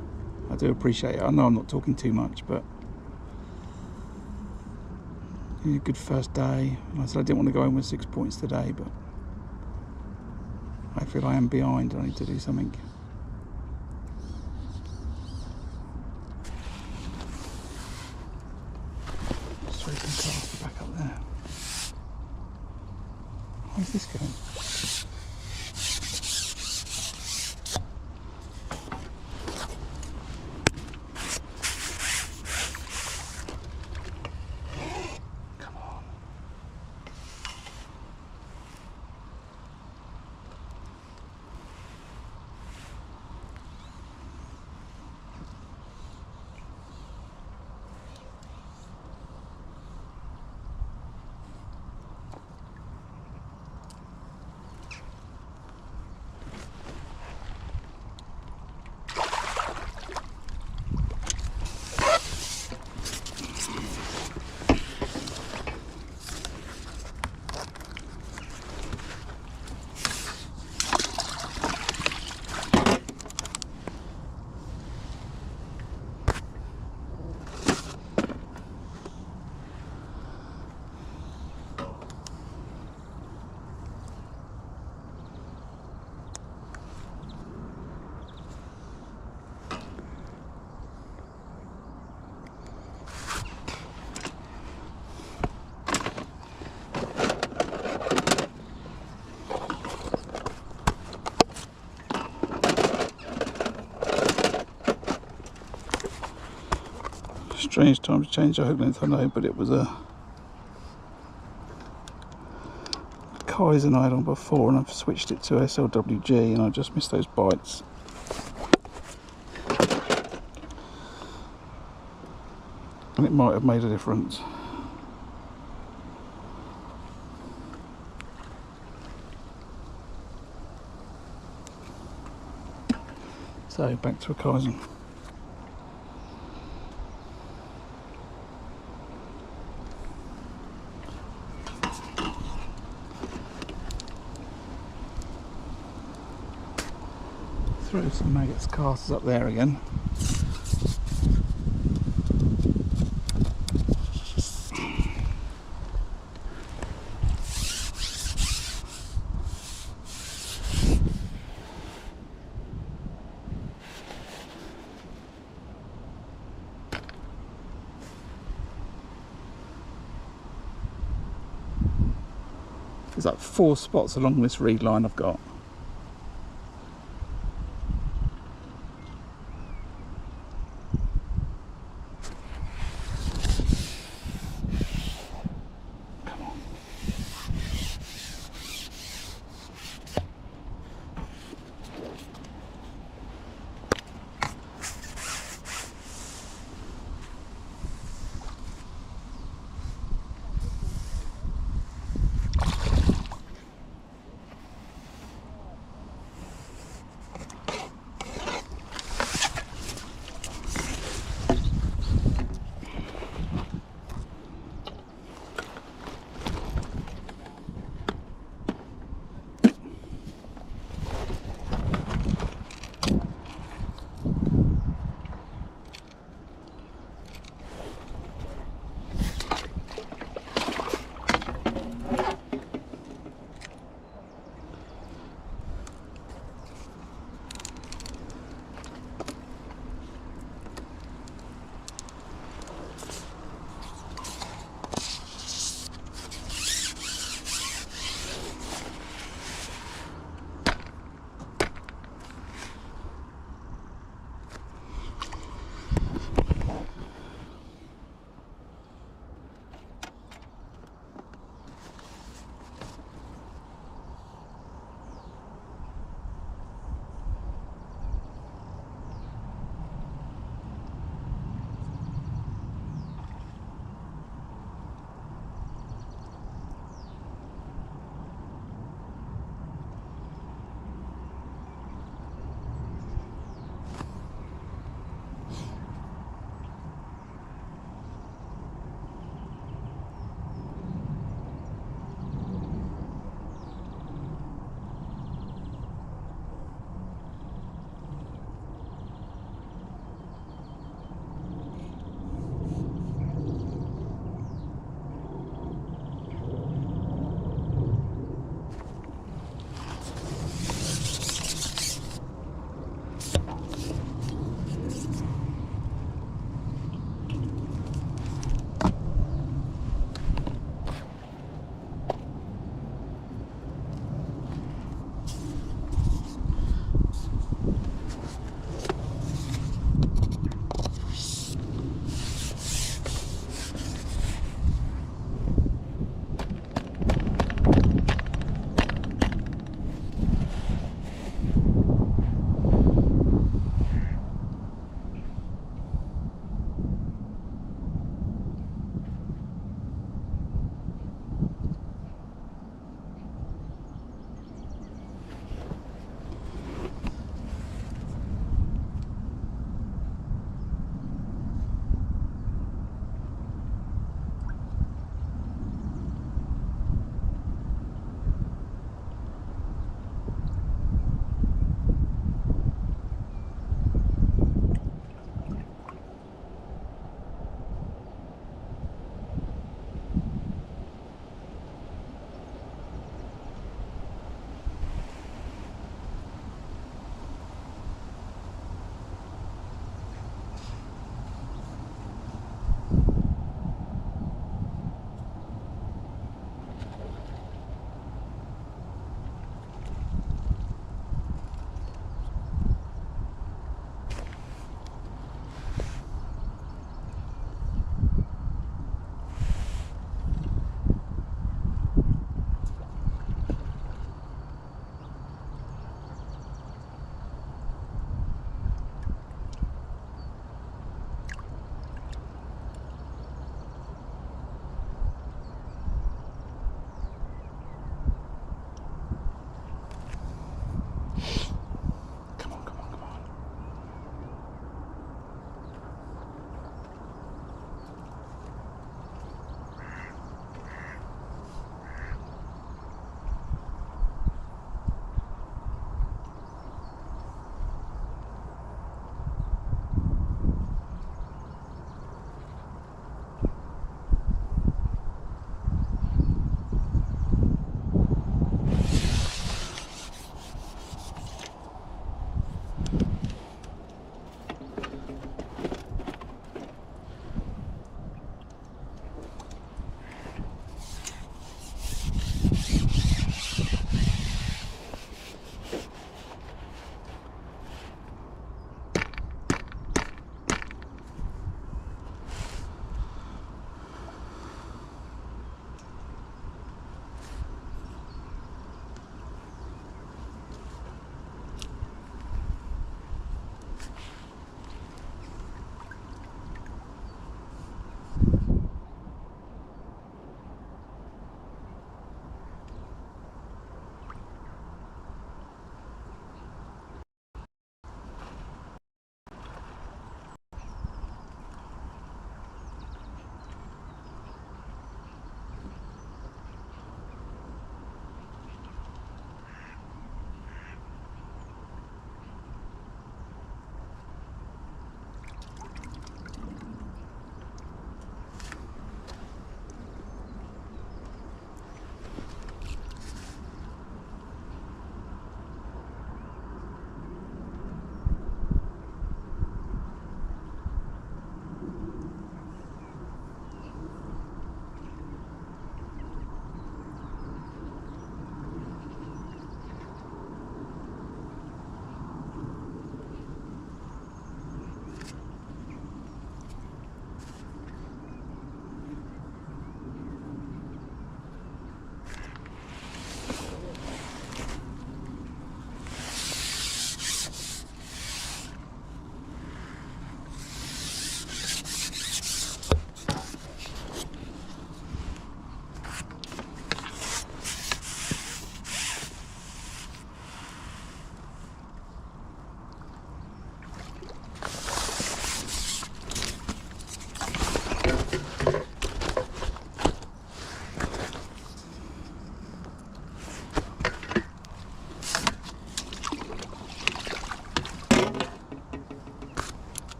I do appreciate it. I know I'm not talking too much, but a good first day. I said I didn't want to go in with 6 points today, but I feel I am behind. I need to do something. Just throw some cast back up there. Where's this going? Strange time to change the hook length, I know, but it was a Kaizen I had on before, and I've switched it to SLWG, and I just missed those bites. And it might have made a difference. So back to a Kaizen. Throw some maggots casters up there again. There's like 4 spots along this reed line I've got.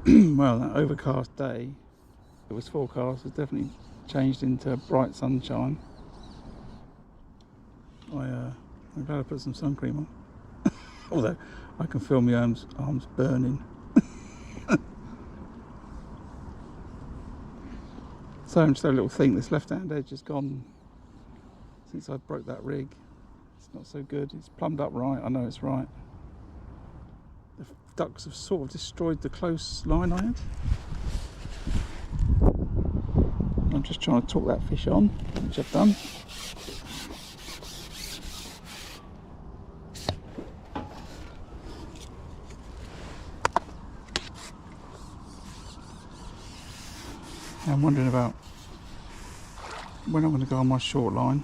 Well, that overcast day, it was forecast, has definitely changed into bright sunshine. I'm glad I put some sun cream on. Although I can feel my arms burning. So I'm just a little thing, this left hand edge has gone since I broke that rig. It's not so good. It's plumbed up right, I know it's right. The ducks have sort of destroyed the close line I had. I'm just trying to talk that fish on, which I've done. I'm wondering about when I'm going to go on my short line.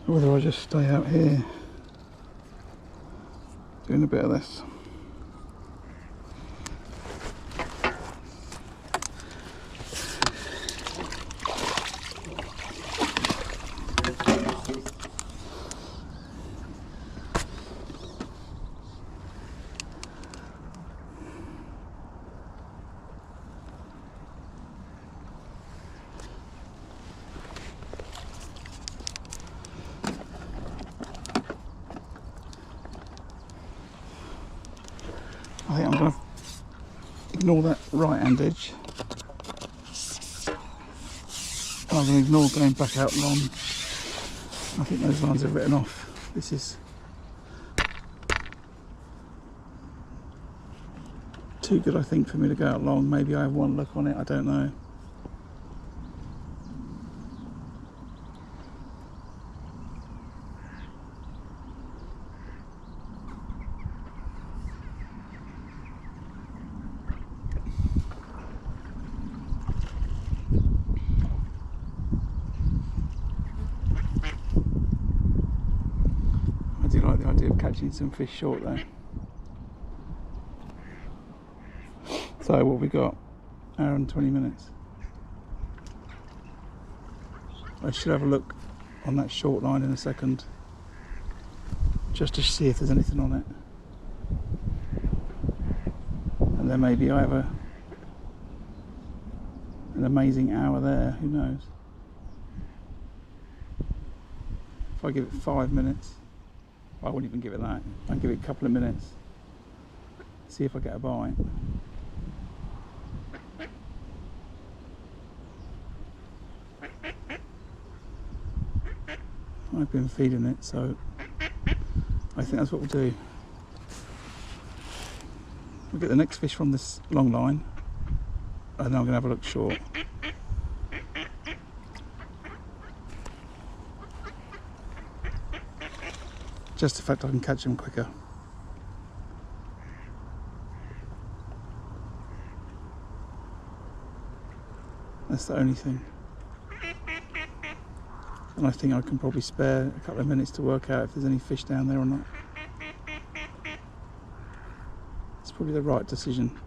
Whether I just stay out here doing a bit of this. I think I'm going to ignore that right hand edge. I'm going to ignore going back out long. I think those lines are written off. This is too good, I think, for me to go out long. Maybe I have one look on it, I don't know. I do like the idea of catching some fish short though. So what have we got? Hour and 20 minutes. I should have a look on that short line in a second, just to see if there's anything on it. And then maybe I have an amazing hour there, who knows. If I give it 5 minutes, I wouldn't even give it that. I'd give it a couple of minutes, see if I get a bite. I've been feeding it, so I think that's what we'll do. We'll get the next fish from this long line, and then I'm going to have a look short. Just the fact I can catch them quicker. That's the only thing. And I think I can probably spare a couple of minutes to work out if there's any fish down there or not. It's probably the right decision.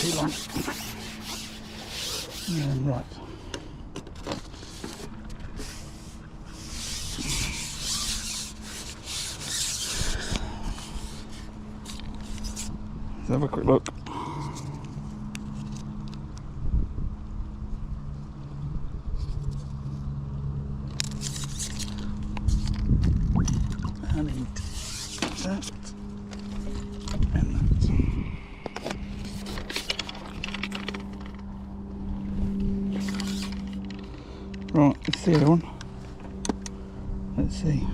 Too long. Right. Let's have a quick look. that and that. Right, let's see the other one. Let's see.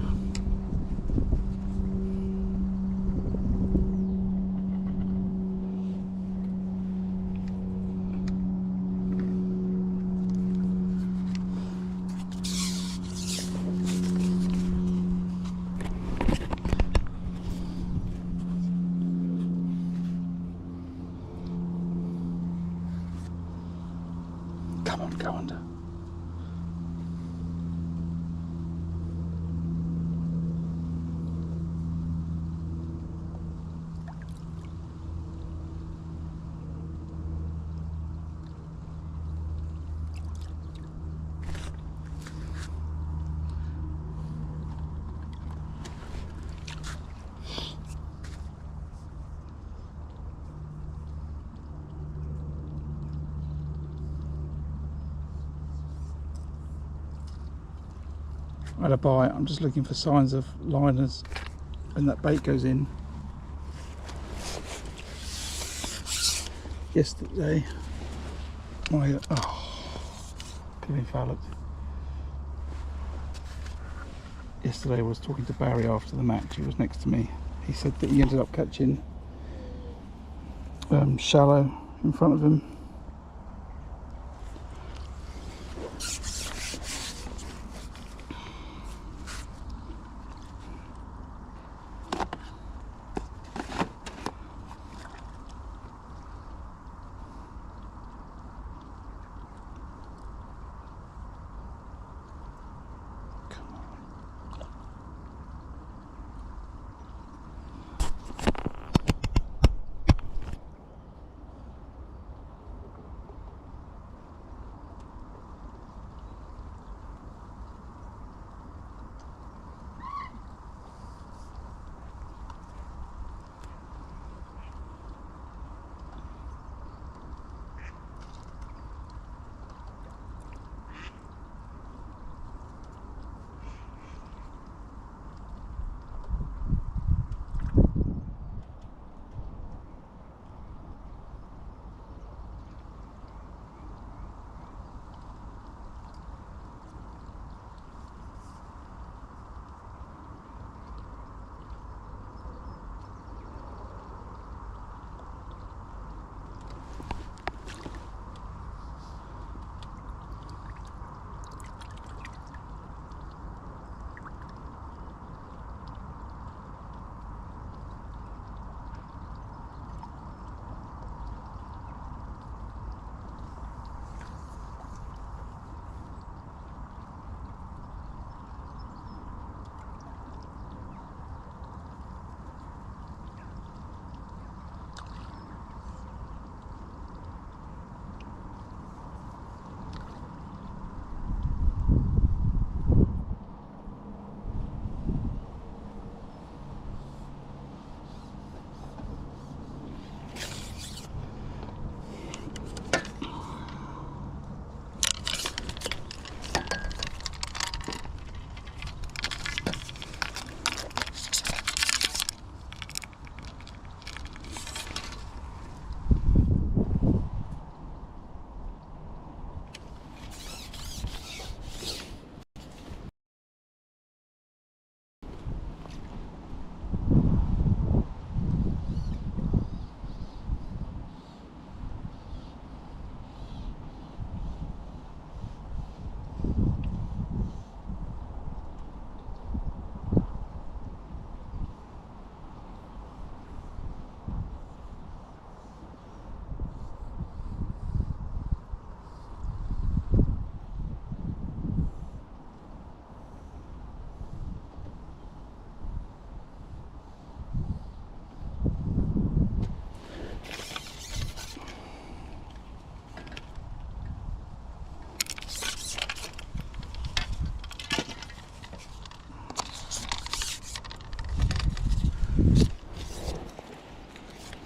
Come on, go under. I had a bite. I'm just looking for signs of liners when that bait goes in. Yesterday, my peeling fallout. Yesterday I was talking to Barry after the match. He was next to me. He said that he ended up catching shallow in front of him.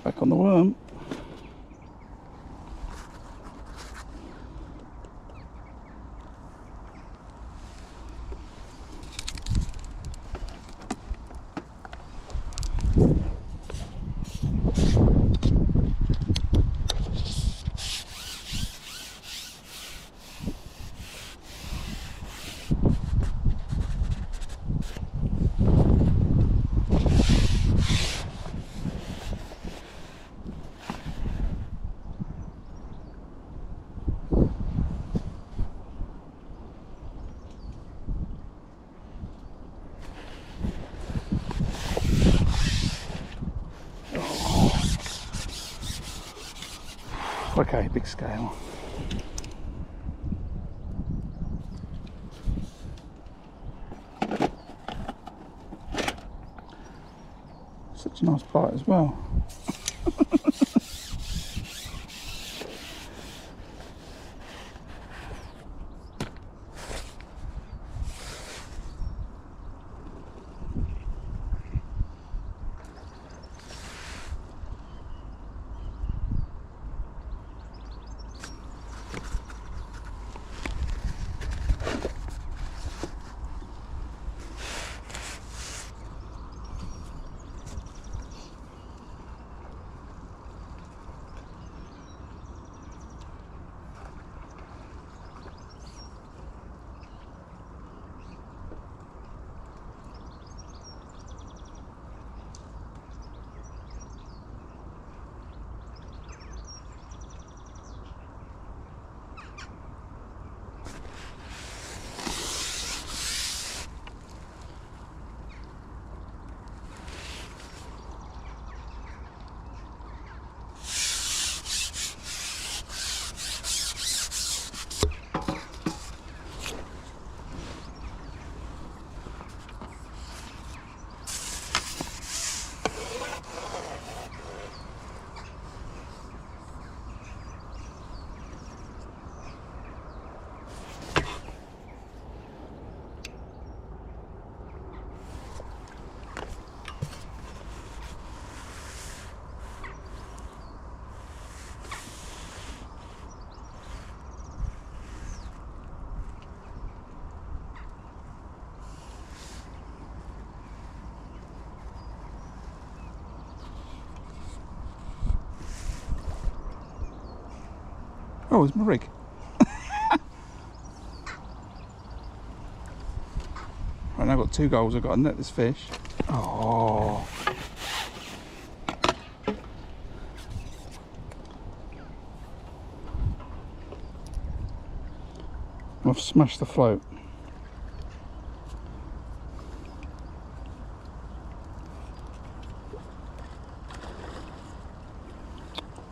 Back on the worm. Okay, big scale. Such a nice bite as well. Oh, it's my rig. Right, now I've got 2 goals. I've got to net this fish. Oh. I've smashed the float.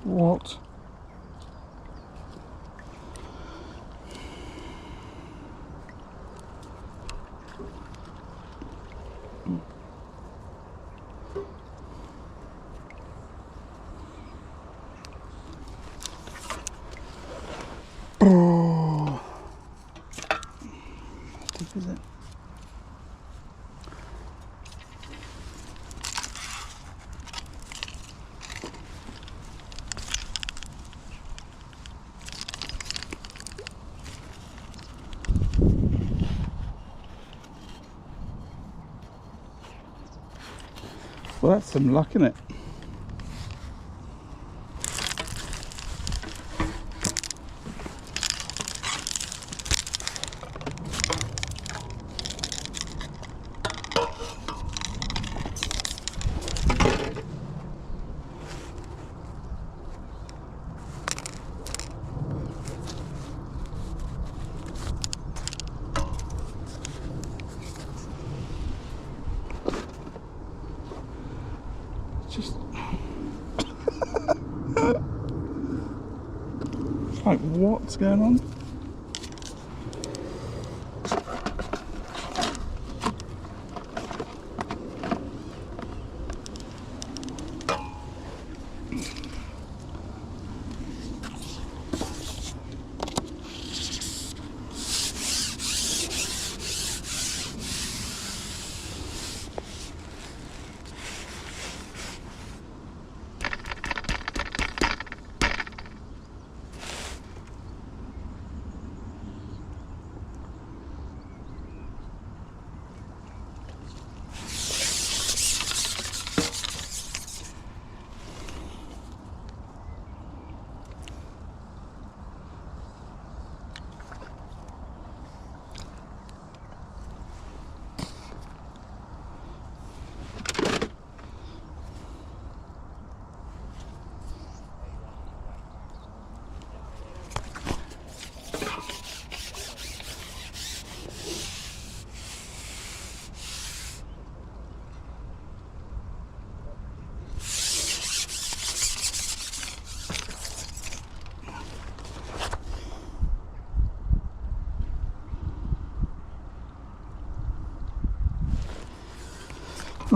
What? Oh. How deep is it? Well, that's some luck, isn't it? Just it's like, what's going on?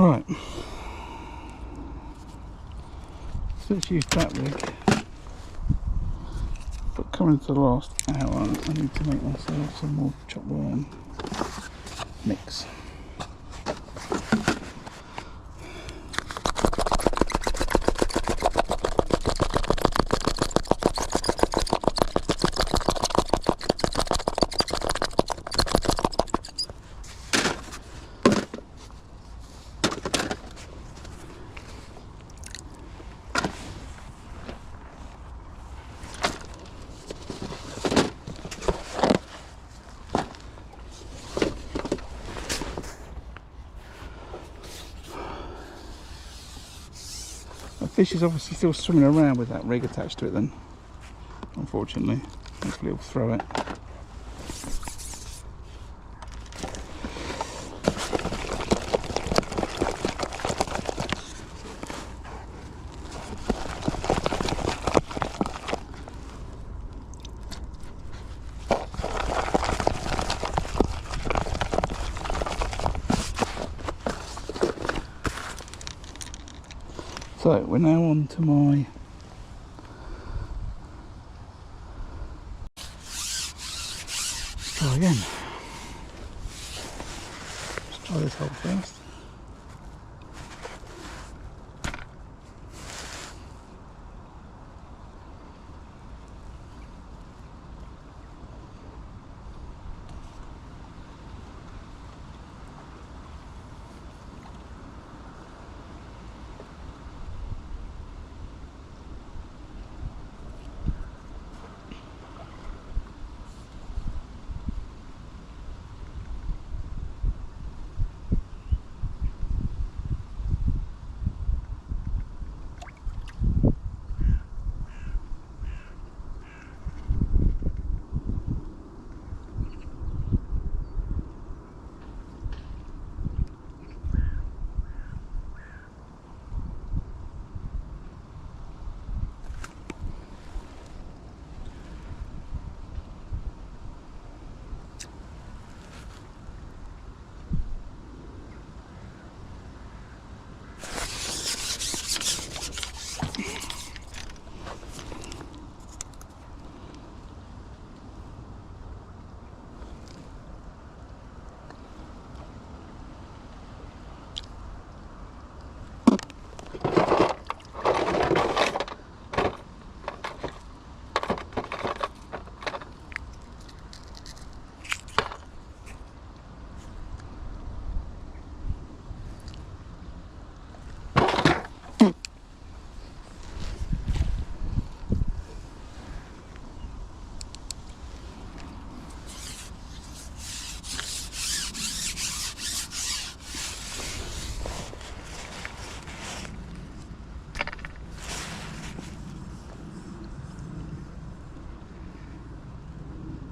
Right, so let's use that rig, but coming to the last hour I need to make myself some more chopped worm mix. The fish is obviously still swimming around with that rig attached to it then, unfortunately. Hopefully it'll throw it. So we're now on to my try again. Let's try this hole first.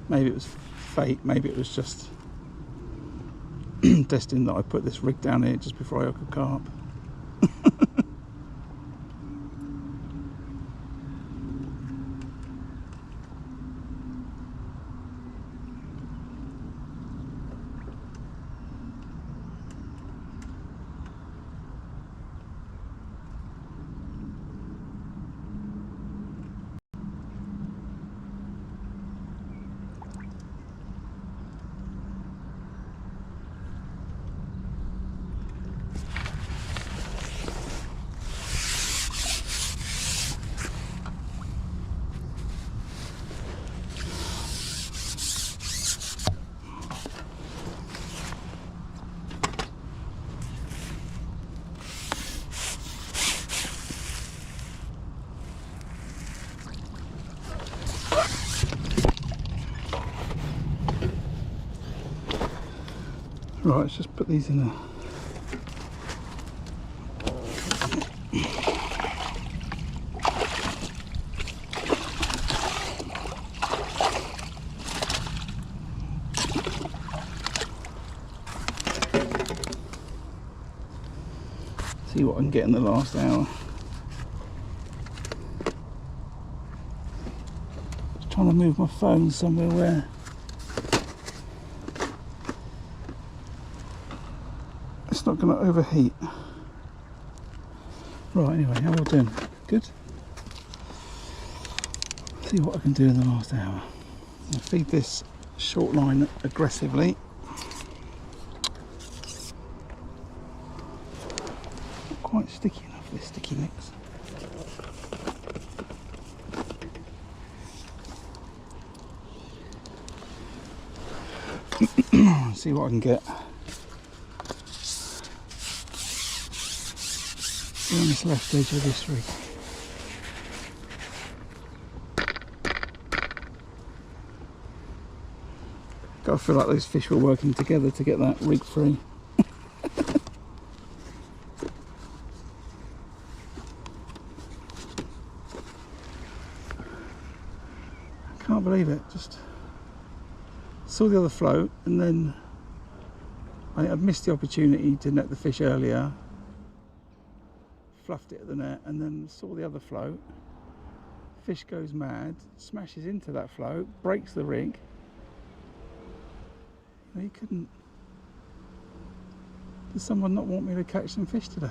Maybe it was fate, maybe it was just destined that I put this rig down here just before I hook a carp. Right, let's just put these in a see what I can get in the last hour. Just trying to move my phone somewhere where it's not going to overheat. Right, anyway, how are we doing? Good? See what I can do in the last hour. I'll feed this short line aggressively. Not quite sticky enough, this sticky mix. See what I can get. On this left edge of this rig. Gotta feel like those fish were working together to get that rig free. I can't believe it, just saw the other float and then I'd missed the opportunity to net the fish earlier. Fluffed it at the net and then saw the other float. Fish goes mad, smashes into that float, breaks the rig. You couldn't. Does someone not want me to catch some fish today?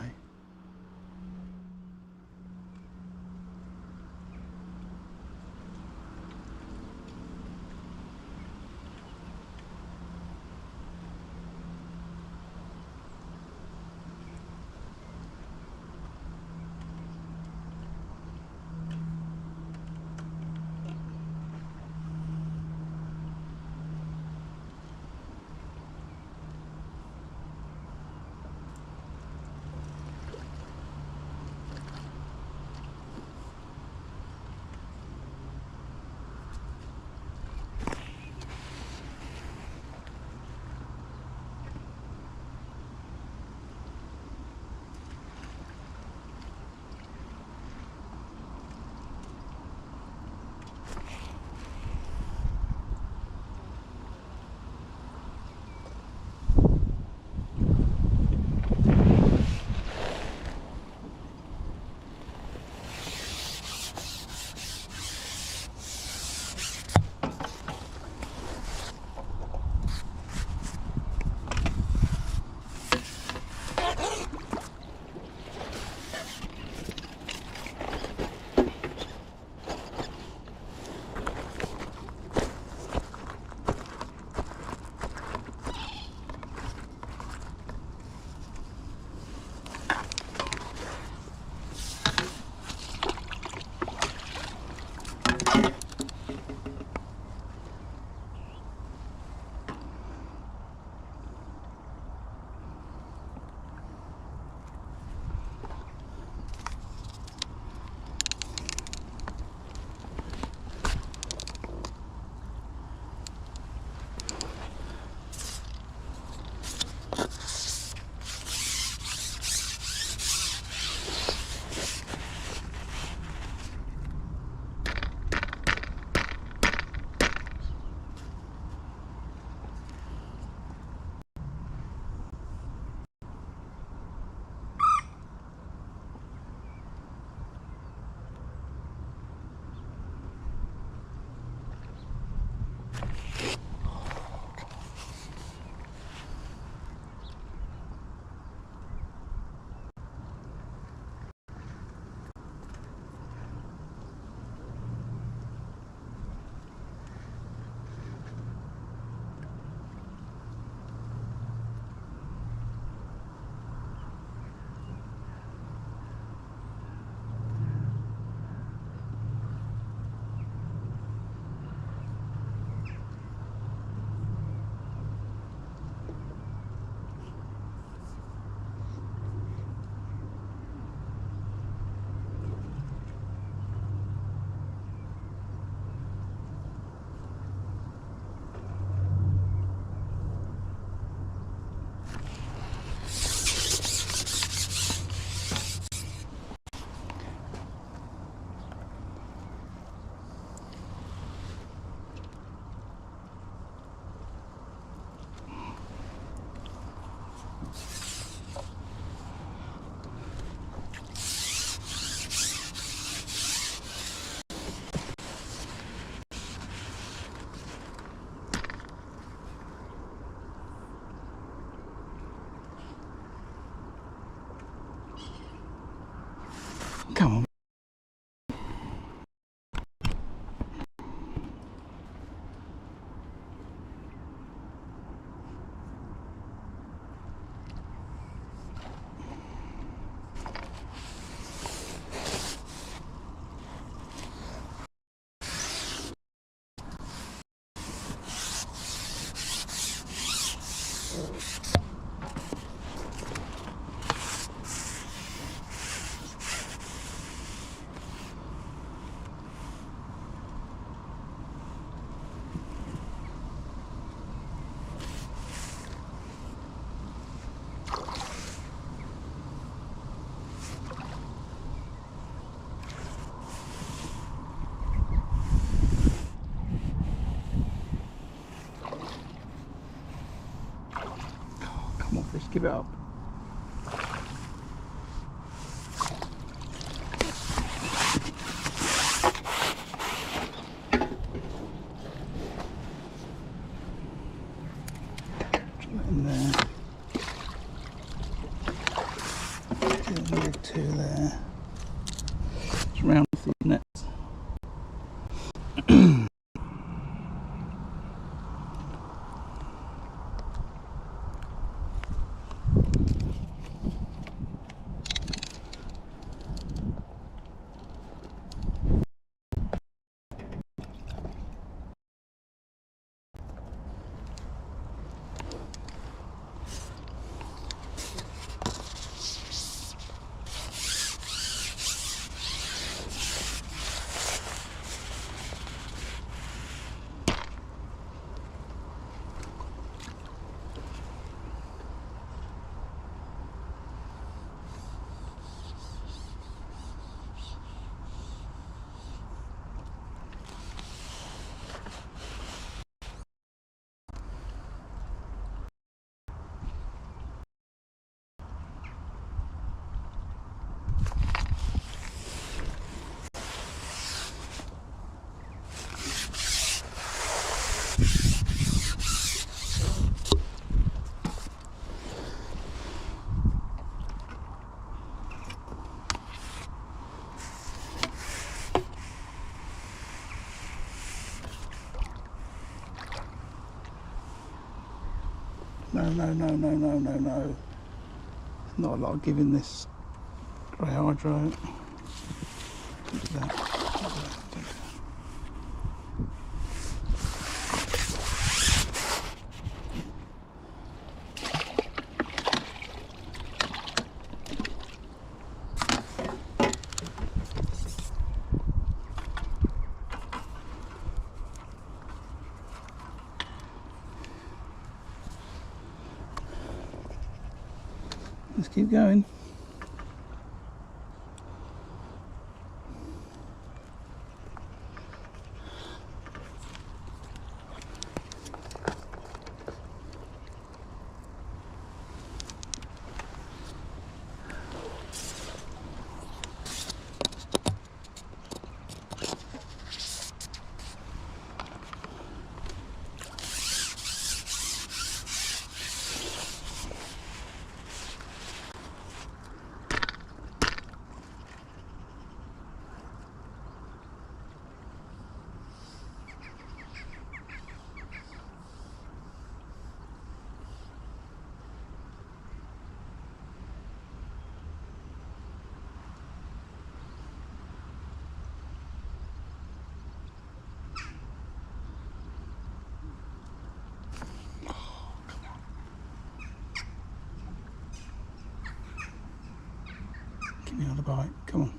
Come on. Come on, fish, give it up. In there. Two there. Just round these nets. No. Not a lot of giving this grey hydro. Look at that. Let's keep going. Give me another bite, come on.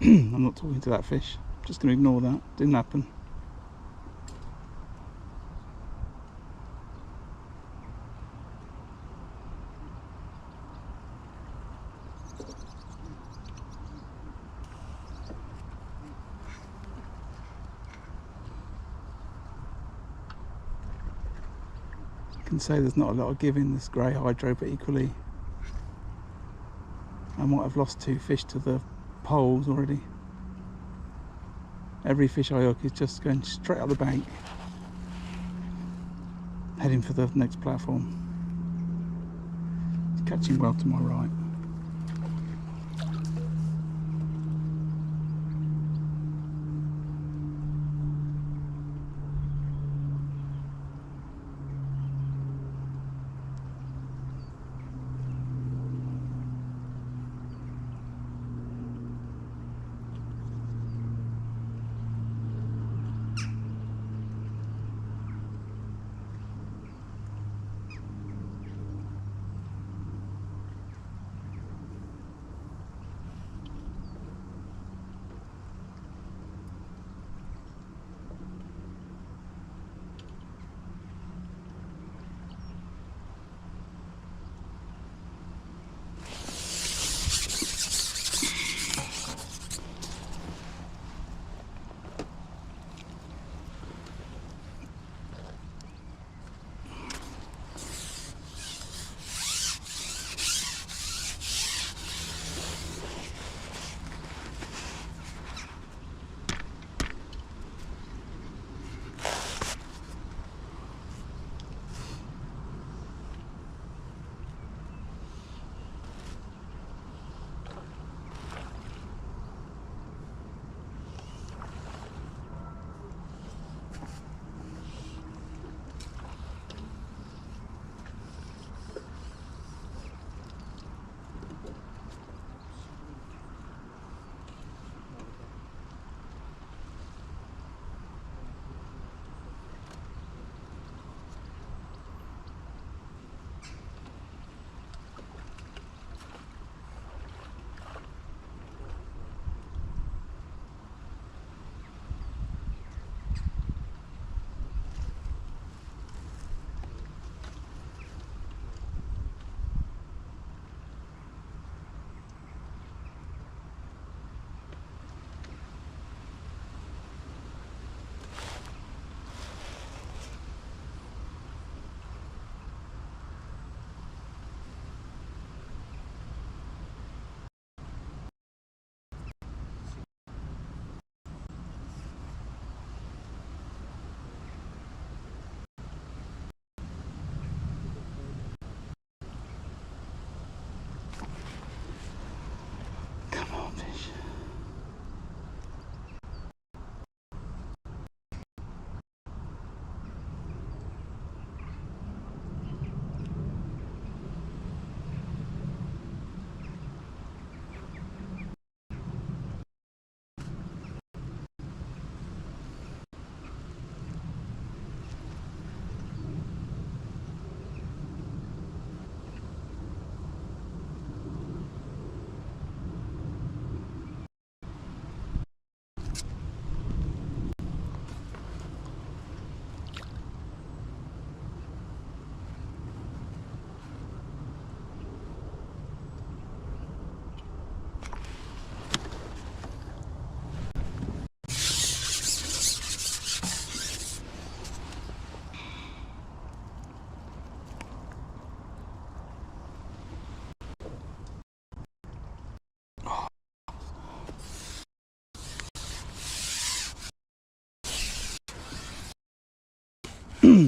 I'm not talking to that fish. Just going to ignore that. Didn't happen. I can say there's not a lot of give in this grey hydro, but equally I might have lost 2 fish to the poles already. Every fish I hook is just going straight up the bank, heading for the next platform. It's catching well to my right.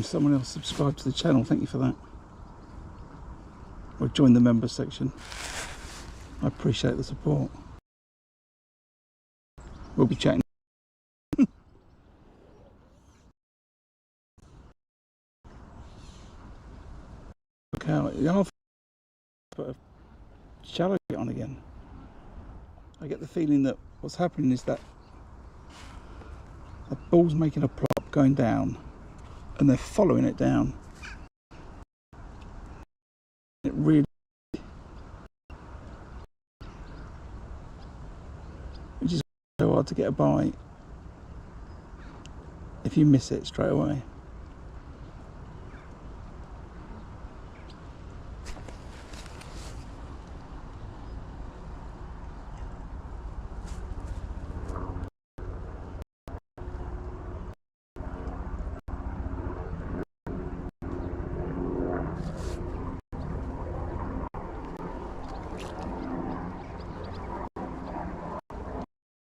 Someone else subscribed to the channel, thank you for that. Or join the members section. I appreciate the support. We'll be chatting. Look how I'll put a shallow bit on again. I get the feeling that what's happening is that the ball's making a plop going down and they're following it down. It really, which is So hard to get a bite if you miss it straight away.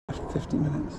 After 50 minutes.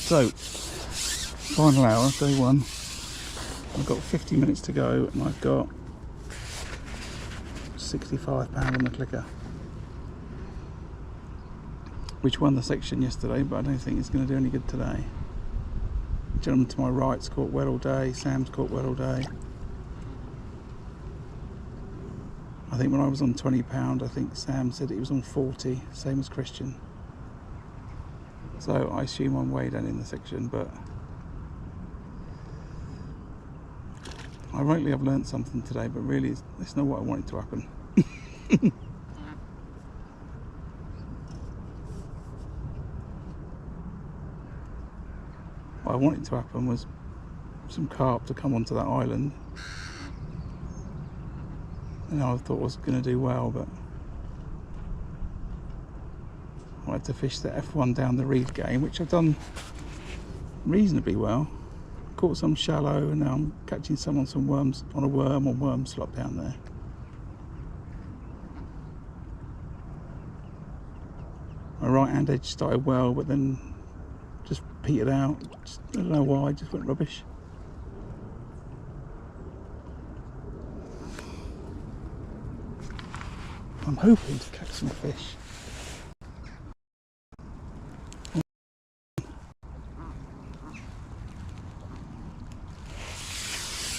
So, final hour, day one. I've got 50 minutes to go and I've got £65 on the clicker. Which won the section yesterday, but I don't think it's going to do any good today. The gentleman to my right's caught well all day, Sam's caught well all day. I think when I was on £20, I think Sam said it was on 40, same as Christian. So I assume I'm way down in the section, but ironically I've learnt something today, but really it's not what I wanted to happen. What I wanted to happen was some carp to come onto that island. And I thought I was going to do well, but I had to fish the F1 down the reed game, which I've done reasonably well. Caught some shallow, and now I'm catching some on some worms, on a worm slot down there. My right hand edge started well, but then just petered out. I don't know why, just went rubbish. I'm hoping to catch some fish.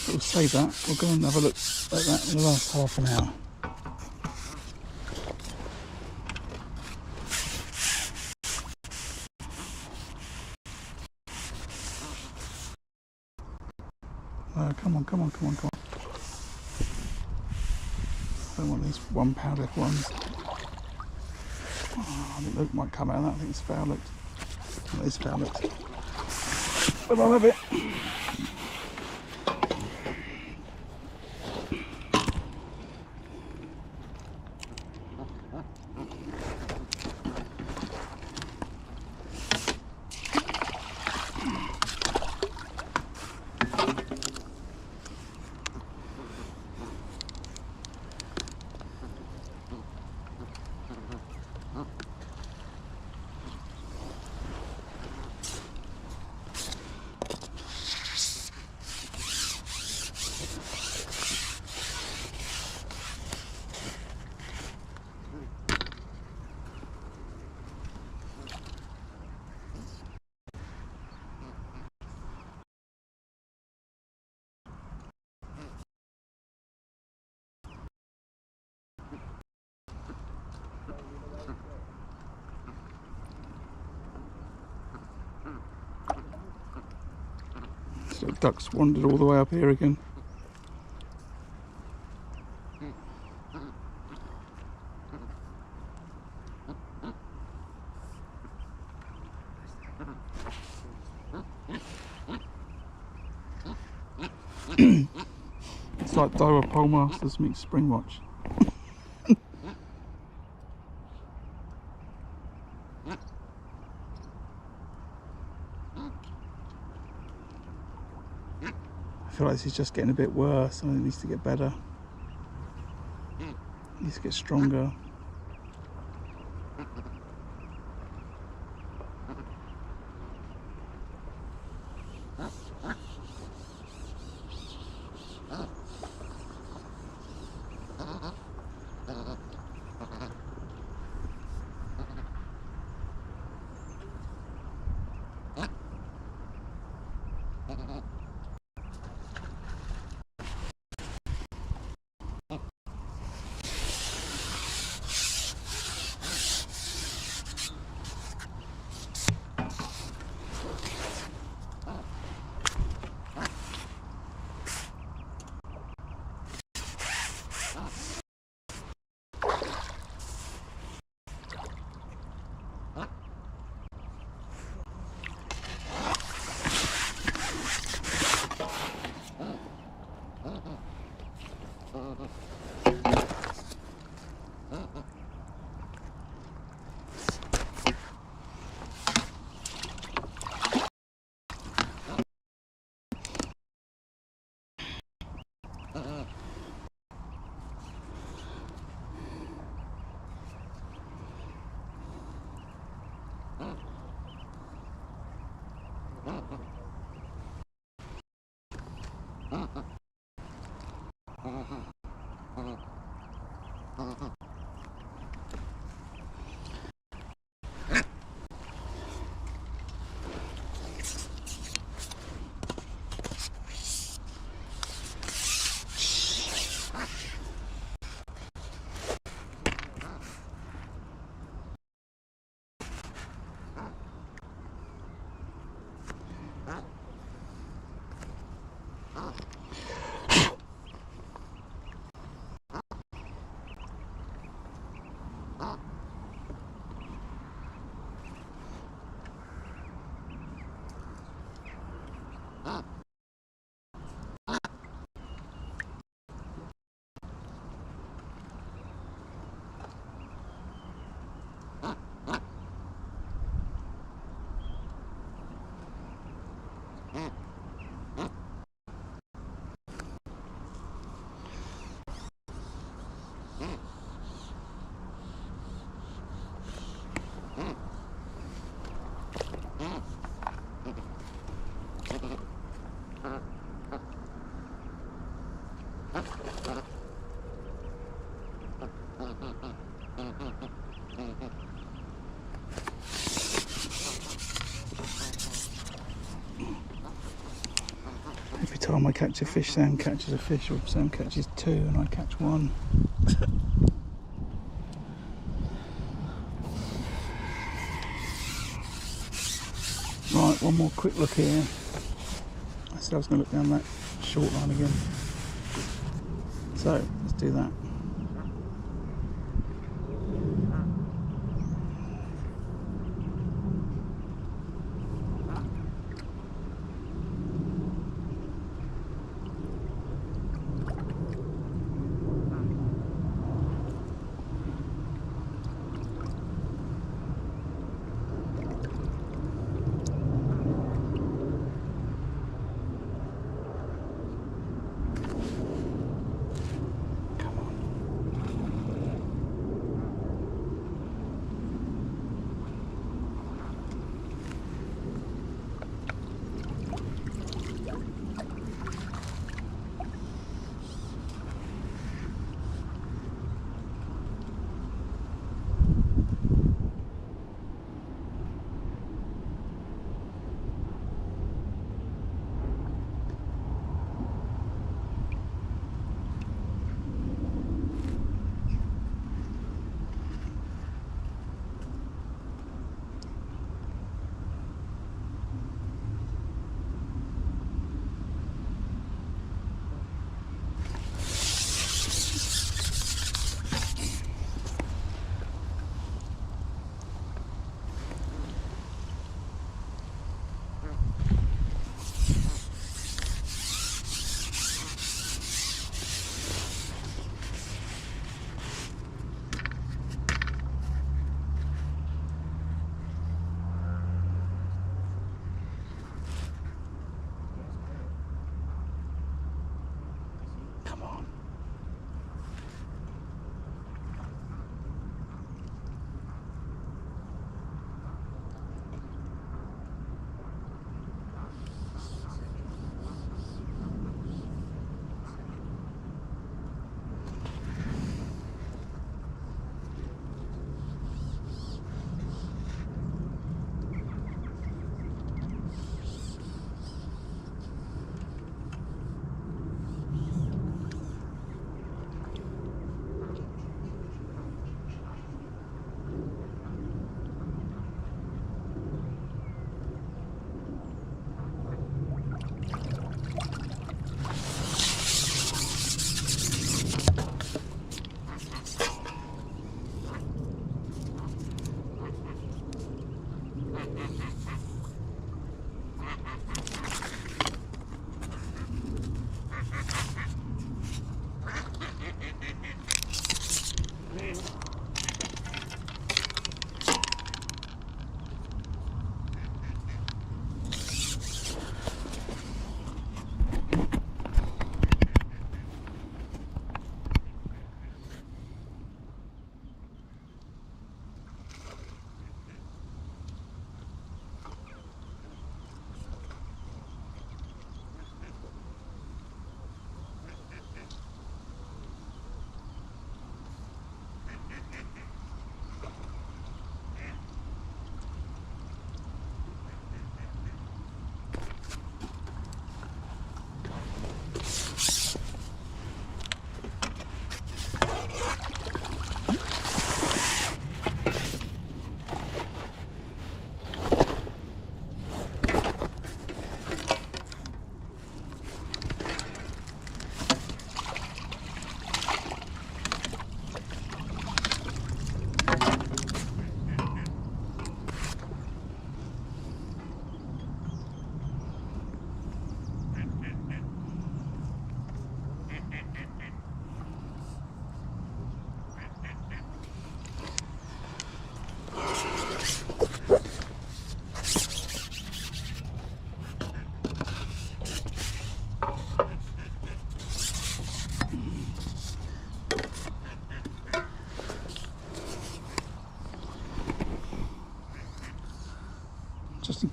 We'll save that. We'll go and have a look at that in the last half an hour. Come on. I don't want these £1 F1s. Oh, I think Luke might come out of that. I think it's foul looked. It is foul looked. But I'll have it. So ducks wandered all the way up here again. It's like Daiwa Pole Masters meets Spring Watch. feel like this is just getting a bit worse. I think it needs to get better. It needs to get stronger. Every time I catch a fish, Sam catches a fish, or Sam catches two and I catch one. Right, one more quick look here. I said I was going to look down that short line again. So, let's do that. Come on.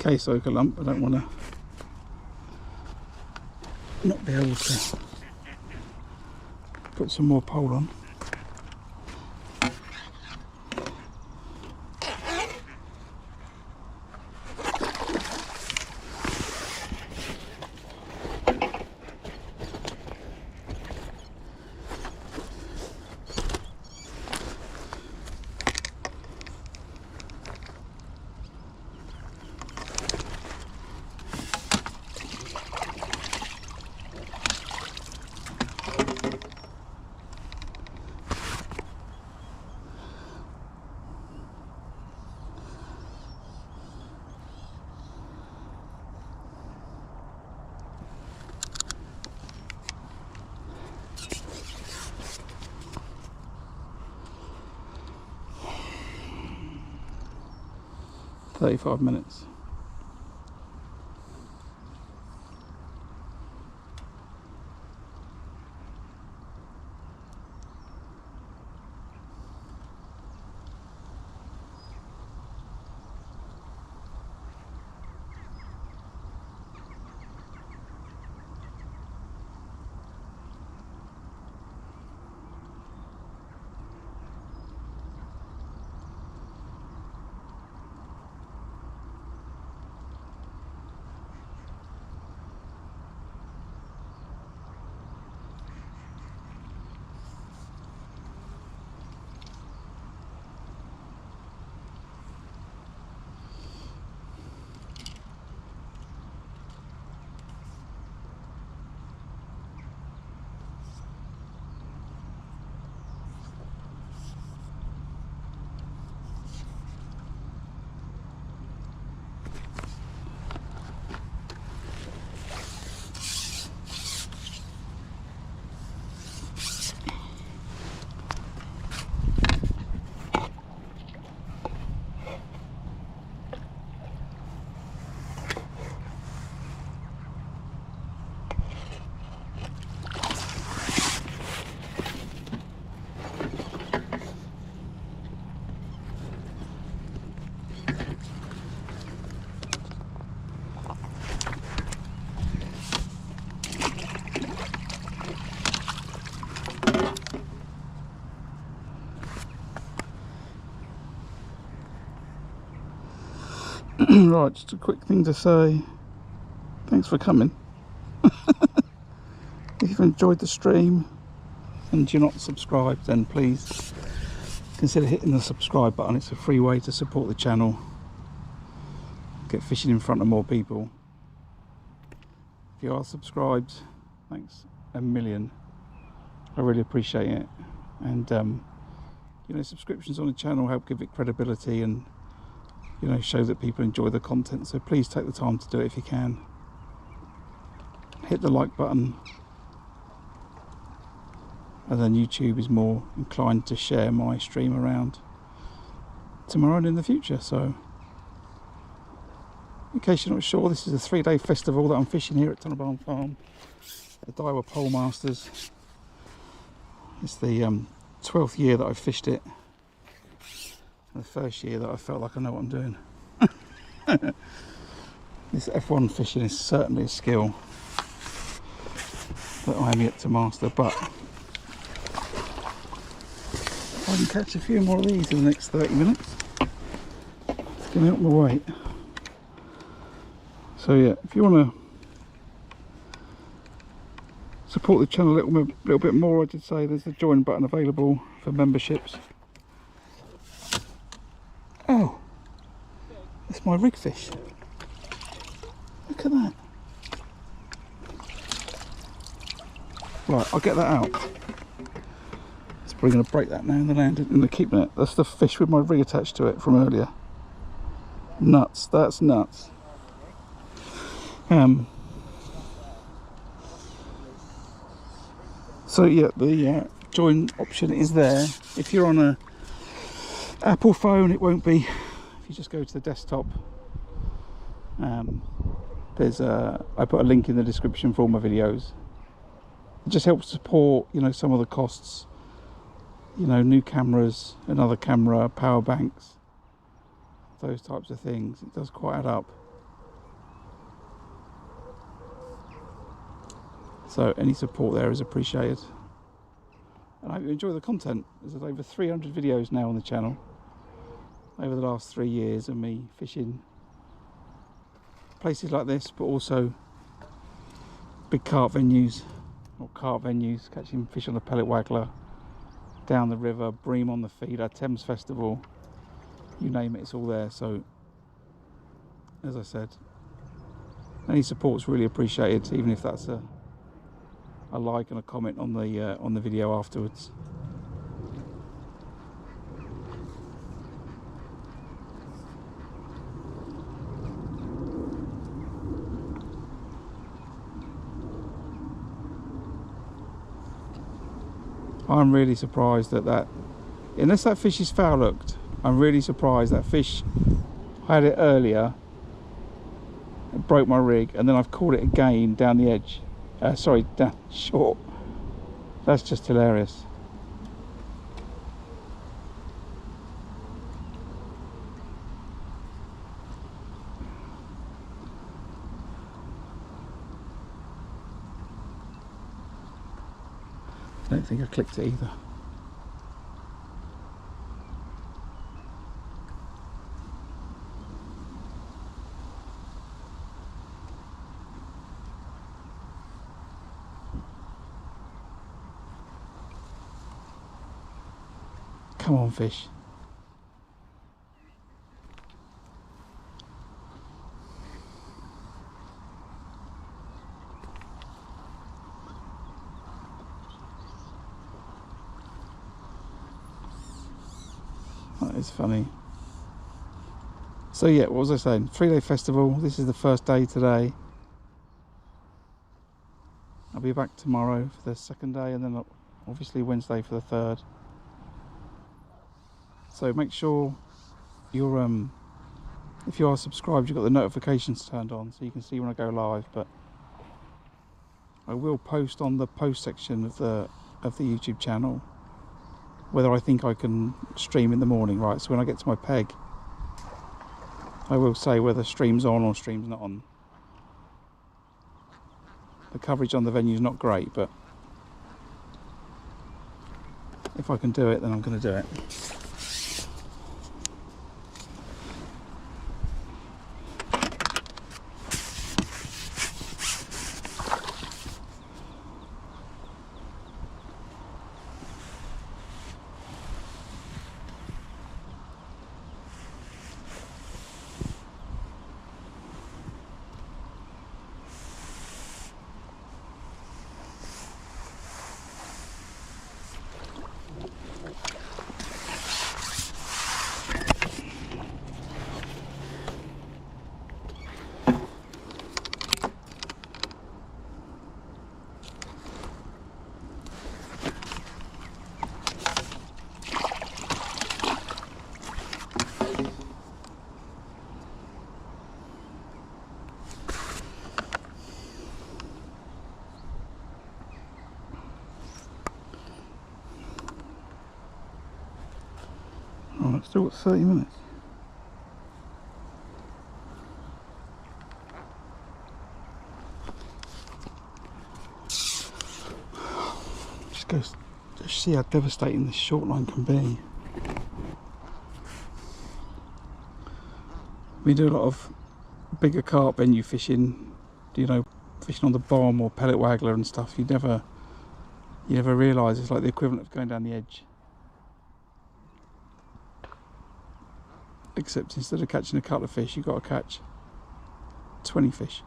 case ochre lump. I don't want to not be able to put some more pole on. "35 minutes. Right, just a quick thing to say. Thanks for coming. If you've enjoyed the stream and you're not subscribed, then please consider hitting the subscribe button. It's a free way to support the channel, get fishing in front of more people. If you are subscribed, thanks a million. I really appreciate it. And you know, subscriptions on the channel help give it credibility and, you know, show that people enjoy the content. So please take the time to do it if you can. Hit the like button, and then YouTube is more inclined to share my stream around tomorrow and in the future. So in case you're not sure, this is a 3-day festival that I'm fishing here at Tunnelbarn Farm, the Daiwa Pole Masters. It's the 12th year that I've fished it, and the first year that I felt like I know what I'm doing. This F1 fishing is certainly a skill that I am yet to master, but I can catch a few more of these in the next 30 minutes. It's going to help my weight. So yeah, if you want to support the channel a little bit more, I did say there's a join button available for memberships. Oh, that's my rig fish. Look at that. Right, I'll get that out. It's probably going to break that now in the land, and they're keeping it. That's the fish with my rig attached to it from earlier. Nuts, that's nuts. So yeah, the join option is there. If you're on a Apple phone, it won't be. If you just go to the desktop, there's I put a link in the description for all my videos. It just helps support, you know, some of the costs, you know, new cameras, another camera, power banks, those types of things. It does quite add up. So any support there is appreciated. And I hope you enjoy the content. There's over 300 videos now on the channel over the last 3 years of me fishing places like this, but also big carp venues, or carp venues, catching fish on the pellet waggler, down the river, bream on the feeder, Thames Festival, you name it, it's all there. So as I said, any support's really appreciated, even if that's a like and a comment on the video afterwards. I'm really surprised that unless that fish is foul hooked, I'm really surprised that fish, I had it earlier, it broke my rig, and then I've caught it again down the edge, sorry, down short. That's just hilarious. I don't think I clicked it either. Come on, fish. That is funny. So yeah, what was I saying? 3-day festival. This is the first day today. I'll be back tomorrow for the second day, and then obviously Wednesday for the third. So make sure you're if you are subscribed, you've got the notifications turned on so you can see when I go live. But I will post on the post section of the YouTube channel whether I think I can stream in the morning, right? So when I get to my peg, I will say whether stream's on or stream's not on. The coverage on the venue is not great, but if I can do it, then I'm going to do it. Oh, it's still got 30 minutes. Just see how devastating this short line can be. We do a lot of bigger carp venue fishing, you know, fishing on the bomb or pellet waggler and stuff. You never realise it's like the equivalent of going down the edge. Except instead of catching a couple of fish, you've got to catch 20 fish.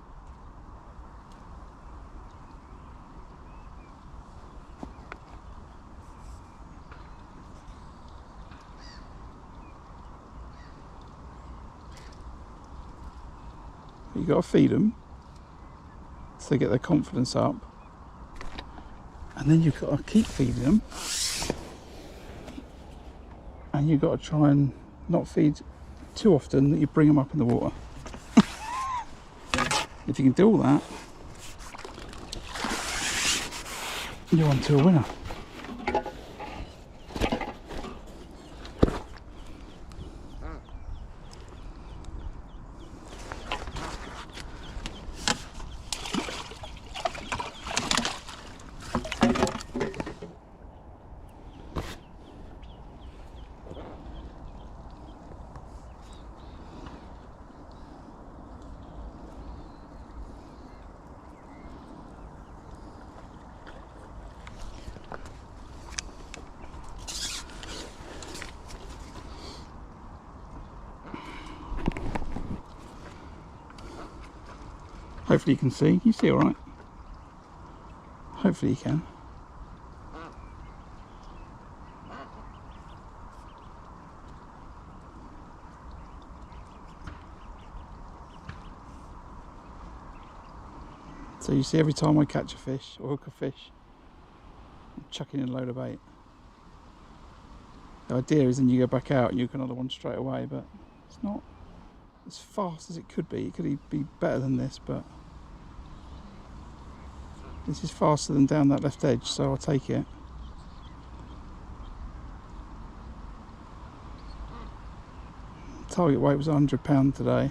You've got to feed them so they get their confidence up, and then you've got to keep feeding them, and you've got to try and not feed too often that you bring them up in the water. If you can do all that, you're on to a winner. Hopefully you can see. Can you see all right? Hopefully you can. So you see, every time I catch a fish or hook a fish, I'm chucking in a load of bait. The idea is then you go back out and you can another one straight away, but it's not as fast as it could be. It could be better than this, but this is faster than down that left edge, so I'll take it. Target weight was £100 today.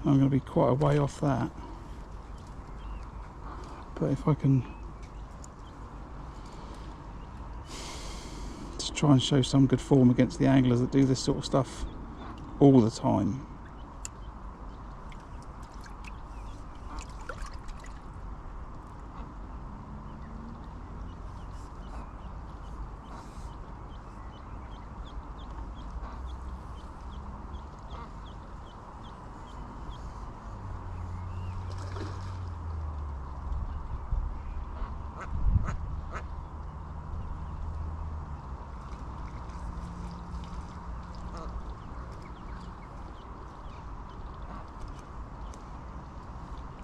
I'm going to be quite a way off that, but if I can just try and show some good form against the anglers that do this sort of stuff all the time.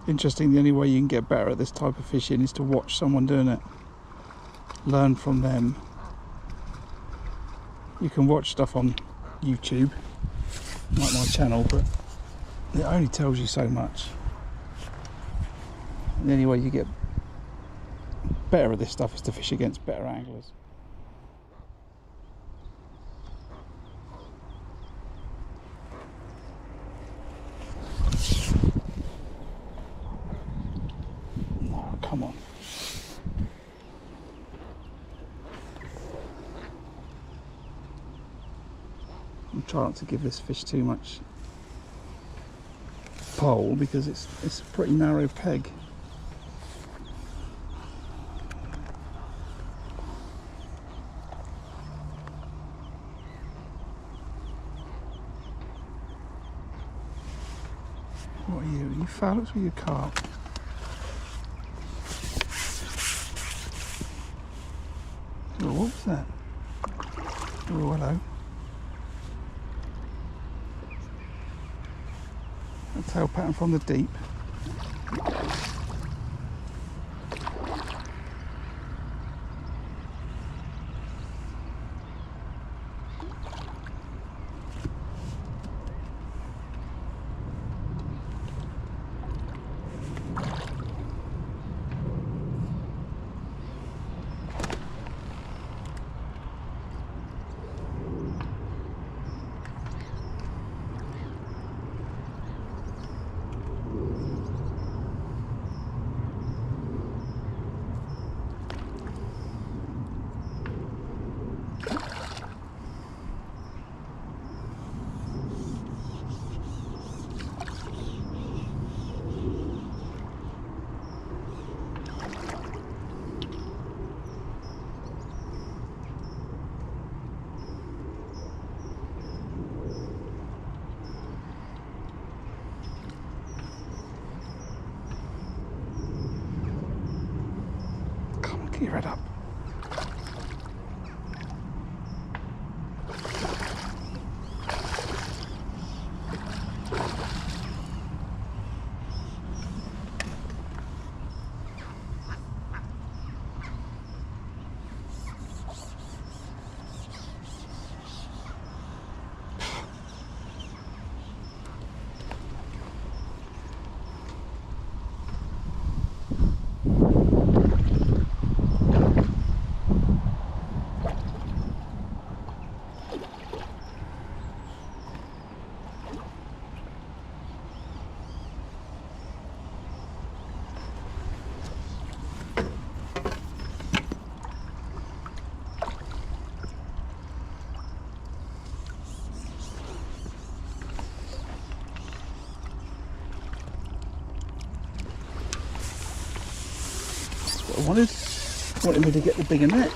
Interesting, the only way you can get better at this type of fishing is to watch someone doing it. Learn from them. You can watch stuff on YouTube, like my channel, but it only tells you so much. And the only way you get better at this stuff is to fish against better anglers. Come on. I'm trying not to give this fish too much pole because it's a pretty narrow peg. What are you? Are you phallus or are you carp? Oh, what was that? Oh, hello. A tail pattern from the deep. Get your head up. I wanted me to get the bigger net.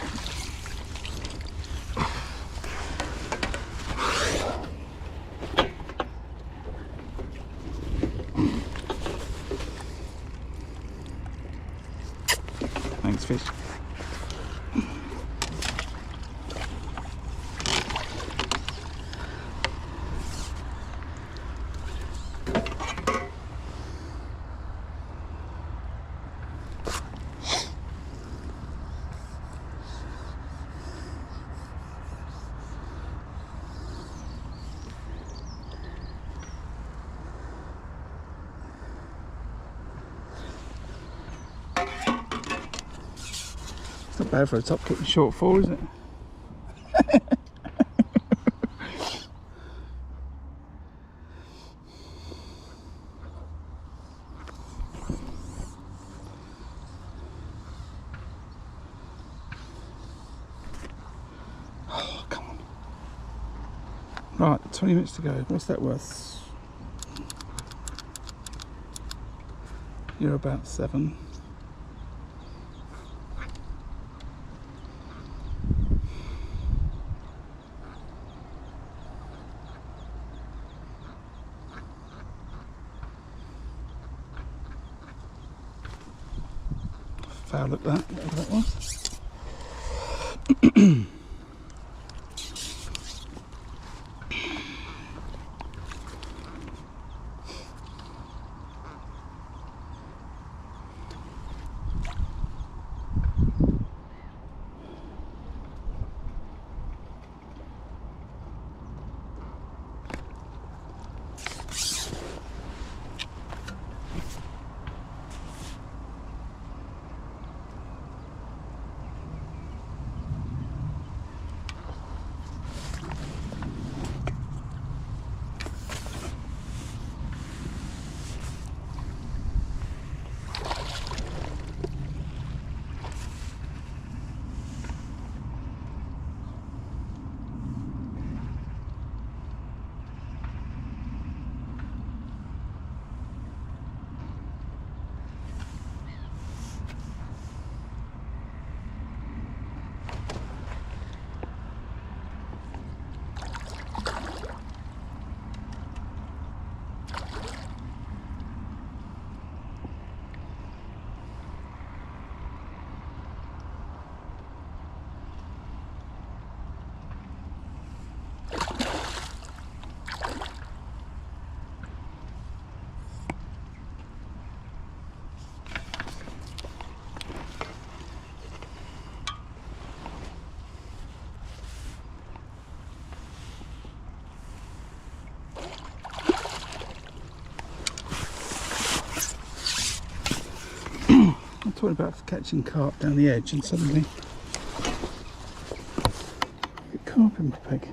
Thanks, fish. It's not bad for a top kicking shortfall, is it? Oh, come on. Right, 20 minutes to go. What's that worth? You're about 7. Foul at that, whatever that was. I'm talking about catching carp down the edge and suddenly get carp in my peg.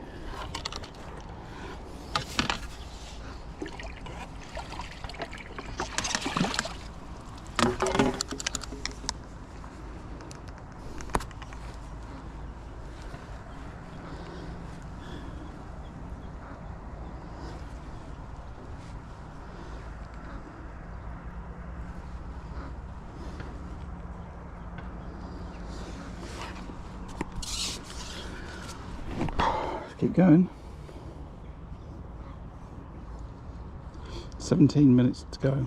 Keep going. 17 minutes to go.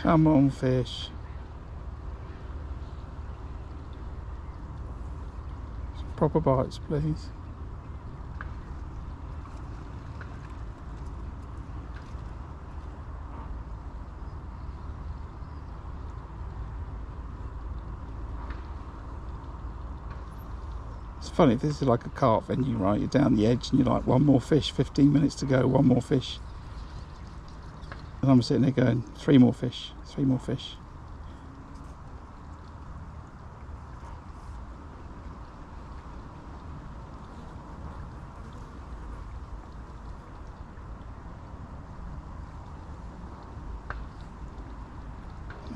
Come on, fish. Some proper bites, please. It's funny, if this is like a carp venue, right? You're down the edge and you're like, one more fish, 15 minutes to go, one more fish. And I'm sitting there going, three more fish, three more fish.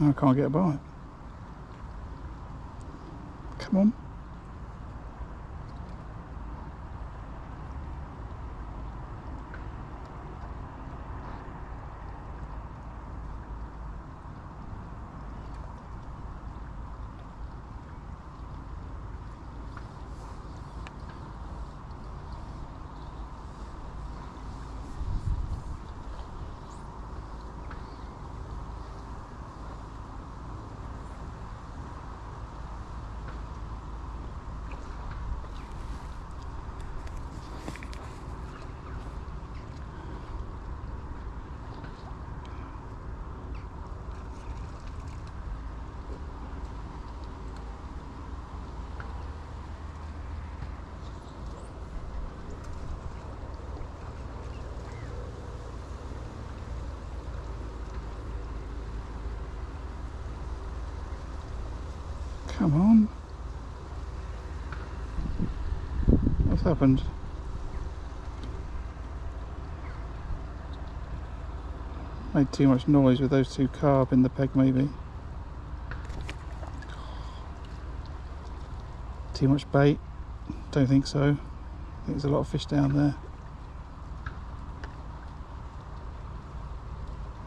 I can't get a bite. Come on. Come on. What's happened? Made too much noise with those two carp in the peg, maybe. Too much bait? Don't think so. I think there's a lot of fish down there.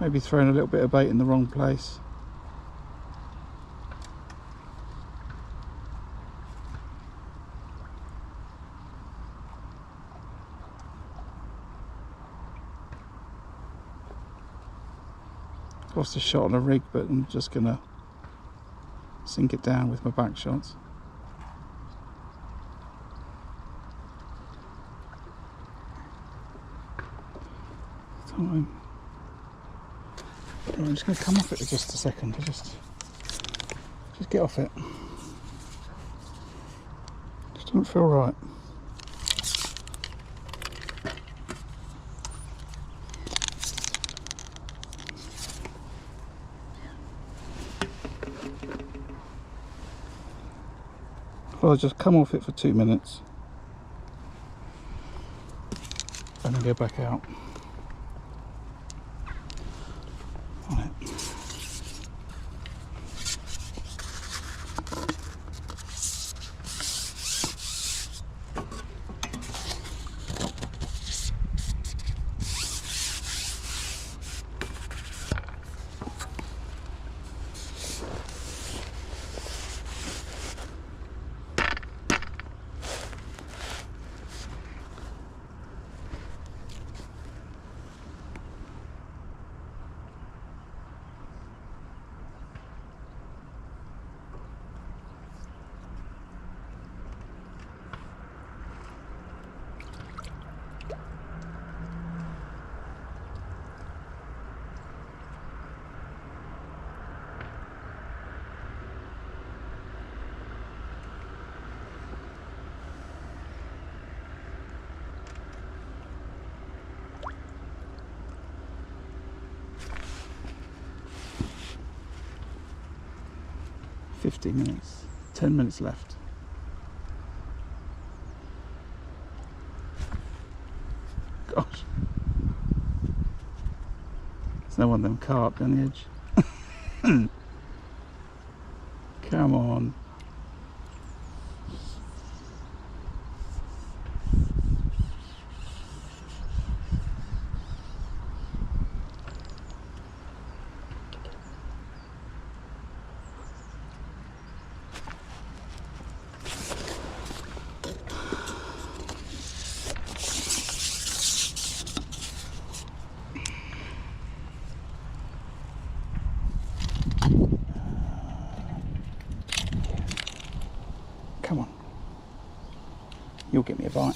Maybe throwing a little bit of bait in the wrong place. Lost a shot on a rig, but I'm just gonna sink it down with my back shots. Time. Right, I'm just gonna come off it for just a second. Just get off it. Just don't feel right. I'll just come off it for 2 minutes and then go back out on it. $15 minutes, 10 minutes left. Gosh, there's no one of them carp down the edge. Come on. Come on. You'll get me a bite.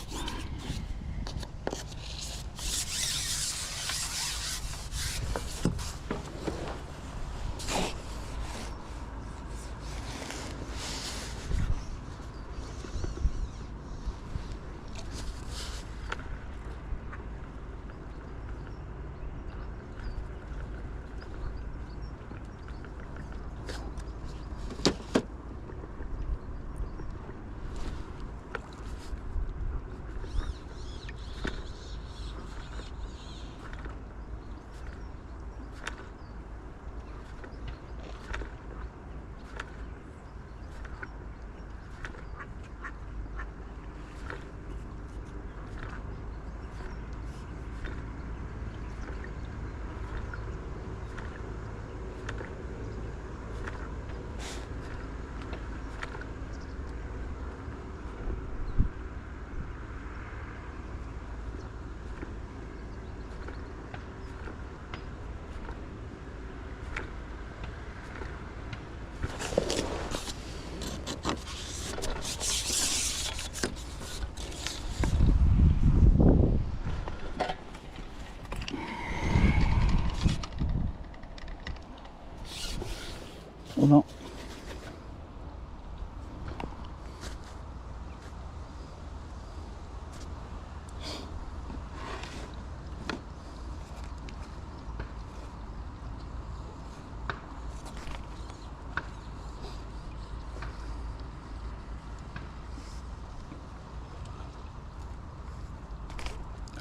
Or not.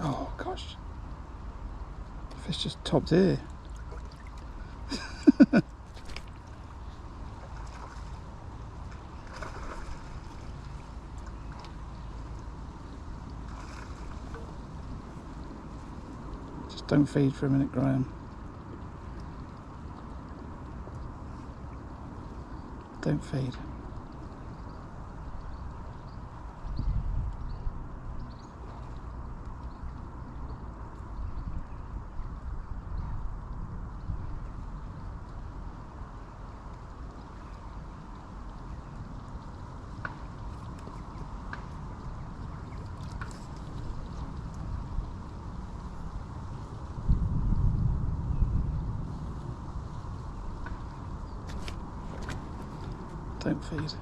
Oh gosh, fish just topped here. Just don't feed for a minute, Graham. Don't feed. Don't feed.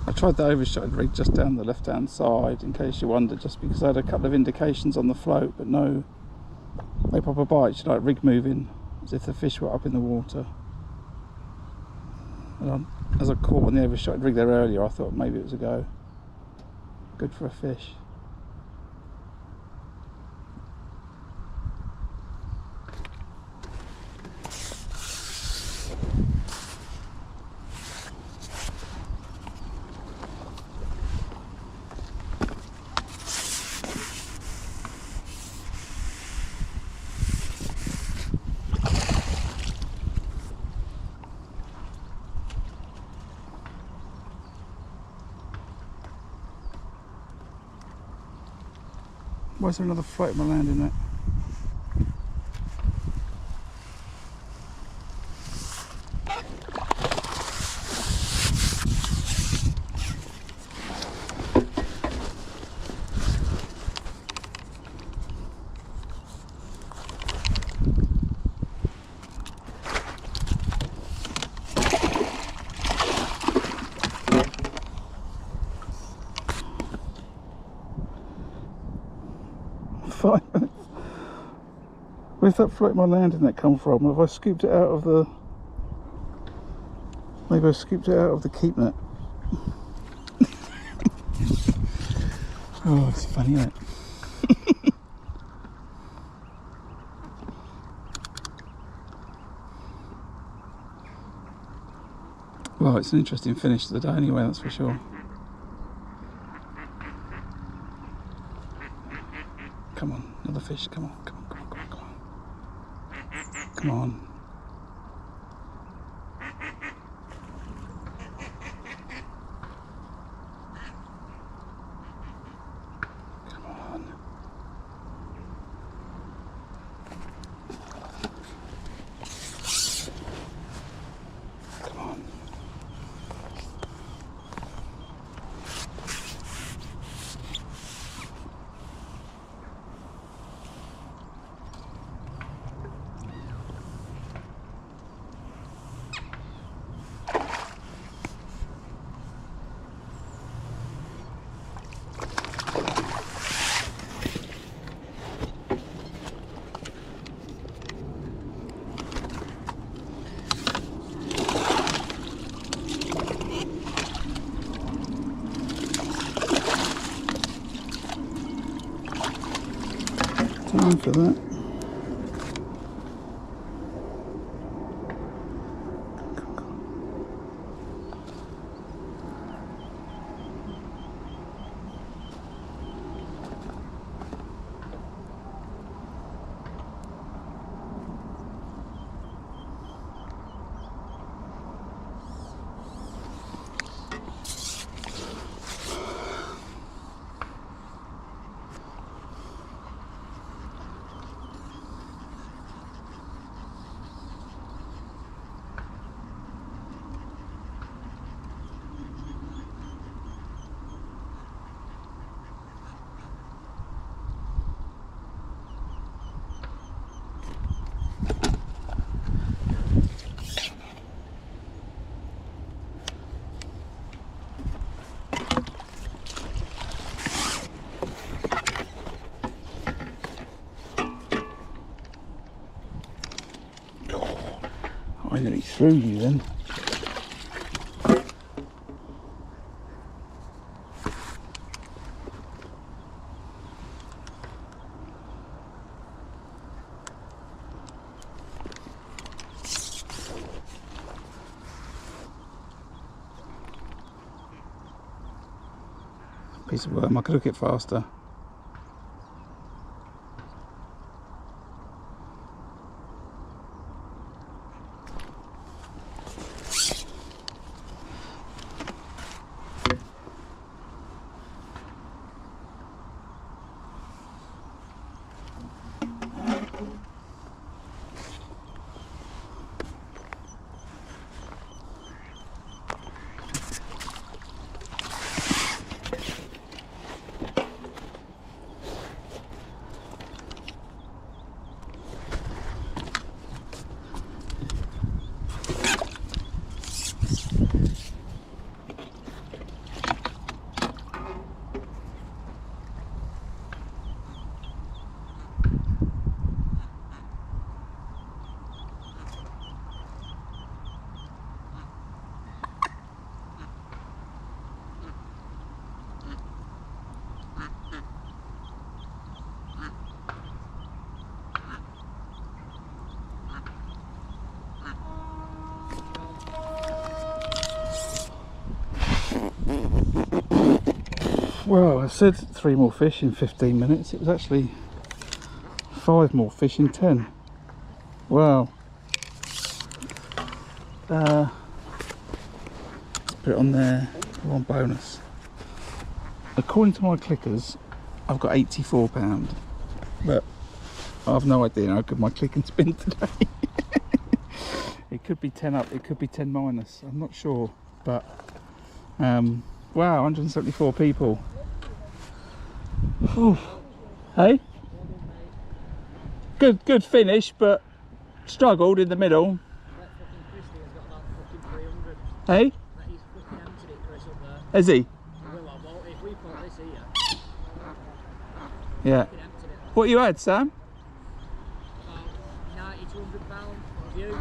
I tried the overshot rig just down the left hand side in case you wondered, just because I had a couple of indications on the float but no proper bites, like rig moving as if the fish were up in the water. And as I caught on the overshot rig there earlier, I thought maybe it was a go. Good for a fish. Why is there another float in my land in that? Where's that float in my land in that come from? Have I scooped it out of the... Maybe I scooped it out of the keep net. Oh, it's funny, isn't it? Well, it's an interesting finish to the day anyway, that's for sure. Come on, another fish, come on, come on, come on, come on, come on. Come on. Come on. Come on. Time for that. I nearly threw you then. Piece of worm, I could hook it faster. Well, I said 3 more fish in 15 minutes. It was actually 5 more fish in 10. Wow. Let's put it on there. One bonus. According to my clickers, I've got £84, but I've no idea how good my clicking spin today. It could be 10 up, it could be 10 minus. I'm not sure, but wow, 174 people. Whew. Hey, good finish, but struggled in the middle. Hey, has he? Yeah. What you had, Sam? 90 to 100 pound. You?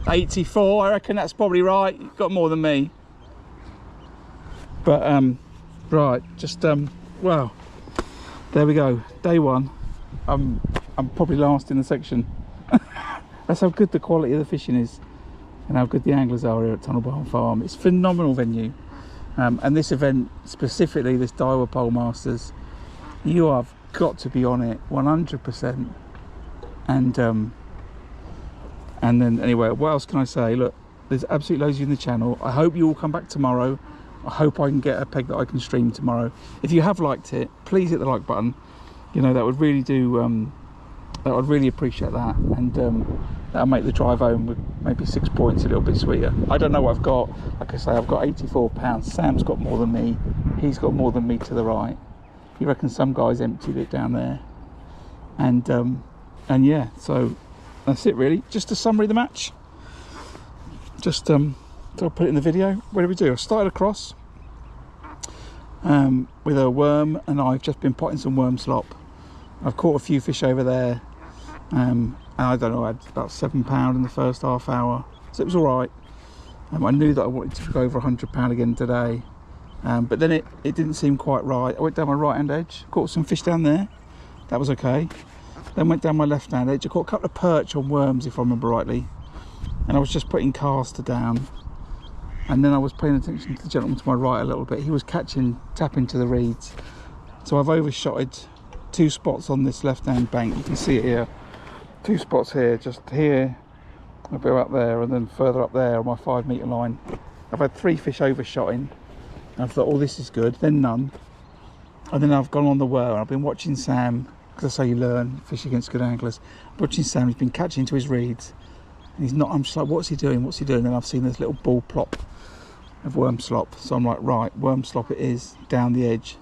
84. I reckon that's probably right. You've got more than me. But right, just well, there we go. Day one. I'm probably last in the section. That's how good the quality of the fishing is. and how good the anglers are here at Tunnel Barn Farm. It's a phenomenal venue, and this event specifically, this Daiwa Pole Masters, you have got to be on it 100%. And then anyway, what else can I say? Look, there's absolutely loads of you in the channel. I hope you all come back tomorrow. I hope I can get a peg that I can stream tomorrow. If you have liked it, please hit the like button. You know, that would really do, that would really appreciate that, and that'll make the drive home with maybe 6 points a little bit sweeter. I don't know what I've got. Like I say, I've got 84 pounds. Sam's got more than me. He's got more than me to the right. You reckon some guys emptied it down there, and yeah, so that's it really. Just a summary of the match. Just so I'll put it in the video. What did we do? I started across with a worm, and I've just been potting some worm slop. I've caught a few fish over there, and I don't know, I had about £7 in the first half hour, so it was all right. I knew that I wanted to go over £100 again today, but then it didn't seem quite right. I went down my right hand edge, caught some fish down there, that was okay. Then went down my left hand edge, I caught a couple of perch on worms if I remember rightly, and I was just putting caster down, and then I was paying attention to the gentleman to my right a little bit. He was tapping to the reeds, so I've overshotted 2 spots on this left hand bank. You can see it here, 2 spots here, just here, a bit up there, and then further up there on my 5 metre line. I've had 3 fish overshotting, and I thought, oh, this is good, then none, and then I've gone on the whirl, and I've been watching Sam, because that's how you learn, fish against good anglers. Watching Sam, he's been catching to his reeds, and he's not, I'm just like, what's he doing, what's he doing? And I've seen this little ball plop of worm slop, so I'm like, right, worm slop it is, down the edge.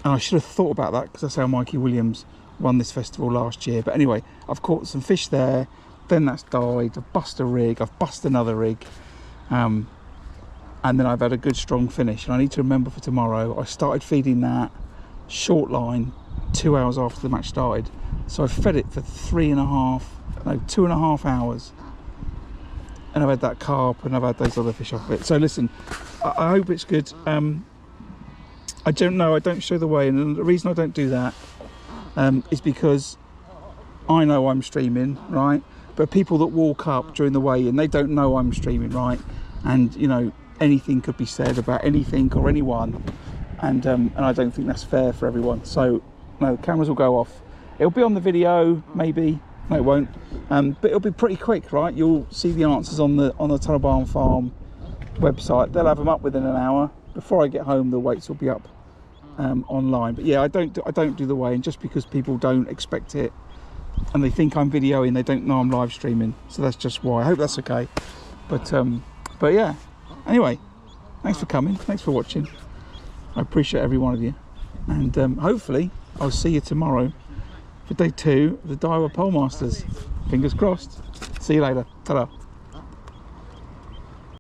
And I should have thought about that, because that's how Mikey Williams won this festival last year. But anyway, I've caught some fish there, then that's died, I've bust a rig, I've bust another rig, and then I've had a good strong finish. And I need to remember for tomorrow, I started feeding that short line 2 hours after the match started, so I fed it for 2.5 hours, and I've had that carp and I've had those other fish off it. So listen, I hope it's good. I don't know, I don't show the way, and the reason I don't do that is because I know I'm streaming, right? But people that walk up during the weigh-in, they don't know I'm streaming, right? And you know, anything could be said about anything or anyone, and I don't think that's fair for everyone. So no, the cameras will go off. It'll be on the video, maybe. No, it won't. But it'll be pretty quick, right? You'll see the answers on the Tunnel Barn Farm website. They'll have them up within an hour. Before I get home, the weights will be up online. But yeah, I don't do the weigh-in, just because people don't expect it, and they think I'm videoing, they don't know I'm live streaming. So that's just why. I hope that's okay. But yeah. Anyway, thanks for coming. Thanks for watching. I appreciate every one of you, and hopefully I'll see you tomorrow for day 2 of the Daiwa Pole Masters. Fingers crossed. See you later. Ta-da.